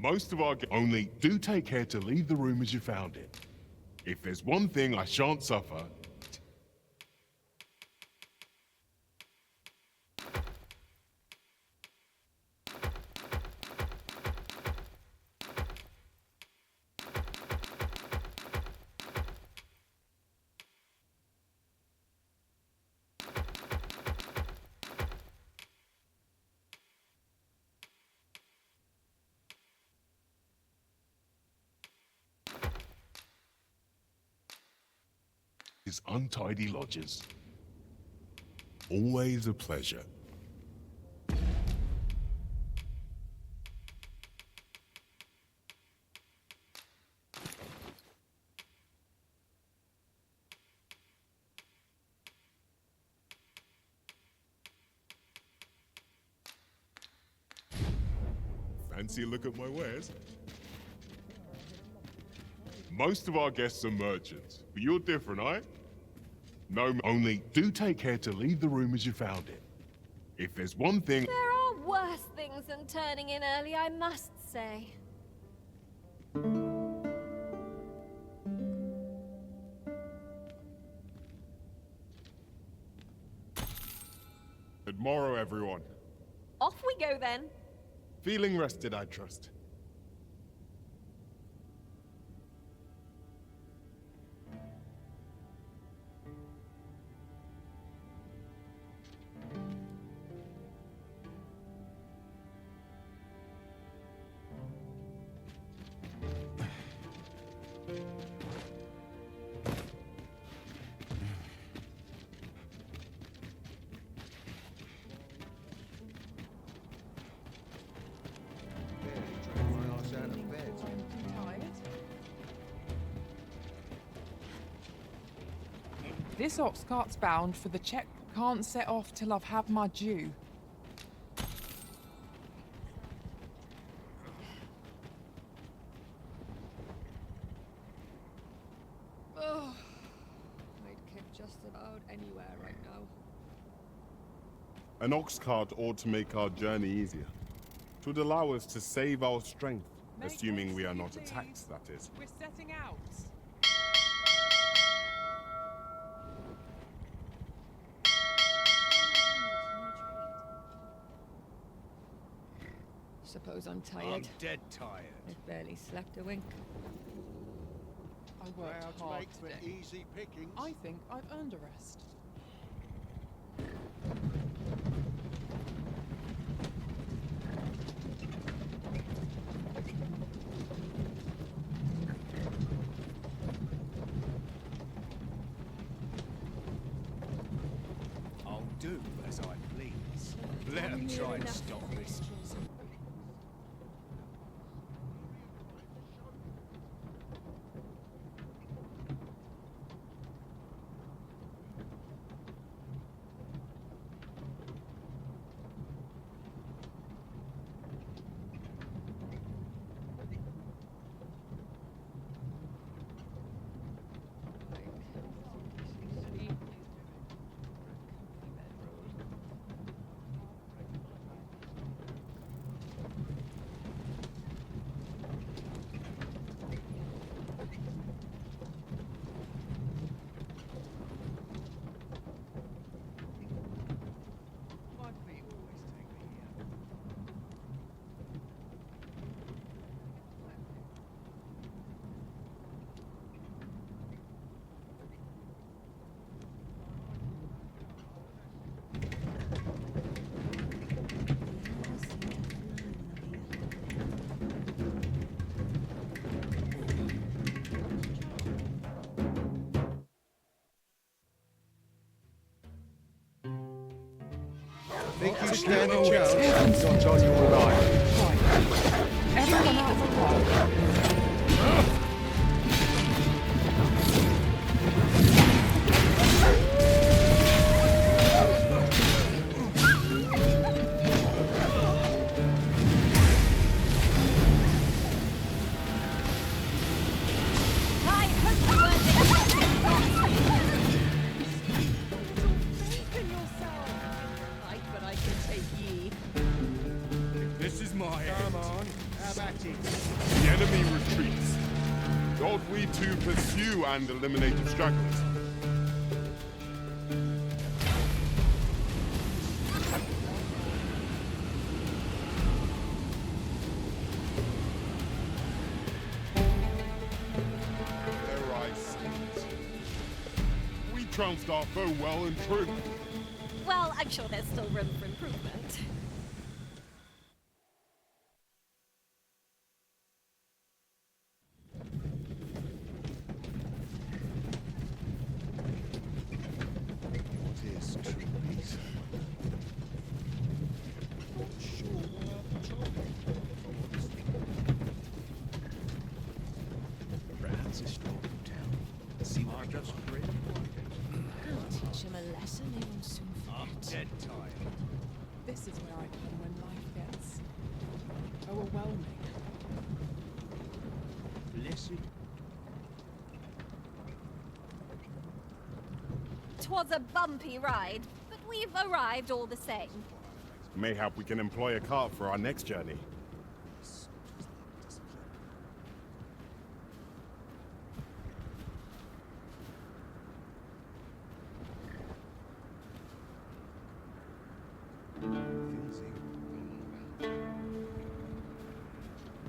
Most of our... Only do take care to leave the room as you found it. If there's one thing I shan't suffer... is untidy lodgers. Always a pleasure. Fancy a look at my wares? Most of our guests are merchants, but you're different, eh? No, only do take care to leave the room as you found it. If there's one thing... There are worse things than turning in early, I must say. Good morrow, everyone. Off we go then. Feeling rested, I trust. This ox cart's bound for the check. Can't set off till I've had my due. Oh. An ox cart ought to make our journey easier. It would allow us to save our strength, assuming we are not attacked, that is. We're setting out. Suppose I'm tired. I'm dead tired. I've barely slept a wink. I worked Proud to hard make for today. easy pickings. I think I've earned a rest. I'll do as I please. Let them try and stop this. Think you stand a chance? Not on your life. Everyone out for park. But I can take ye. This is my Come on, how about it? The enemy retreats. Ought we to pursue and eliminate the stragglers? There I see it. We trounced our foe well and true. Well, I'm sure there's still room for improvement. What is true peace? Not sure what I've told Perhaps a stroll through town. See what I just read. I'll teach him a lesson he will soon I'm forget. dead tired. This is where I come when life gets overwhelming. Blessed. Twas a bumpy ride, but we've arrived all the same. Mayhap we can employ a cart for our next journey.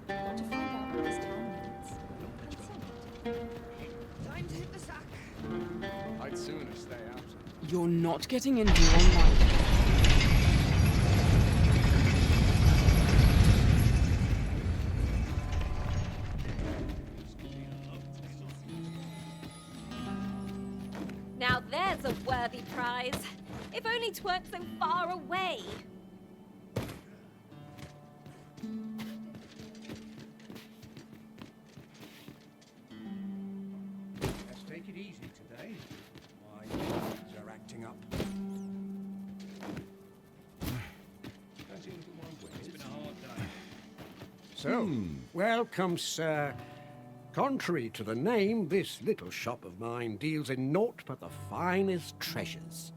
Want to find out what this town needs? Time to hit the sack. I'd sooner stay out. You're not getting in here online. Now there's a worthy prize. If only 'tweren't so far away. Let's take it easy today. My nerves are acting up. It's been a hard day. So, welcome, sir. Contrary to the name, this little shop of mine deals in naught but the finest treasures.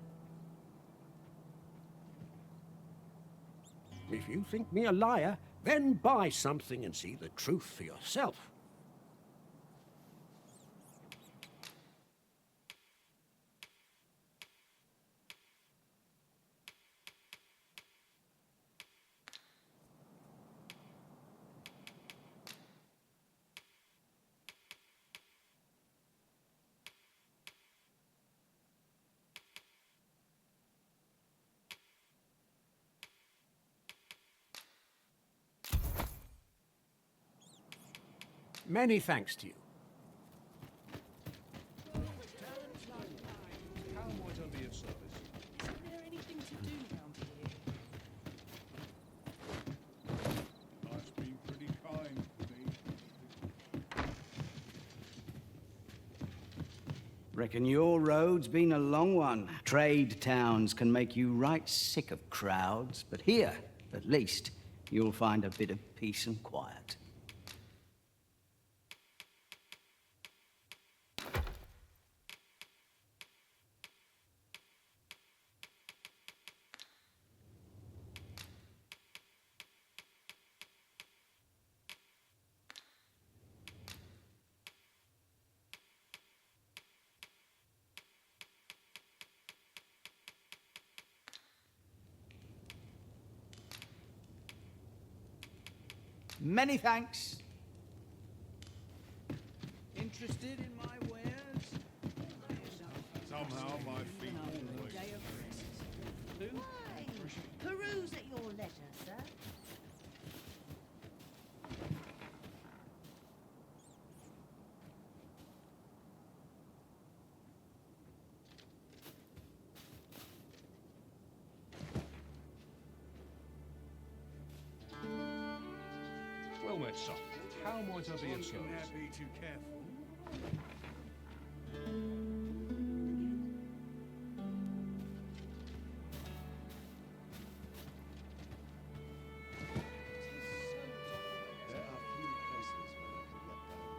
If you think me a liar, then buy something and see the truth for yourself. Many thanks to you. How might I be of service? Is there anything to do round here? Life's been pretty kind to me. Reckon your road's been a long one. Trade towns can make you right sick of crowds, but here, at least, you'll find a bit of peace and quiet. Many thanks. Interested in my wares? Somehow my feet always... Why? Peruse at your leisure, sir. Well met, son. How might I be of service? Be too careful. There are few places where I can let down my guard.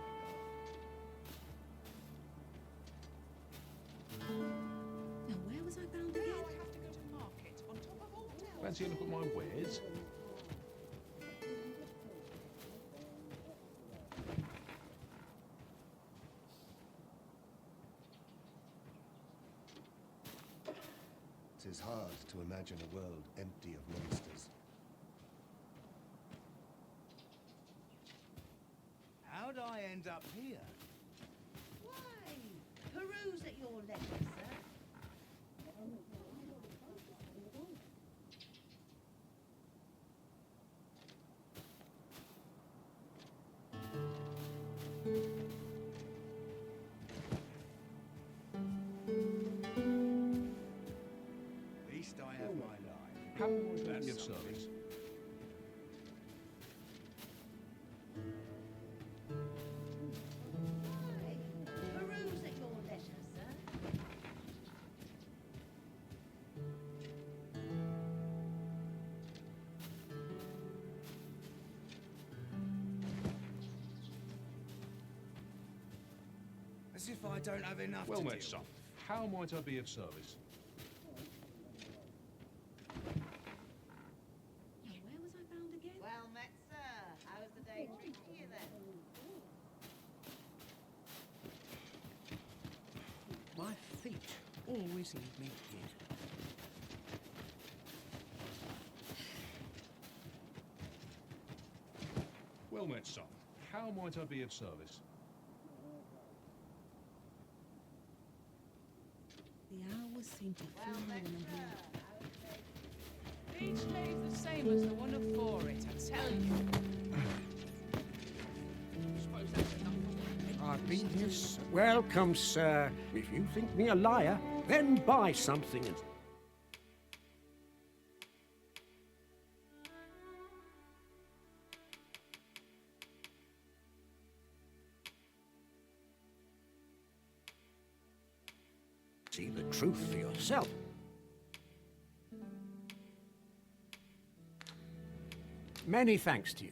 Now, where was I bound again? I have to go to market on top of all else. Fancy a look at my wares? It is hard to imagine a world empty of monsters. How'd I end up here? Why? Peruse at your leisure, sir. At least I have my life. How might I be of service? Why? Peruse at your leisure, sir. As if I don't have enough Well to met, deal son. with. How might I be of service? Now, where was I bound again? Well met, sir. How's the day treating you then? My feet always leave me here. Well met, son. How might I be of service? The hours seem to fly Well met, when I'm sir. here. Each day's the same as the one before it, I tell you. Suppose that's enough for one. I've been here. Welcome, sir. If you think me a liar, then buy something and... see the truth for yourself. Many thanks to you.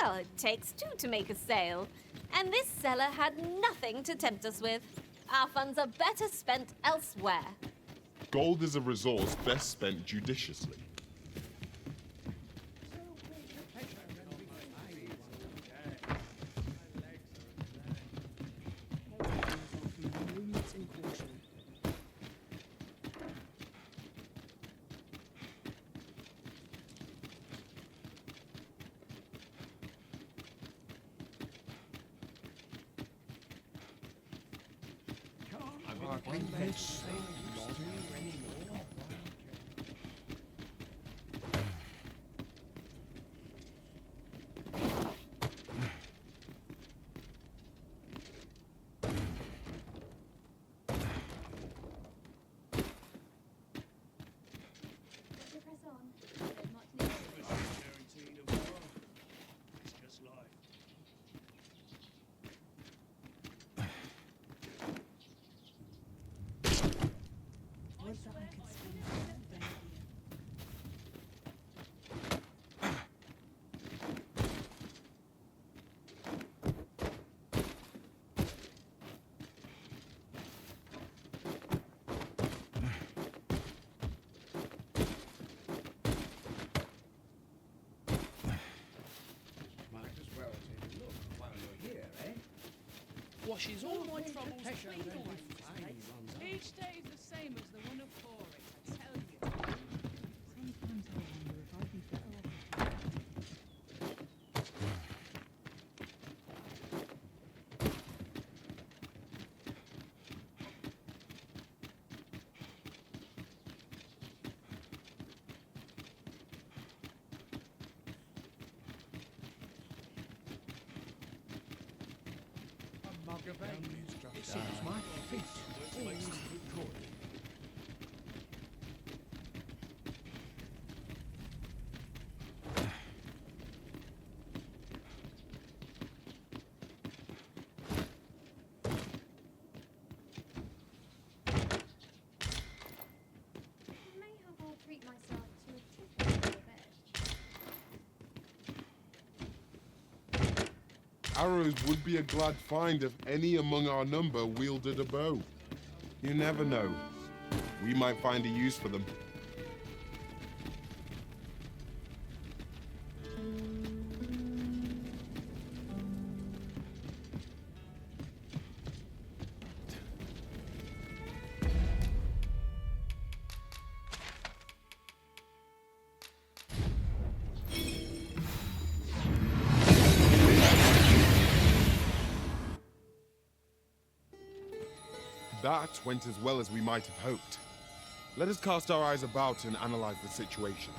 Well, it takes two to make a sale. And this seller had nothing to tempt us with. Our funds are better spent elsewhere. Gold is a resource best spent judiciously. Washes all my troubles clean away. Each day is the same as the one before it, I tell you. Sometimes I wonder if I'd be better off. It seems my feet always recorded. Mayhap I'll treat myself to a tip for a bed. Arrows would be a glad find if any among our number wielded a bow. You never know. We might find a use for them. That went as well as we might have hoped. Let us cast our eyes about and analyze the situation.